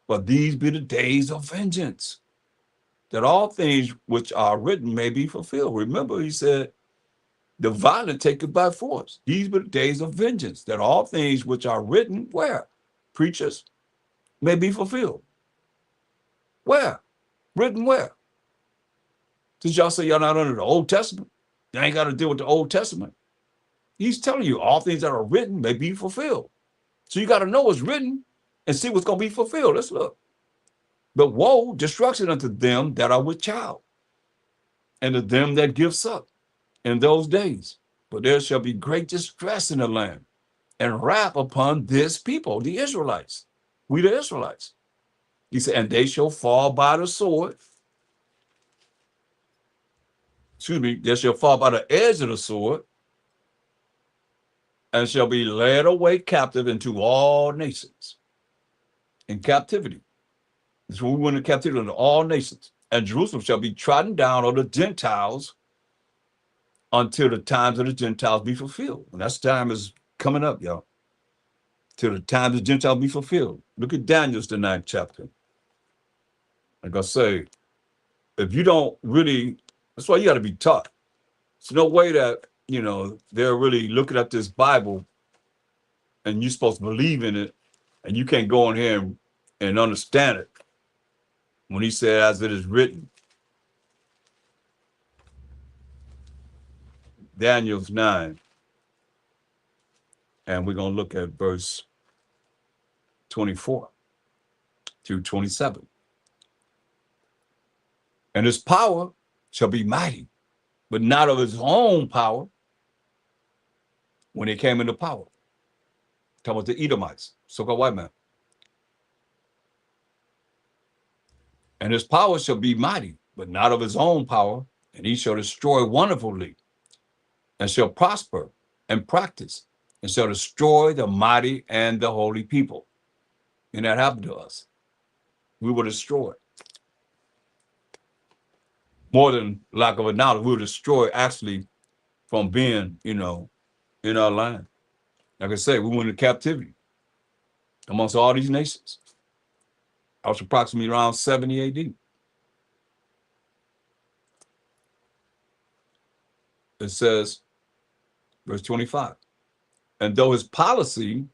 But these be the days of vengeance, that all things which are written may be fulfilled. Remember, he said, the violent take it by force. These be the days of vengeance, that all things which are written, where? Preachers, may be fulfilled. Where? Written where? Since y'all say y'all not under the Old Testament, you ain't got to deal with the Old Testament. He's telling you all things that are written may be fulfilled. So you got to know what's written and see what's going to be fulfilled. Let's look. But woe, destruction unto them that are with child, and to them that give suck in those days. For there shall be great distress in the land, and wrath upon this people, the Israelites. We the Israelites. He said, and they shall fall by the sword, excuse me, that shall fall by the edge of the sword, and shall be led away captive into all nations. In captivity. This is when we went into captivity into all nations. And Jerusalem shall be trodden down of the Gentiles until the times of the Gentiles be fulfilled. And that's time is coming up, y'all. Till the times of the Gentiles be fulfilled. Look at Daniel's the 9th chapter. Like I say, if you don't really, that's why you got to be taught. There's no way that, they're really looking at this Bible and you're supposed to believe in it and you can't go in here and understand it. When he said, as it is written, Daniel's 9, and we're going to look at verse 24 through 27. And his power shall be mighty, but not of his own power when he came into power. Talking about the Edomites, so-called white man. And his power shall be mighty, but not of his own power, and he shall destroy wonderfully, and shall prosper and practice, and shall destroy the mighty and the holy people. And that happened to us. We were destroyed. More than lack of a knowledge, we were destroyed actually from being, in our land. Like I say, we went into captivity amongst all these nations. I was approximately around 70 AD. It says, verse 25, and though his policy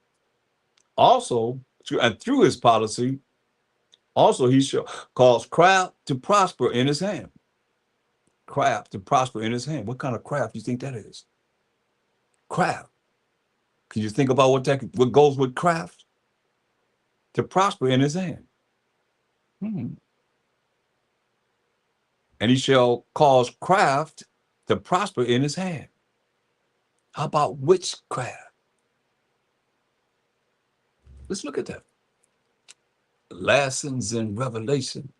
also, and through his policy, also he shall cause craft to prosper in his hand. Craft to prosper in his hand. What kind of craft do you think that is? Craft. Can you think about what goes with craft? To prosper in his hand. And he shall cause craft to prosper in his hand. How about witchcraft? Let's look at that. Lessons in Revelation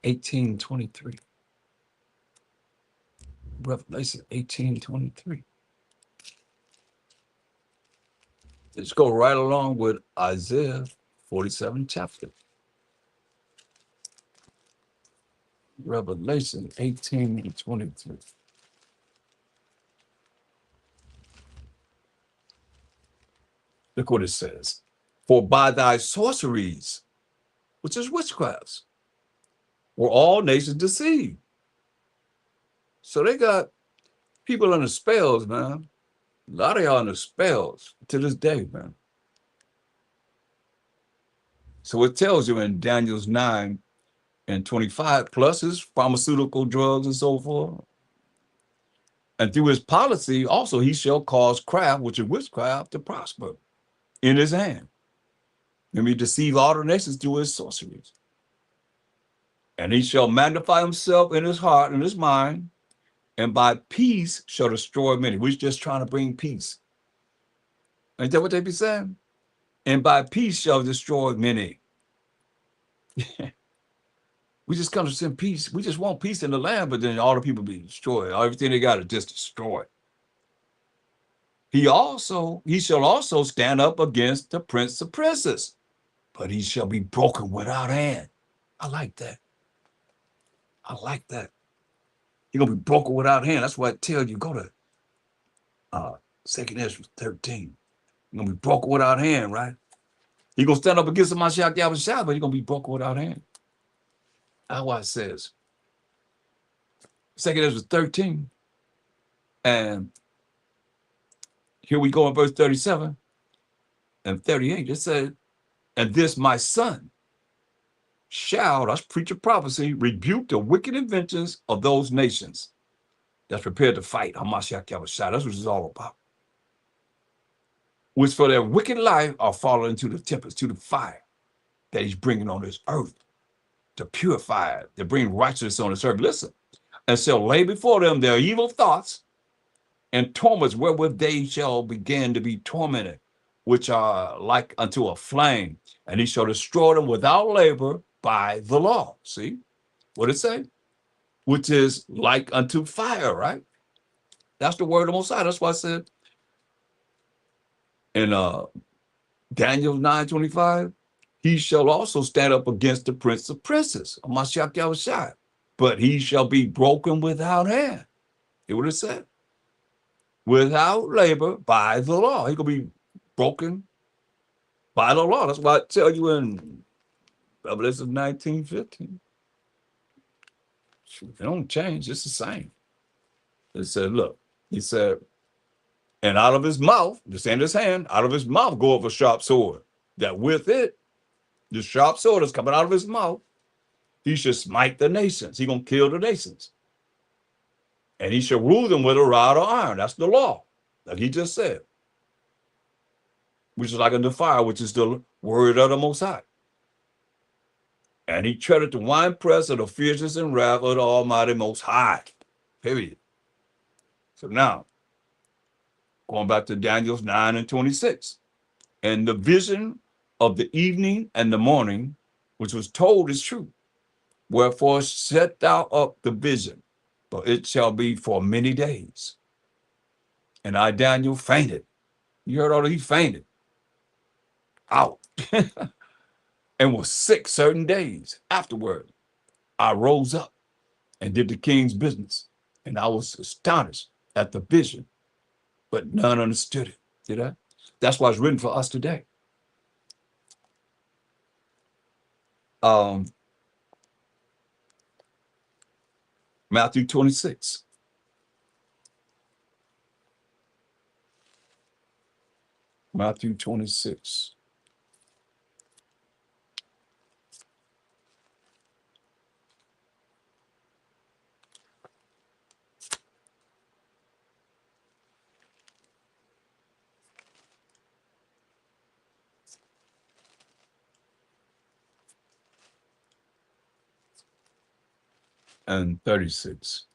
18:23. Revelation 18:23. Let's go right along with Isaiah 47 chapter. Revelation 18:23. Look what it says. For by thy sorceries, which is witchcrafts, were all nations deceived. So they got people under spells, man. A lot of y'all under spells to this day, man. So it tells you in Daniel's 9:25, plus his pharmaceutical drugs and so forth. And through his policy, also he shall cause craft, which is witchcraft, to prosper in his hand. And he deceive all the nations through his sorceries. And he shall magnify himself in his heart and his mind, and by peace shall destroy many. We're just trying to bring peace. Ain't that what they be saying? And by peace shall destroy many. We just come to send peace. We just want peace in the land, but then all the people be destroyed. Everything they got is just destroyed. He shall also stand up against the prince of princes, but he shall be broken without hand. I like that. I like that. You're going to be broken without hand. That's why I tell you, go to 2nd Ezra 13. You're going to be broken without hand, right? You're going to stand up against the Mashiach Yahushua, but you're going to be broken without hand. That's why it says, 2nd Ezra 13. And here we go in verse 37 and 38. It said, and this my son shall, that's preacher prophecy, rebuke the wicked inventions of those nations that's prepared to fight Hamashiach Yahushua. That's what it's all about. Which for their wicked life are fallen into the tempest, to the fire that he's bringing on this earth to purify it, to bring righteousness on this earth. Listen, and shall lay before them their evil thoughts and torments wherewith they shall begin to be tormented, which are like unto a flame, and he shall destroy them without labor by the law. See what it say? which is like unto fire, right? That's the word of the Most High. That's why I said in Daniel 9:25, he shall also stand up against the prince of princes, Mashiach Yahushua, but he shall be broken without hand. It would have said, without labor by the law. He could be broken by the law. That's why I tell you in Revelation 19:15. It don't change. It's the same. It said, look, he said, and out of his mouth, just in his hand, out of his mouth goeth a sharp sword, that with it, the sharp sword is coming out of his mouth, he should smite the nations. He gonna kill the nations. And he shall rule them with a rod of iron. That's the law, like he just said. Which is like unto fire, which is the word of the Most High. And he treaded the winepress of the fierceness and wrath of the Almighty Most High. Period. So now, going back to Daniel 9:26. And the vision of the evening and the morning, which was told, is true. Wherefore set thou up the vision, for it shall be for many days. And I, Daniel, fainted. You heard all that? He fainted out and was sick certain days. Afterward, I rose up and did the king's business. And I was astonished at the vision, but none understood it. Did I? That's why it's written for us today. Matthew 26. Matthew 26. And 36.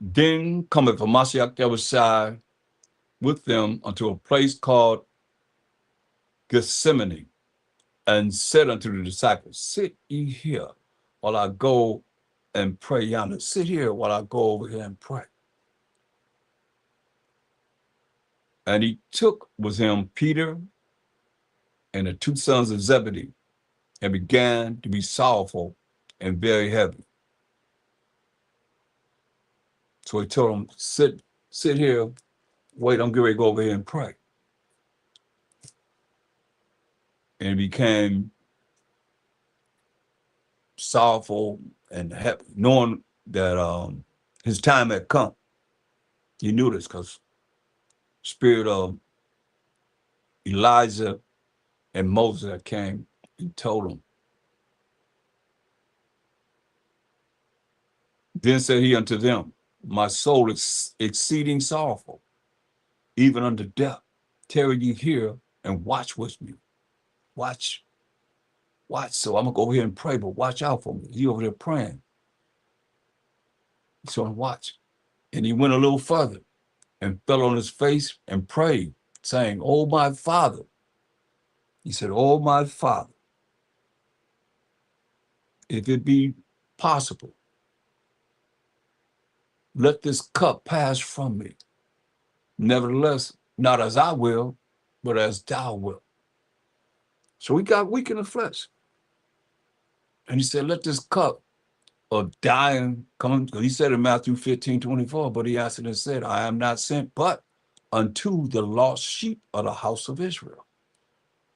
Then cometh Mashiach Yahushua with them unto a place called Gethsemane, and said unto the disciples, sit ye here while I go and pray yonder. Sit here while I go over here and pray. And he took with him Peter and the two sons of Zebedee, and began to be sorrowful and very heavy. So he told them, sit here, wait, I'm getting ready to go over here and pray. And he became sorrowful and happy, knowing that his time had come. He knew this because spirit of Elijah and Moses came and told him. Then said he unto them, my soul is exceeding sorrowful, even unto death. Tarry ye here and watch with me. Watch. So I'm gonna go over here and pray, but watch out for me. He over there praying. So watch. And he went a little further and fell on his face and prayed, saying, oh, my Father. He said, oh, my Father, if it be possible, let this cup pass from me. Nevertheless, not as I will, but as thou wilt. So he got weak in the flesh. And he said, let this cup of dying come, because he said in Matthew 15:24, but he answered and said, I am not sent but unto the lost sheep of the house of Israel.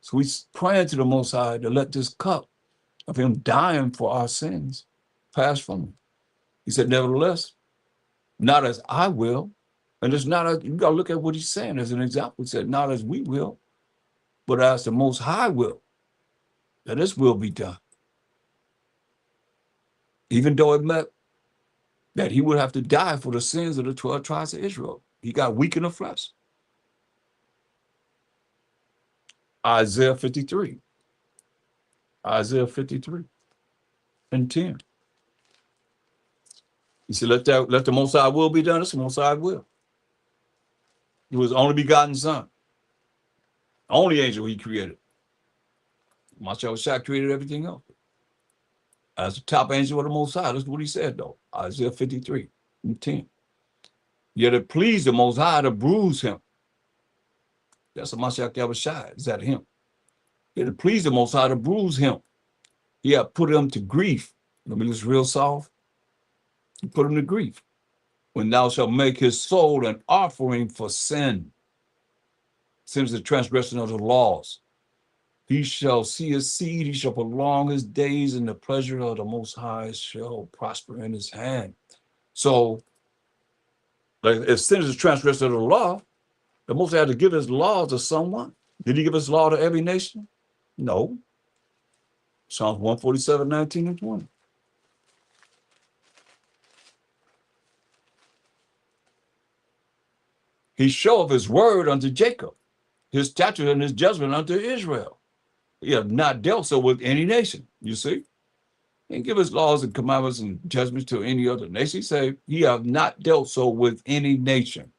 So he's praying to the Most High to let this cup of him dying for our sins pass from him. He said, nevertheless, not as I will. And it's not as, you got to look at what he's saying as an example. He said, not as we will, but as the Most High will, that his will be done. Even though it meant that he would have to die for the sins of the 12 tribes of Israel. He got weak in the flesh. Isaiah 53. Isaiah 53 and 10. He said, let the Most High will be done. It's the Most High will. He was only begotten son. Only angel he created. Mashiach created everything else. as the top angel of the Most High. That's what he said, though. Isaiah 53:10. Yet it pleased the Most High to bruise him. That's a Mashiach Yahushua. Is that him? Yet it pleased the Most High to bruise him. He had put him to grief. I mean, it's real soft. He put him to grief. When thou shalt make his soul an offering for sin, since the transgression of the laws, he shall see his seed, he shall prolong his days, and the pleasure of the Most High shall prosper in his hand. So, like, if sin is the transgression of the law, the Most High had to give his law to someone. Did he give his law to every nation? No. Psalms 147:19-20. He showeth his word unto Jacob, his statute and his judgment unto Israel. He have not dealt so with any nation. You see? He didn't give his laws and commandments and judgments to any other nation. He said, he have not dealt so with any nation.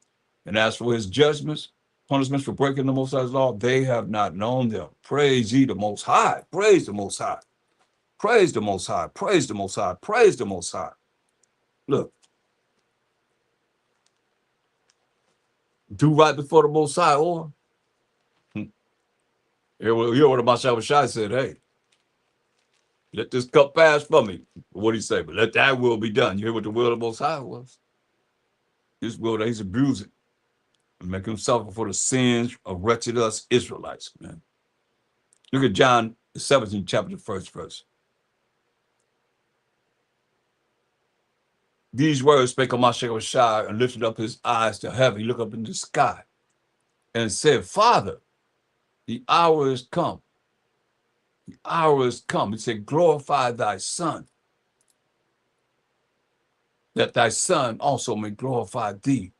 And as for his judgments, punishments for breaking the Most High's law, they have not known them. Praise ye the Most High. Praise the Most High. Praise the Most High. Praise the Most High. Praise the Most High. Look. Do right before the Most High, or hear what the Mashiach said, hey, let this cup pass from me. What did he say? But let that will be done. You hear what the will of the Most High was? His will that he's abusing and make him suffer for the sins of wretched us Israelites, man. Look at John 17, chapter, the first verse. These words spake Mashiach and lifted up his eyes to heaven. He looked up in the sky and said, Father, the hour is come. The hour is come. He said, glorify thy Son, that thy Son also may glorify thee.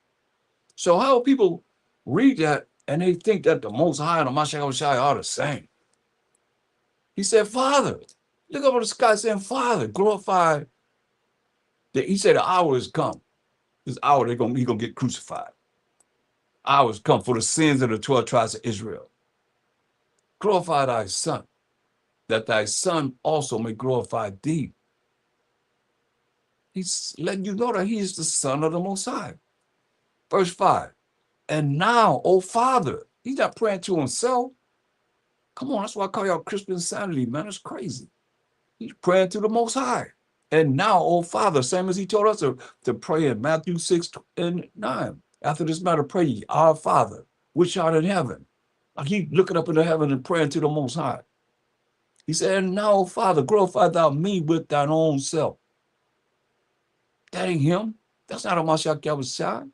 So how people read that and they think that the Most High and the Mashiach are the same? He said, Father, look up in the sky saying, Father, glorify. He said, the hour is come. This hour, he's going to get crucified. Hour is come for the sins of the 12 tribes of Israel. Glorify thy Son, that thy Son also may glorify thee. He's letting you know that he is the Son of the Most High. Verse 5, and now, O Father, he's not praying to himself. Come on, that's why I call y'all Christian insanity, man. It's crazy. He's praying to the Most High. And now, O Father, same as he told us to pray in Matthew 6:9. After this matter, pray ye, our Father, which art in heaven. Like he looking up into heaven and praying to the Most High. He said, and now, O Father, glorify thou me with thine own self. That ain't him. That's not a Mashiach Yahushua.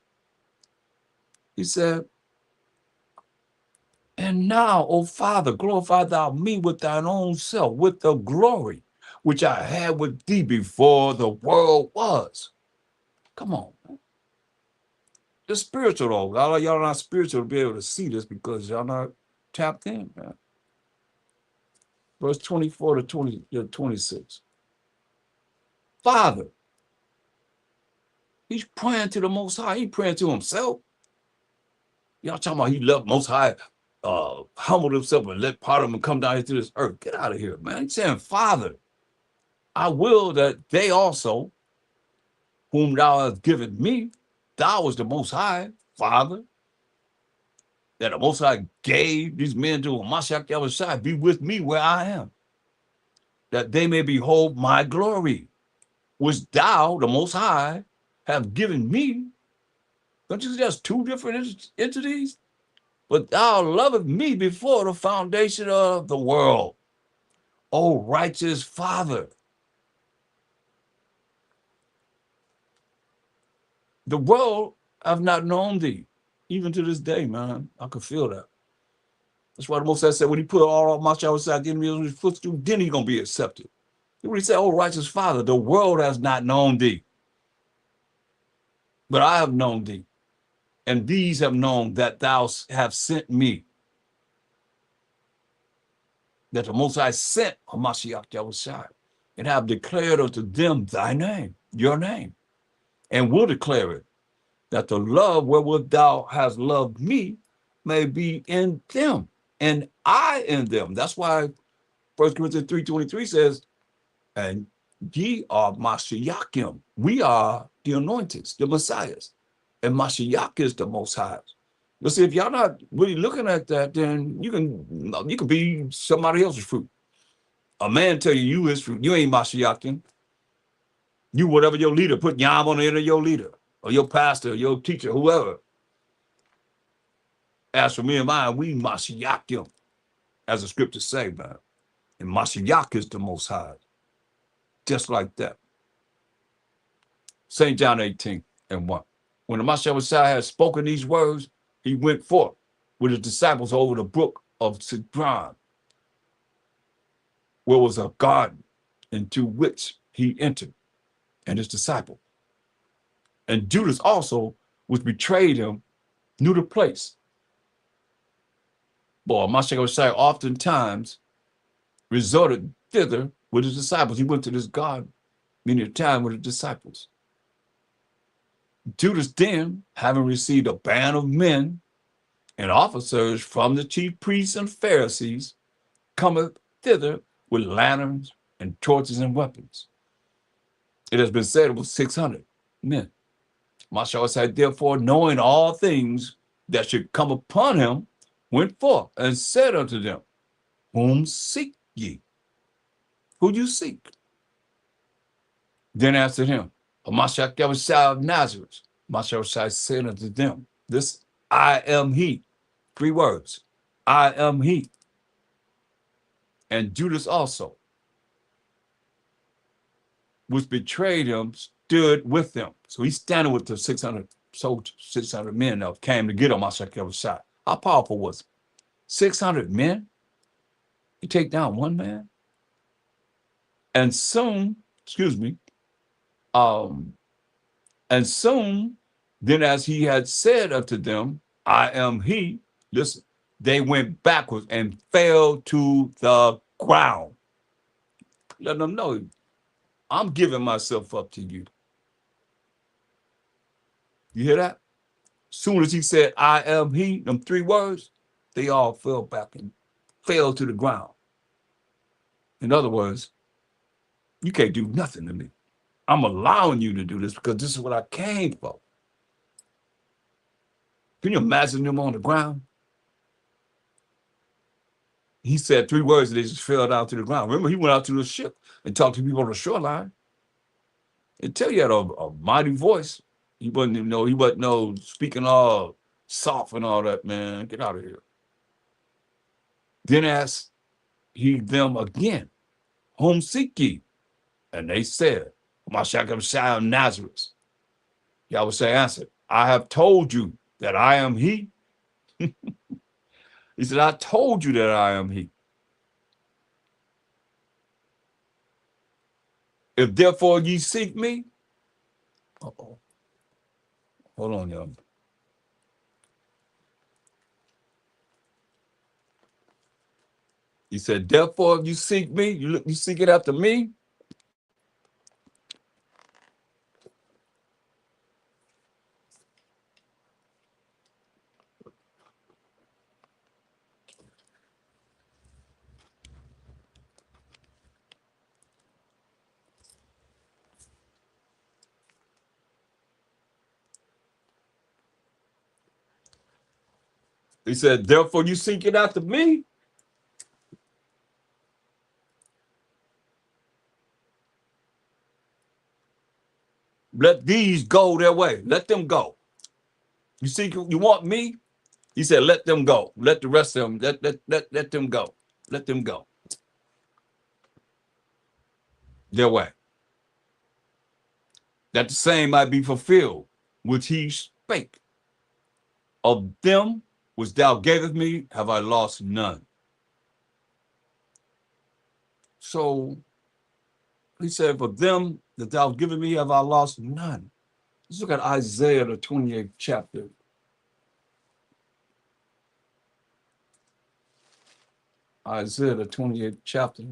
He said, and now, O Father, glorify thou me with thine own self, with the glory which I had with thee before the world was. Come on, man. It's spiritual, though. A lot of y'all are not spiritual to be able to see this because y'all not tapped in, man. Verse 24 to 26. Father, he's praying to the Most High. He's praying to himself. Y'all talking about he loved Most High, humbled himself and let part of him come down here to this earth. Get out of here, man. He's saying, Father, I will that they also, whom thou hast given me, thou is the Most High, Father, that the Most High gave these men to Mashiach Yahushua, be with me where I am, that they may behold my glory, which thou, the Most High, have given me. Don't you see that's two different entities? But thou lovest me before the foundation of the world, O righteous Father. The world have not known thee, even to this day, man. I could feel that. That's why the Most High said, when he put all Mashiach outside the enemy on his footstool, then he's going to be accepted. When he said, oh, righteous Father, the world has not known thee, but I have known thee, and these have known that thou have sent me. That the Most High sent a Mashiach Yahushua, and have declared unto them thy name, your name, and will declare it, that the love wherewith thou hast loved me may be in them, and I in them. That's why 1 Corinthians 3:23 says, and Ye are Mashiachim. We are the anointeds, the Messiahs. And Mashiach is the Most High. But see, if y'all not really looking at that, then you can be somebody else's fruit. A man tell you his fruit. You ain't Mashiachim. You whatever your leader, put Yam on the end of your leader, or your pastor, or your teacher, whoever. As for me and mine, we Mashiachim, as the scriptures say, man. And Mashiach is the Most High. Just like that. St. John 18:1. When the Mashiach had spoken these words, he went forth with his disciples over the brook of Cedron, where was a garden into which he entered, and his disciple. And Judas also, which betrayed him, knew the place. Boy, Mashiach oftentimes resorted thither with his disciples. He went to this garden many a time with his disciples. Judas then, having received a band of men and officers from the chief priests and Pharisees, cometh thither with lanterns and torches and weapons. It has been said it was 600 men. Mashiach said, therefore, knowing all things that should come upon him, went forth and said unto them, whom seek ye? Who you seek? Then answered him, Mashiach Yahushua of Nazareth. Mashiach said unto them, this I am he. 3 words. I am he. And Judas also, which betrayed him, stood with them. So he's standing with the 600 soldiers, 600 men that came to get him. Mashiach Yahushua. How powerful was it? 600 men? You take down one man? And soon, and soon, then as he had said unto them, I am he, listen, they went backwards and fell to the ground. Let them know, I'm giving myself up to you. You hear that? Soon as he said, I am he, them 3 words, they all fell back and fell to the ground. In other words, you can't do nothing to me. I'm allowing you to do this because this is what I came for. Can you imagine them on the ground? He said 3 words and they just fell down to the ground. Remember, he went out to the ship and talked to people on the shoreline. And tell you had a mighty voice. He wasn't speaking all soft and all that, man. Get out of here. Then asked he them again, whom seek ye? And they said, Mashiach of Nazareth. Yahushua answered, I have told you that I am he. He said, I told you that I am he. If therefore ye seek me, hold on, y'all. He said, therefore, if you seek me, you seek it after me. He said, therefore, you seek it after me. Let these go their way. Let them go. You want me? He said, let them go. Let the rest of them, let them go. Let them go their way. That the same might be fulfilled, which he spake. Of them which thou gavest me, have I lost none. So he said, for them that thou hast given me, have I lost none. Let's look at Isaiah, the 28th chapter. Isaiah, the 28th chapter.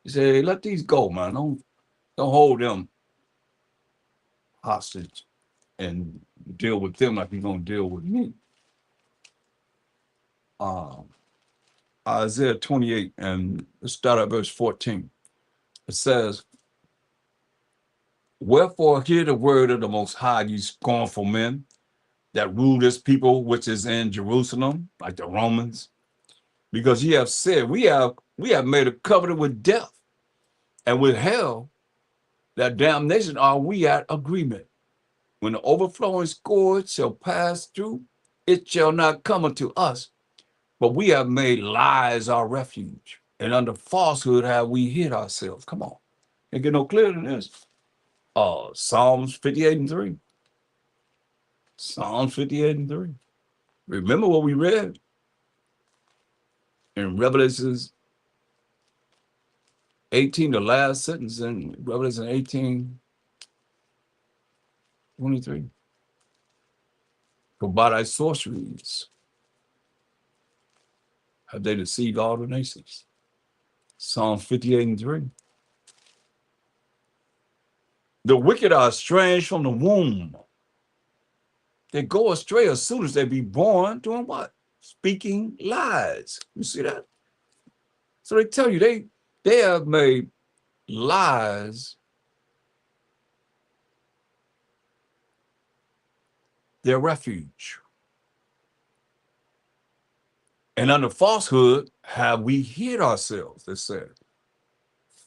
He said, hey, let these go, man. Don't hold them hostage and deal with them like you're going to deal with me. Isaiah 28, and let's start at verse 14. It says, Wherefore hear the word of the Most High, you scornful men that rule this people which is in Jerusalem, like the Romans, because ye have said, we have made a covenant with death, and with hell, that damnation are we at agreement. When the overflowing scourge shall pass through, it shall not come unto us, but we have made lies our refuge, and under falsehood have we hid ourselves. Come on, ain't get no clearer than this. Psalms 58:3. Psalms 58:3. Remember what we read in Revelations 18, the last sentence in Revelation 18:23. For by thy sorceries have they deceived all the nations. Psalms 58:3. The wicked are estranged from the womb. They go astray as soon as they be born, doing what? Speaking lies. You see that? So they tell you they have made lies their refuge. And under falsehood have we hid ourselves, they said.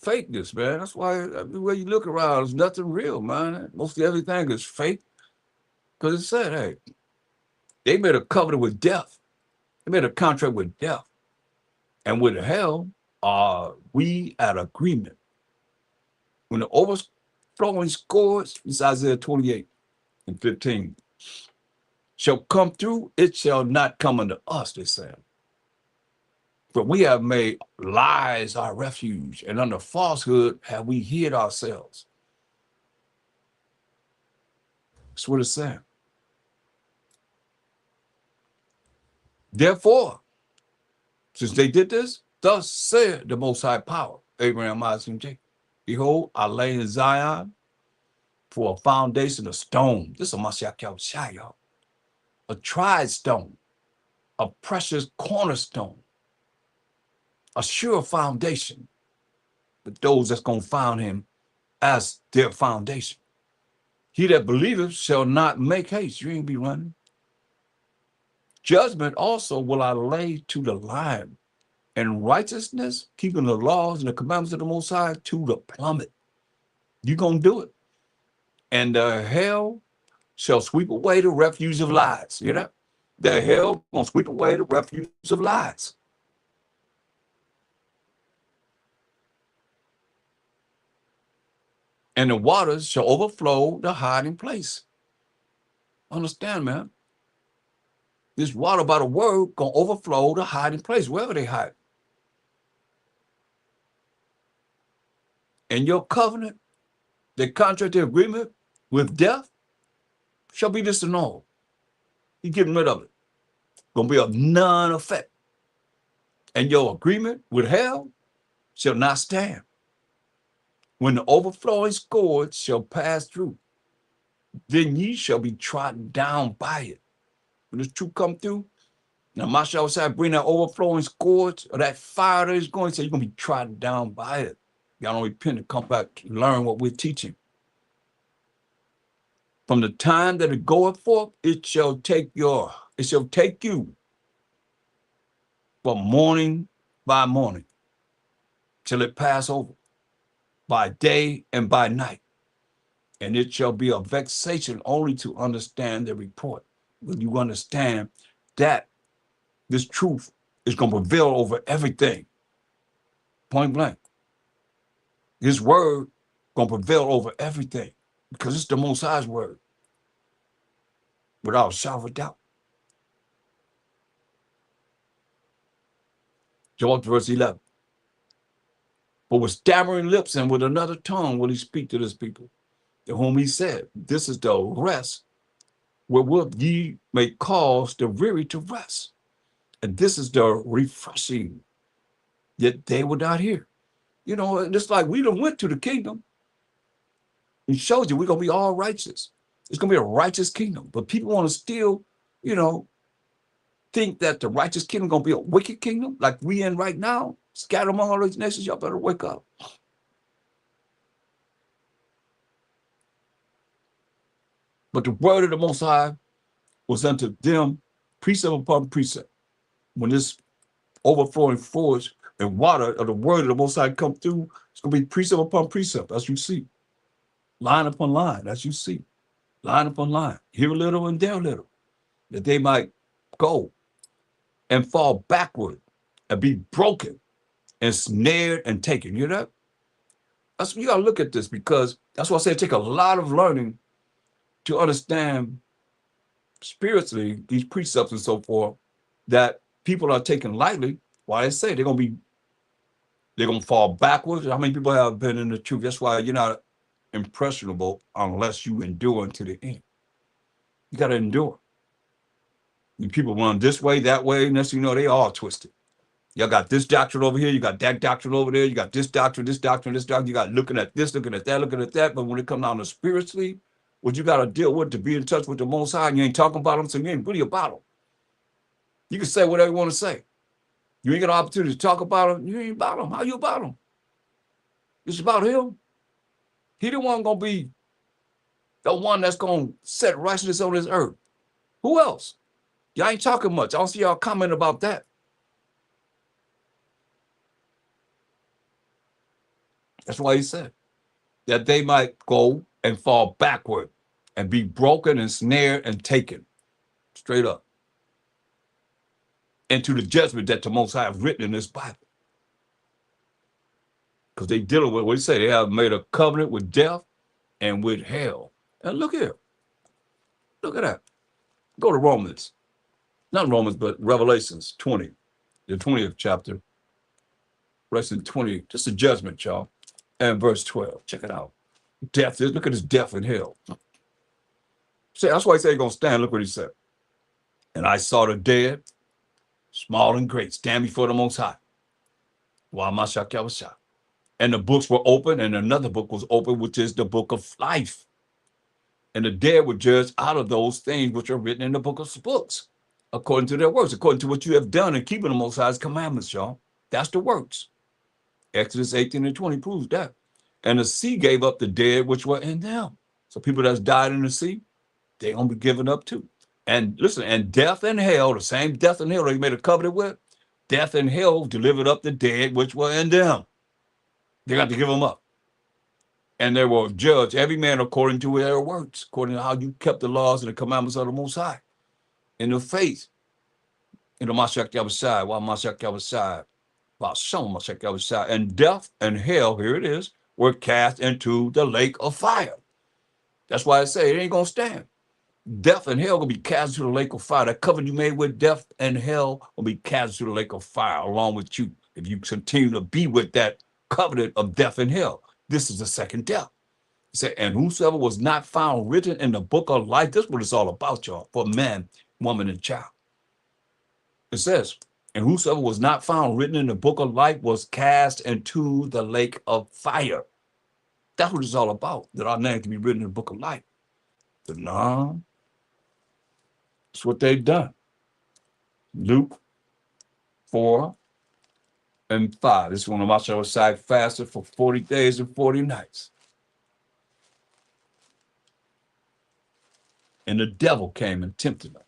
Fakeness, man. That's why everywhere you look around, there's nothing real, man. Mostly everything is fake. Because it said, hey, they made a covenant with death. They made a contract with death. And with hell are we at agreement. When the overflowing scourge, it's Isaiah 28:15, shall come through, it shall not come unto us, they said. For we have made lies our refuge, and under falsehood have we hid ourselves. That's what it's saying. Therefore, since they did this, thus said the Most High Power, Abraham, Isaac, and Jacob, behold, I lay in Zion for a foundation of stone. This is a Mashiach Yahushua, y'all. A tried stone, a precious cornerstone, a sure foundation for those that's going to found him as their foundation. He that believeth shall not make haste. You ain't be running. Judgment also will I lay to the lion, and righteousness, keeping the laws and the commandments of the Most High, to the plummet. You're going to do it. And the hell shall sweep away the refuge of lies. You know? The hell going to sweep away the refuge of lies. And the waters shall overflow the hiding place. Understand, man? This water by the word going to overflow the hiding place, wherever they hide. And your covenant, the contract, the agreement with death shall be disannulled. You're getting rid of it. Going to be of none effect. And your agreement with hell shall not stand. When the overflowing scourge shall pass through, then ye shall be trodden down by it. When this truth come through, now Mashiach said, bring that overflowing scourge or that fire that is going to say, you're going to be trodden down by it. Y'all don't repent and come back and learn what we're teaching. From the time that it goeth forth, it shall take you from morning by morning till it pass over, by day and by night. And it shall be a vexation only to understand the report. When you understand that this truth is going to prevail over everything, point blank. His word going to prevail over everything because it's the Most High's word, without a shadow of doubt. Go up to verse 11. But with stammering lips and with another tongue will he speak to this people, to whom he said, this is the rest wherewith ye may cause the weary to rest. And this is the refreshing, yet they were not here. You know, and it's like we done went to the kingdom. It shows you we're going to be all righteous. It's going to be a righteous kingdom. But people want to still, you know, think that the righteous kingdom is going to be a wicked kingdom like we in right now, scattered among all these nations. Y'all better wake up. But the word of the Most High was unto them precept upon precept. When this overflowing force and water of the word of the Most High come through, it's going to be precept upon precept, as you see. Line upon line, as you see. Line upon line. Here a little and there a little. That they might go and fall backward and be broken and snared and taken. You hear that? That's, you got to look at this, because that's why I say it take a lot of learning to understand spiritually these precepts and so forth that people are taking lightly. Why they say they're gonna fall backwards. How many people have been in the truth? That's why you're not impressionable unless you endure unto the end. You got to endure. And people run this way, that way, and next thing you know, they all twisted. Y'all got this doctrine over here, you got that doctrine over there, you got this doctrine, this doctrine, this doctrine, you got looking at this, looking at that, looking at that. But when it comes down to spiritually, what you got to deal with to be in touch with the Most High, and you ain't talking about them, so you ain't really about them. You can say whatever you want to say. You ain't got an opportunity to talk about them, you ain't about them. How you about them? It's about him. He the one going to be the one that's going to set righteousness on this earth. Who else? Y'all ain't talking much. I don't see y'all comment about that. That's why he said that they might go and fall backward and be broken and snared and taken straight up into the judgment that the Most High have written in this Bible. Because they dealing with what he said. They have made a covenant with death and with hell. And look here. Look at that. Go to Romans. Not Romans, but Revelations 20. The 20th chapter. Revelation 20. Just a judgment, y'all. And verse 12. Check it out. Death. Look at this death and hell. See, that's why he said he's going to stand. Look what he said. And I saw the dead, small and great, stand before the Most High. And the books were open, and another book was open, which is the book of life. And the dead were judged out of those things which are written in the book of books, according to their works, according to what you have done in keeping the Most High's commandments, y'all. That's the works. Exodus 18 and 20 proves that. And the sea gave up the dead which were in them. So people that's died in the sea, they're going to be given up too. And listen, and death and hell, the same death and hell they made a covenant with, death and hell delivered up the dead which were in them. They got to give them up. And they will judge every man according to their works, according to how you kept the laws and the commandments of the Most High. In the faith, in the Mashiach Yahushua, while Mashiach Yahushua, while some Mashiach Yahushua, and death and hell, here it is, were cast into the lake of fire. That's why I say it ain't going to stand. Death and hell will be cast into the lake of fire. That covenant you made with death and hell will be cast into the lake of fire along with you if you continue to be with that covenant of death and hell. This is the second death. He said, and whosoever was not found written in the book of life, this is what it's all about, y'all, for man, woman, and child. It says, and whosoever was not found written in the book of life was cast into the lake of fire. That's what it's all about, that our name can be written in the book of life. But no, that's what they've done. Luke 4 and 5. This is when Mashiach fasted for 40 days and 40 nights. And the devil came and tempted him.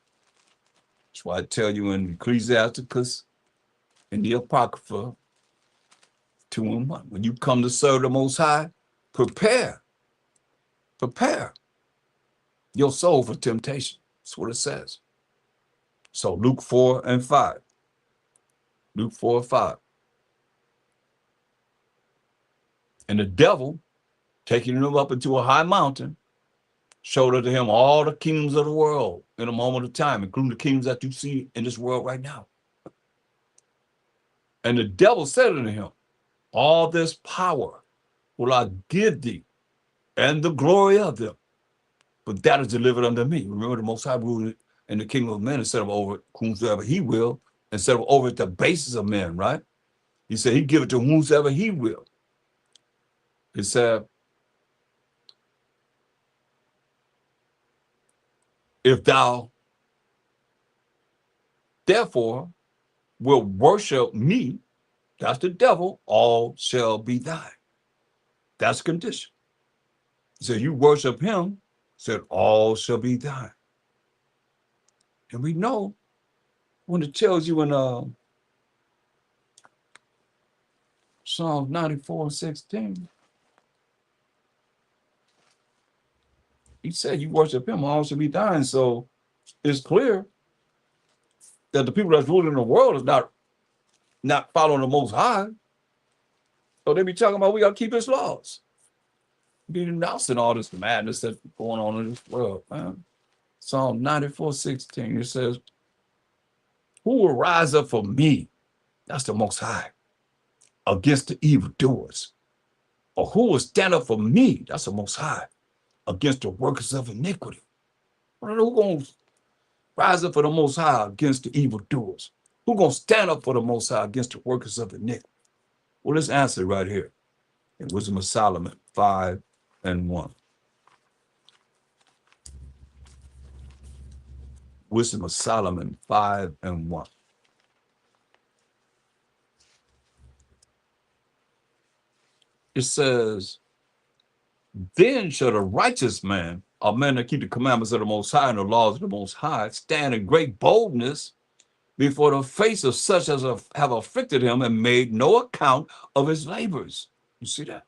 That's why I tell you in Ecclesiasticus, in the Apocrypha, 2 and 1. When you come to serve the Most High, prepare your soul for temptation. That's what it says. So Luke 4 and 5. Luke 4 and 5. And the devil, taking him up into a high mountain, showed unto him all the kingdoms of the world in a moment of time, including the kingdoms that you see in this world right now. And the devil said unto him, all this power will I give thee, and the glory of them, but that is delivered unto me. Remember, the Most High rule in the kingdom of men instead of over whomsoever he will, instead of over at the basis of men, right? He said he give it to whomsoever he will. He said, if thou therefore will worship me, that's the devil, all shall be thine. That's the condition. So you worship him, said, all shall be thine. And we know when it tells you in Psalm 94:16, he said, you worship him, all shall be thine. So it's clear that the people that's ruling the world is not following the Most High. So they be talking about we got to keep his laws. Be denouncing all this madness that's going on in this world, man. Psalm 94:16, it says, who will rise up for me? That's the Most High, against the evildoers. Or who will stand up for me? That's the Most High, against the workers of iniquity. Who's going to rise up for the Most High against the evildoers? Who's going to stand up for the Most High against the workers of iniquity? Well, let's answer it right here in Wisdom of Solomon 5:1. Wisdom of Solomon 5:1. It says, then shall the righteous man, a man that keep the commandments of the Most High and the laws of the Most High, stand in great boldness before the face of such as have afflicted him and made no account of his labors. You see that?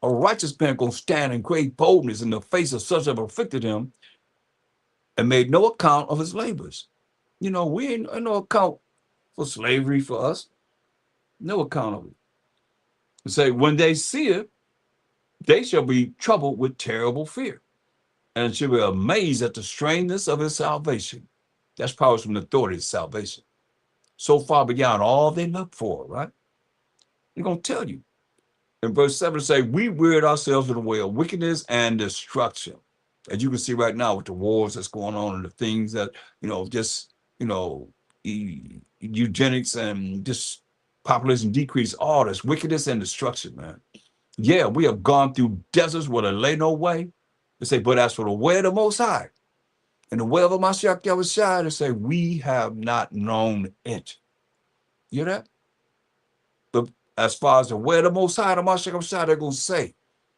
A righteous man gonna stand in great boldness in the face of such as have afflicted him and made no account of his labors. You know, we ain't no account for slavery for us. No account of it. It say, when they see it, they shall be troubled with terrible fear and shall be amazed at the strangeness of his salvation. That's powers from the authority of salvation. So far beyond all they look for, right? They're going to tell you. In verse 7, say, we weird ourselves in the way of wickedness and destruction. As you can see right now with the wars that's going on and the things that, just, eugenics and just population decrease, all this wickedness and destruction, man. Yeah, we have gone through deserts where there lay no way. They say, but as for the way of the Most High and the way of Mashiach Yahushua, they say, we have not known it. You hear that? But as far as the way of the Most High, the Mashiach Yahushua, they're going to say,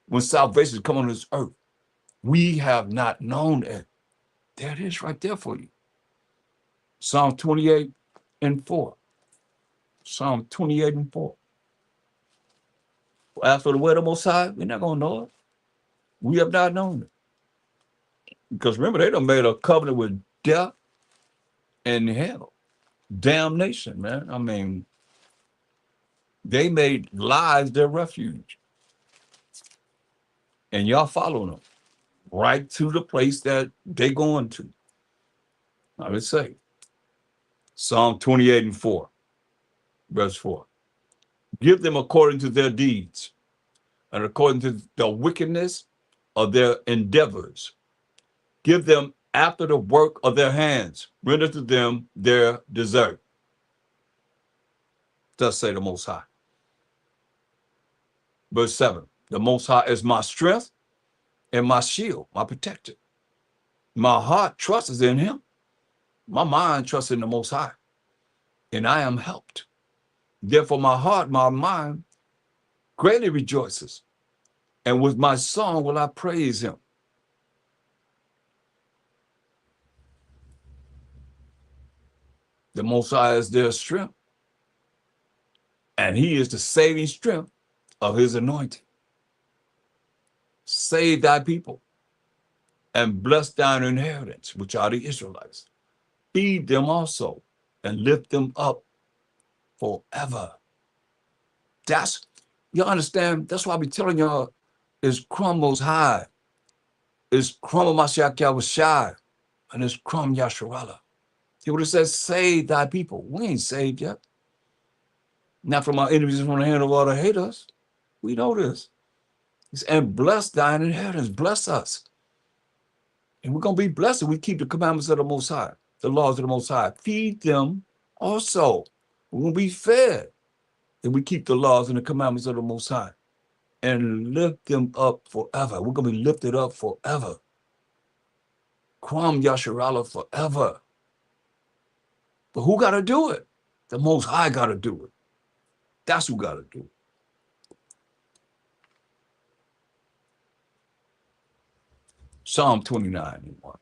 when salvation come on this earth, we have not known it. There it is right there for you. Psalm 28:4. Psalm 28:4. As for the way of the Most High, we're not going to know it. We have not known it. Because remember, they done made a covenant with death and hell. Damnation, man. I mean, they made lies their refuge. And y'all following them right to the place that they going to. Now let's say, Psalm 28:4, verse 4. Give them according to their deeds and according to the wickedness of their endeavors. Give them after the work of their hands. Render to them their desert. Thus say the Most High. Verse 7. The Most High is my strength and my shield, my protector. My heart trusts in him. My mind trusts in the Most High. And I am helped. Therefore my heart, my mind greatly rejoices. And with my song will I praise him. The Most High is their strength. And he is the saving strength of his anointing. Save thy people and bless thine inheritance, which are the Israelites. Feed them also and lift them up forever. You understand? That's why I be telling y'all, is Krum Most High, is Krum Mashiach Yahushua, and it's Krum Yasharallah. He would have said, save thy people. We ain't saved yet. Not from our enemies, from the hand of all that hate us. We know this. And bless thine inheritance. Bless us. And we're going to be blessed if we keep the commandments of the Most High, the laws of the Most High. Feed them also. We're going to be fed if we keep the laws and the commandments of the Most High. And lift them up forever. We're going to be lifted up forever. Krum Yasharallah forever. But who got to do it? The Most High got to do it. That's who got to do it. Psalm 29:1.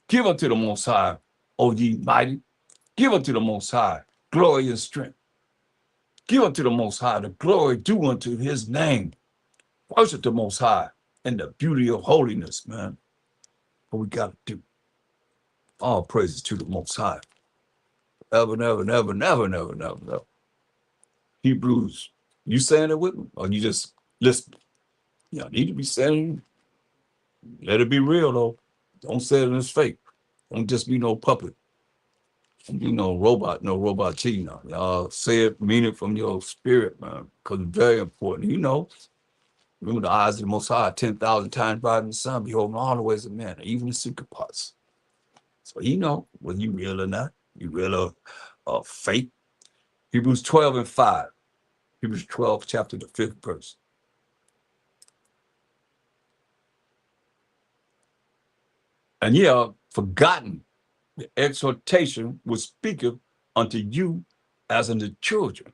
Give unto the Most High, O ye mighty. Give unto the Most High glory and strength. Give unto the Most High the glory due unto his name. Worship the Most High in the beauty of holiness, man. What we got to do. All praises to the Most High. Ever, never, never, never, never, never, never. Hebrews, you saying it with me? Or you just listen? You need to be saying it. Let it be real, though. Don't say it as fake. Don't just be no puppet. Don't be no robot cheating on. Y'all say it, mean it from your spirit, man. Because it's very important. Remember the eyes of the Most High, 10,000 times brighter than the sun, beholding all the ways of men, even the secret parts. So whether you real or not, you real or fake. Hebrews 12:5. Hebrews 12, chapter the 5th verse. And ye are forgotten the exhortation which speaketh unto you as unto children.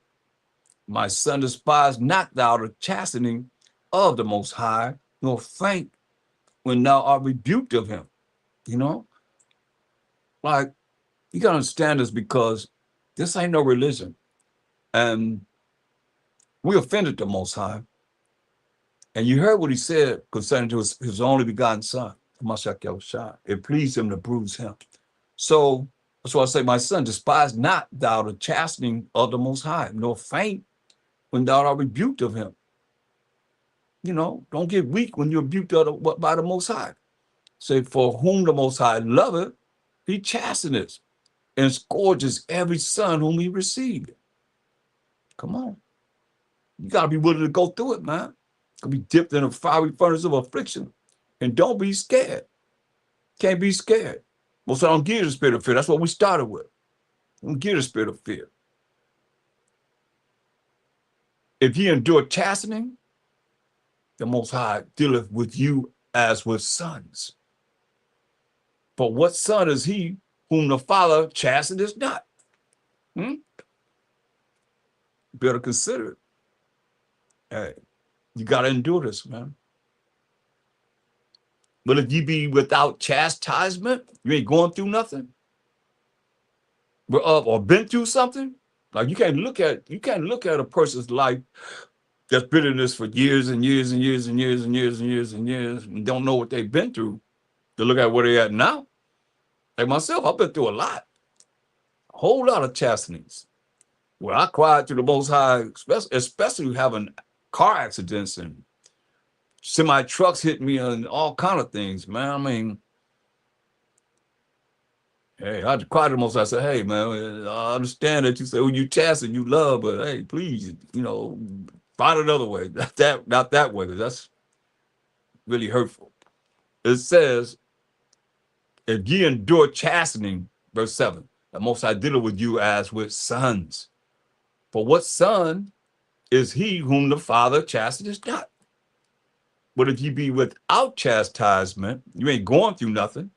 My son, despise not thou the chastening of the Most High, nor faint when thou art rebuked of him. Like, you gotta understand this, because this ain't no religion. And we offended the Most High. And you heard what he said concerning to his only begotten son, Mashiach Yahushua. It pleased him to bruise him. So that's why I say, my son, despise not thou the chastening of the Most High, nor faint when thou art rebuked of him. Don't get weak when you're rebuked by the Most High. Say, for whom the Most High loveth, he chasteneth and scourges every son whom he received. Come on. You got to be willing to go through it, man. Could be dipped in a fiery furnace of affliction. And don't be scared. Can't be scared. Well, so I don't give you the spirit of fear. That's what we started with. Don't give you the spirit of fear. If ye endure chastening, the Most High dealeth with you as with sons. For what son is he whom the Father chasteneth not? Better consider it. Hey, you got to endure this, man. But if you be without chastisement, you ain't going through nothing, or been through something. Like, you can't look at a person's life that's been in this for years and years and years and years and years and years and years and don't know what they've been through to look at where they're at now. Like myself, I've been through a whole lot of chastenings where I cried to the Most High, especially having car accidents and semi trucks hit me and all kind of things, man. I mean, hey, I cried to the Most High. I said, hey, man, I understand that you say, well, you chasten, you love, but hey, please, find another way. Not that way, because that's really hurtful. It says, if ye endure chastening, verse 7, the Most High dealeth with you as with sons. For what son is he whom the Father chasteneth not? But if you be without chastisement, you ain't going through nothing.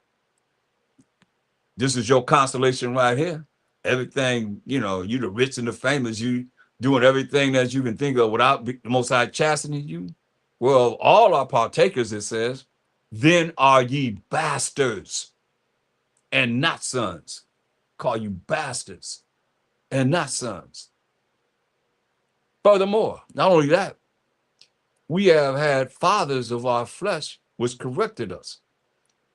This is your consolation right here. Everything, you the rich and the famous, you doing everything that you can think of without the Most High chastening you. Well, all are partakers, it says, then are ye bastards and not sons. Call you bastards and not sons. Furthermore, not only that, we have had fathers of our flesh which corrected us,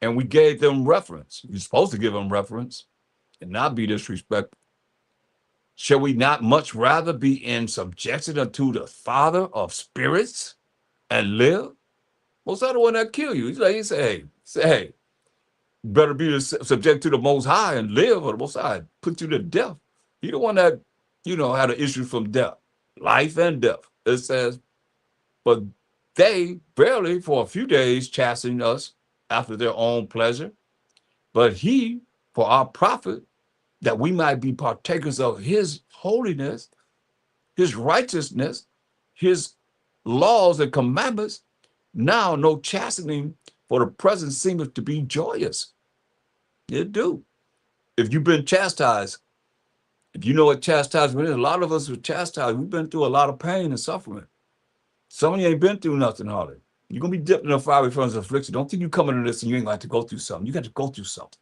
and we gave them reference. You're supposed to give them reference and not be disrespectful. Shall we not much rather be in subjection unto the Father of spirits and live? Most of the one that kill you. He say, hey, better be subject to the Most High and live, or the Most High put you to death. He the one that, had an issue from death, life and death. It says, but they barely for a few days chastened us after their own pleasure, but he for our profit, that we might be partakers of his holiness, his righteousness, his laws and commandments. Now no chastening for the present seemeth to be joyous. It do. If you've been chastised, if you know what chastisement is, a lot of us were chastised. We've been through a lot of pain and suffering. Some of you ain't been through nothing hardly. You're going to be dipped in a fiery furnace of affliction. Don't think you come into this and you ain't going to go through something. You got to go through something.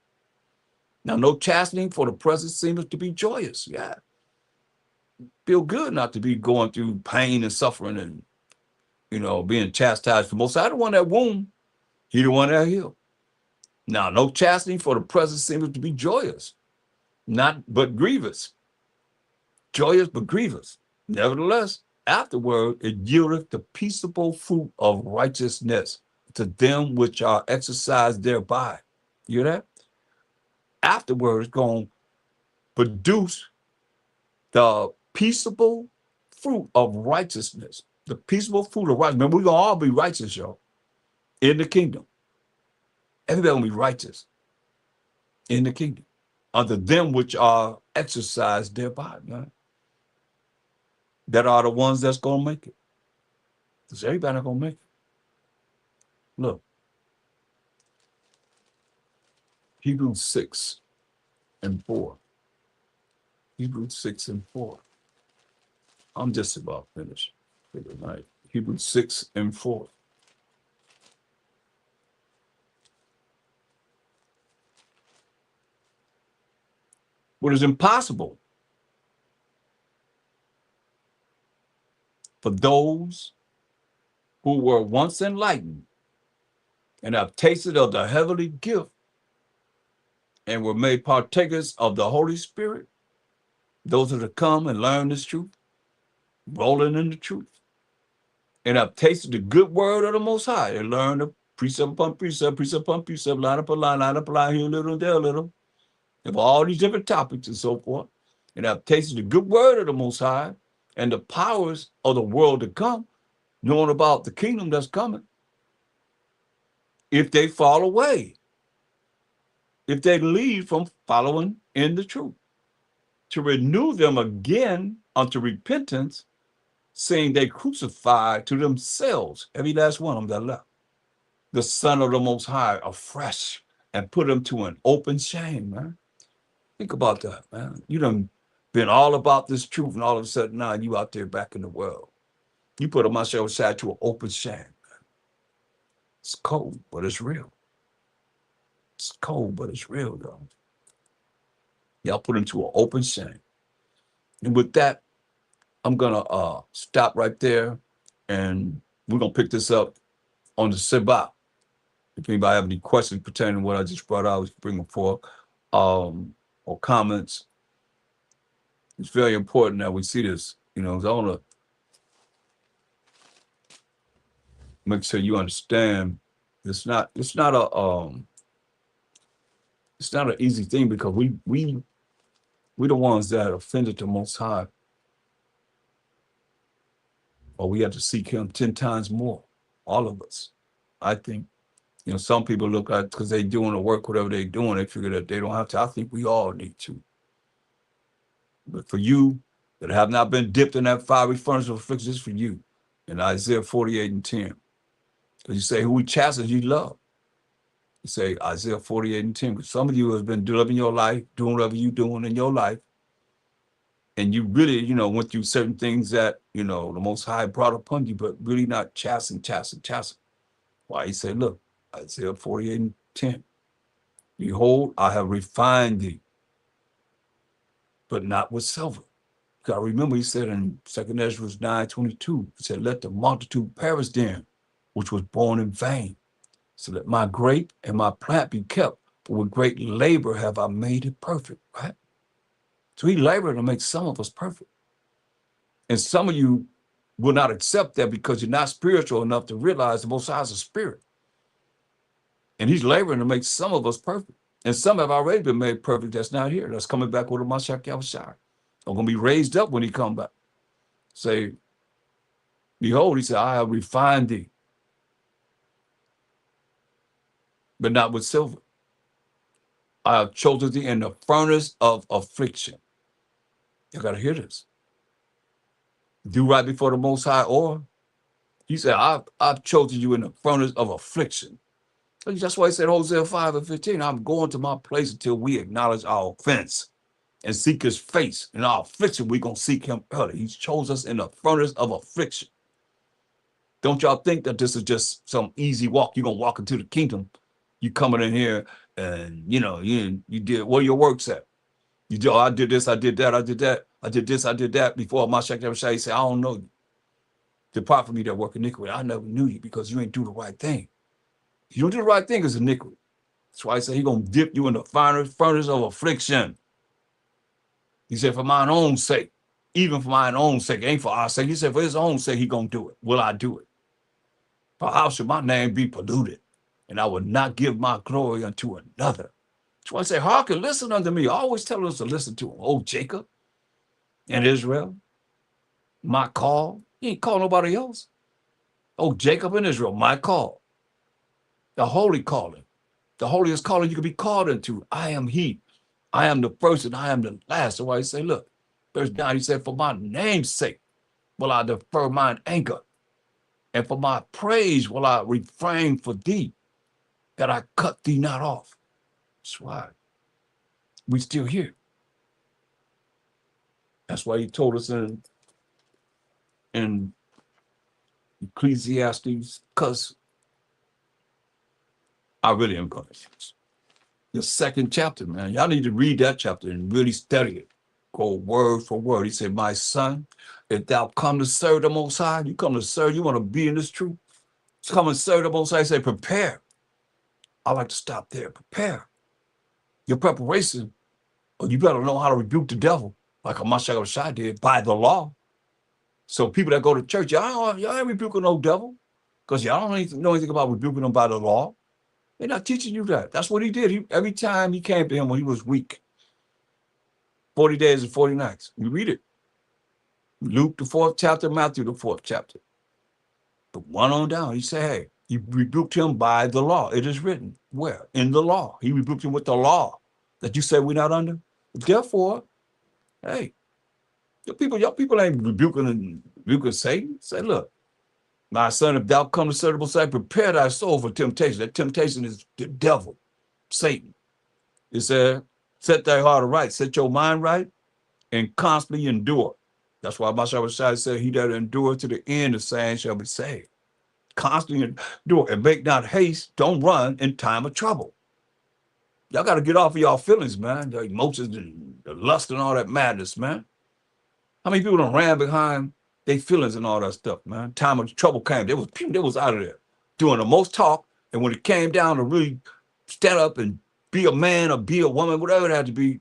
Now, no chastening for the present seems to be joyous. Yeah. Feel good not to be going through pain and suffering and, being chastised for most. I the one that wound. He the one that healed. Now, no chastening for the present seems to be joyous, not but grievous. Joyous but grievous. Nevertheless, afterward it yieldeth the peaceable fruit of righteousness to them which are exercised thereby. You hear that? Afterward, it's going to produce the peaceable fruit of righteousness. The peaceable fruit of righteousness. Remember, we're going to all be righteous, y'all, in the kingdom. Everybody going to be righteous in the kingdom unto them which are exercised thereby. Man. That are the ones that's going to make it. Because everybody not going to make it. Look. Hebrews 6 and 4. Hebrews 6 and 4. I'm just about finished for the night. Hebrews 6 and 4. What is impossible for those who were once enlightened and have tasted of the heavenly gift and were made partakers of the Holy Spirit, those that have come and learned this truth, rolling in the truth, and have tasted the good word of the Most High. They learn the precept upon precept, precept upon precept, line upon line upon line, here a little, there a little, of all these different topics and so forth, and have tasted the good word of the Most High and the powers of the world to come, knowing about the kingdom that's coming. If they fall away, if they leave from following in the truth, to renew them again unto repentance, saying they crucified to themselves, every last one of them that left, the Son of the Most High afresh and put them to an open shame, man. Think about that, man. You done been all about this truth, and all of a sudden now you out there back in the world. You put them outside to an open shame, man. It's cold, but it's real. It's cold, but it's real, though. Y'all put them to an open shame. And with that, I'm gonna stop right there, and we're gonna pick this up on the Shabbat. If anybody have any questions pertaining to what I just brought out, bring them forth, or comments. It's very important that we see this. I want to make sure you understand. It's not an easy thing, because we the ones that offended the Most High, or we have to seek Him 10 times more. All of us, I think. Some people look at, because they're doing the work, whatever they're doing, they figure that they don't have to. I think we all need to. But for you that have not been dipped in that fiery furnace of affliction, this is for you. In Isaiah 48 and 10. Because you say, who we chastise, you love. You say Isaiah 48 and 10. Because some of you have been living your life, doing whatever you're doing in your life. And you really, went through certain things that, the Most High brought upon you, but really not chasten. Why? He said, look, Isaiah 48 and 10. Behold, I have refined thee, but not with silver. Because I remember he said in 2 Ezra 9:22, he said, let the multitude perish then, which was born in vain. So let my grape and my plant be kept, for with great labor have I made it perfect, right? So he labored to make some of us perfect. And some of you will not accept that because you're not spiritual enough to realize the Most High is a spirit. And he's laboring to make some of us perfect. And some have already been made perfect that's not here. That's coming back with a Mashiach Yahushua. Are going to be raised up when he come back. Say, behold, he said, I have refined thee, but not with silver. I have chosen thee in the furnace of affliction. You got to hear this. Do right before the Most High, or he said, I've chosen you in the furnace of affliction. That's why he said, Hosea 5 and 15, I'm going to my place until we acknowledge our offense and seek his face. In our affliction, we're going to seek him early. He's chosen us in the furnace of affliction. Don't y'all think that this is just some easy walk? You're gonna walk into the kingdom. You coming in here and you did where your works at. You do, oh, I did this, I did that, I did that, I did this, I did that before my Mashiach ever say, I don't know you. Depart from me that work iniquity. I never knew you because you ain't do the right thing. You don't do the right thing, it's iniquity. That's why he said he gonna dip you in the furnace of affliction. He said, for mine own sake, even for mine own sake, ain't for our sake. He said, for his own sake, he gonna do it. Will I do it? For how should my name be polluted? And I will not give my glory unto another. That's why I say, hearken, listen unto me. Always tell us to listen to him. Oh, Jacob and Israel, my call. He ain't call nobody else. Oh, Jacob and Israel, my call. The holy calling. The holiest calling you can be called into. I am he. I am the first and I am the last. So I say, look, verse 9, he said, for my name's sake will I defer mine anger. And for my praise will I refrain for thee, that I cut thee not off. That's why we still here. That's why he told us in Ecclesiastes, because I really am going to. The second chapter, man. Y'all need to read that chapter and really study it. Go word for word. He said, my son, if thou come to serve the Most High, you come to serve, you want to be in this truth, come and serve the Most High. He said, prepare. I like to stop there. Prepare. Your preparation, or you better know how to rebuke the devil, like Mashiach Shai did, by the law. So people that go to church, y'all ain't rebuking no devil, because y'all don't know anything about rebuking them by the law. They're not teaching you that. That's what he did. Every time he came to him when he was weak, 40 days and 40 nights. You read it. Luke, the 4th chapter, Matthew, the 4th chapter. But one on down, he said, hey, he rebuked him by the law. It is written. Where? In the law. He rebuked him with the law that you say we're not under. Therefore, hey, y'all people ain't rebuking Satan. Say, look, my son, if thou come to serve the Most High, prepare thy soul for temptation. That temptation is the devil, Satan. It said, set thy heart right, set your mind right, and constantly endure. That's why Mashiach said, he that endure to the end, the same shall be saved. Constantly endure and make not haste. Don't run in time of trouble. Y'all got to get off of y'all feelings, man. The emotions, the lust and all that madness, man. How many people done ran behind their feelings and all that stuff, man? Time of trouble came. There was people that was out of there doing the most talk. And when it came down to really stand up and be a man or be a woman, whatever it had to be,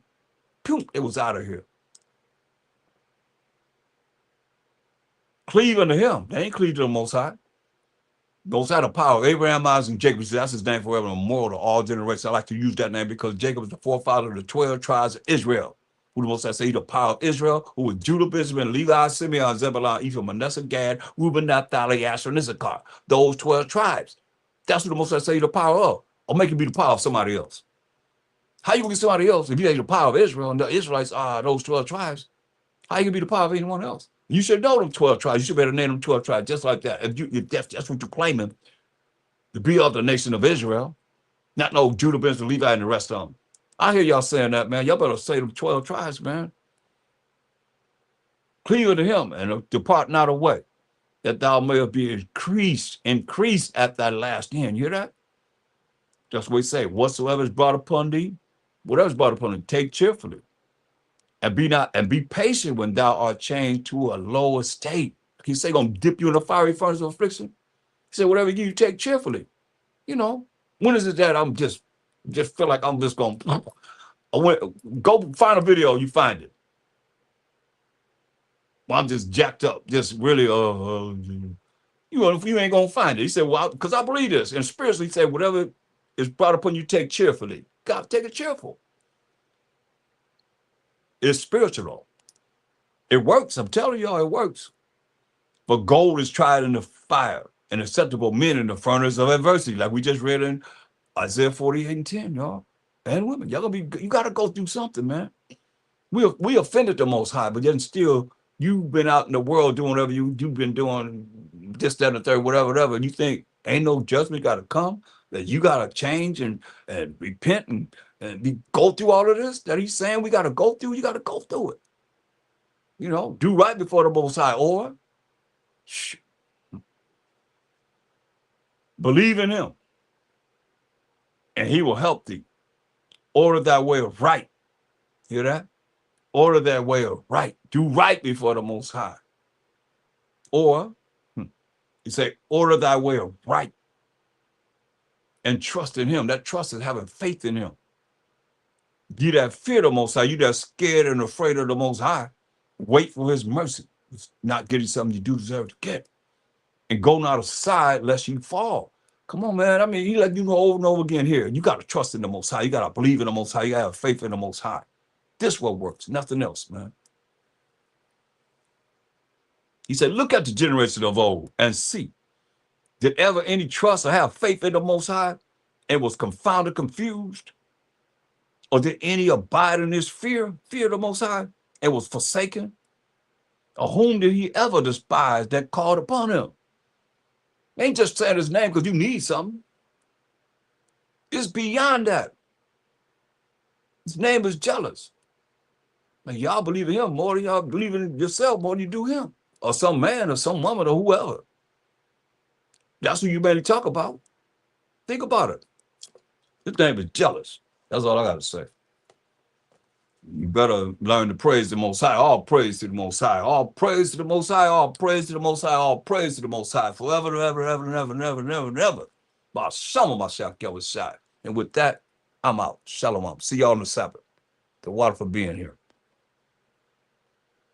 it was out of here. Cleave unto him. They ain't cleave to the Most High. Most High, the power of Abraham, Isaac, and Jacob. That's his name forever and immortal to all generations. I like to use that name because Jacob is the forefather of the 12 tribes of Israel. Who the Most High say the power of Israel, who was Judah, Benjamin, Levi, Simeon, Zebulun, Ephraim, Manasseh, Gad, Reuben, Naphtali, Asher, and Issachar. Those 12 tribes. That's who the Most High say the power of. Or make it be the power of somebody else. How you gonna get somebody else if you ain't the power of Israel and the Israelites are those 12 tribes? How you gonna be the power of anyone else? You should know them 12 tribes. You should better name them 12 tribes just like that. If that's what you're claiming to be of the nation of Israel, not no Judah, Benjamin, Levi, and the rest of them. I hear y'all saying that, man. Y'all better say them 12 tribes, man. Cleave unto him and depart not away, that thou mayest be increased at thy last end. You hear that? That's what we say. Whatsoever is brought upon thee, whatever is brought upon thee, take cheerfully. And be patient when thou art changed to a lower state. He say, gonna dip you in a fiery furnace of affliction. He said, whatever you take cheerfully. You know, when is it that I'm just feel like I'm just gonna go find a video, you find it. Well, I'm just jacked up, just really you ain't gonna find it. He said, well, because I believe this. And spiritually, he said, whatever is brought upon you, take cheerfully. God, take it cheerful. It's spiritual. It works. I'm telling y'all, it works. But gold is tried in the fire, and acceptable men in the furnace of adversity, like we just read in Isaiah 48:10, y'all. And women, y'all you gotta go through something, man. We offended the Most High, but then still, you've been out in the world doing whatever you've been doing, this, that, and the third, whatever, and you think ain't no judgment gotta come, that you gotta change and repent and go through all of this that he's saying we gotta go through, you gotta go through it. You know, do right before the Most High, or Believe in him, and he will help thee. Order thy way of right. Hear that? Order thy way of right. Do right before the Most High. Or, you say, order thy way of right. And trust in him. That trust is having faith in him. You that fear the Most High, you that scared and afraid of the Most High, wait for his mercy. It's not getting something you do deserve to get. And go not aside lest you fall. Come on, man. I mean, he let you know over and over again here. You got to trust in the Most High. You got to believe in the Most High. You got to have faith in the Most High. This what works, nothing else, man. He said, look at the generation of old and see. Did ever any trust or have faith in the Most High and was confounded, confused? Or did any abide in his fear the Most High, and was forsaken? Or whom did he ever despise that called upon him? Ain't just saying his name because you need something. It's beyond that. His name is jealous. Like y'all believe in him more than y'all believe in yourself more than you do him. Or some man or some woman or whoever. That's who you better talk about. Think about it. His name is jealous. That's all I got to say. You better learn to praise the Most High. All praise to the Most High. All praise to the Most High. All praise to the Most High. All praise to the Most High. Forever and ever, ever, and ever, and ever, and ever, and ever. By some of myself, get with side. And with that, I'm out. Shalom. See y'all on the Sabbath. The water for being here.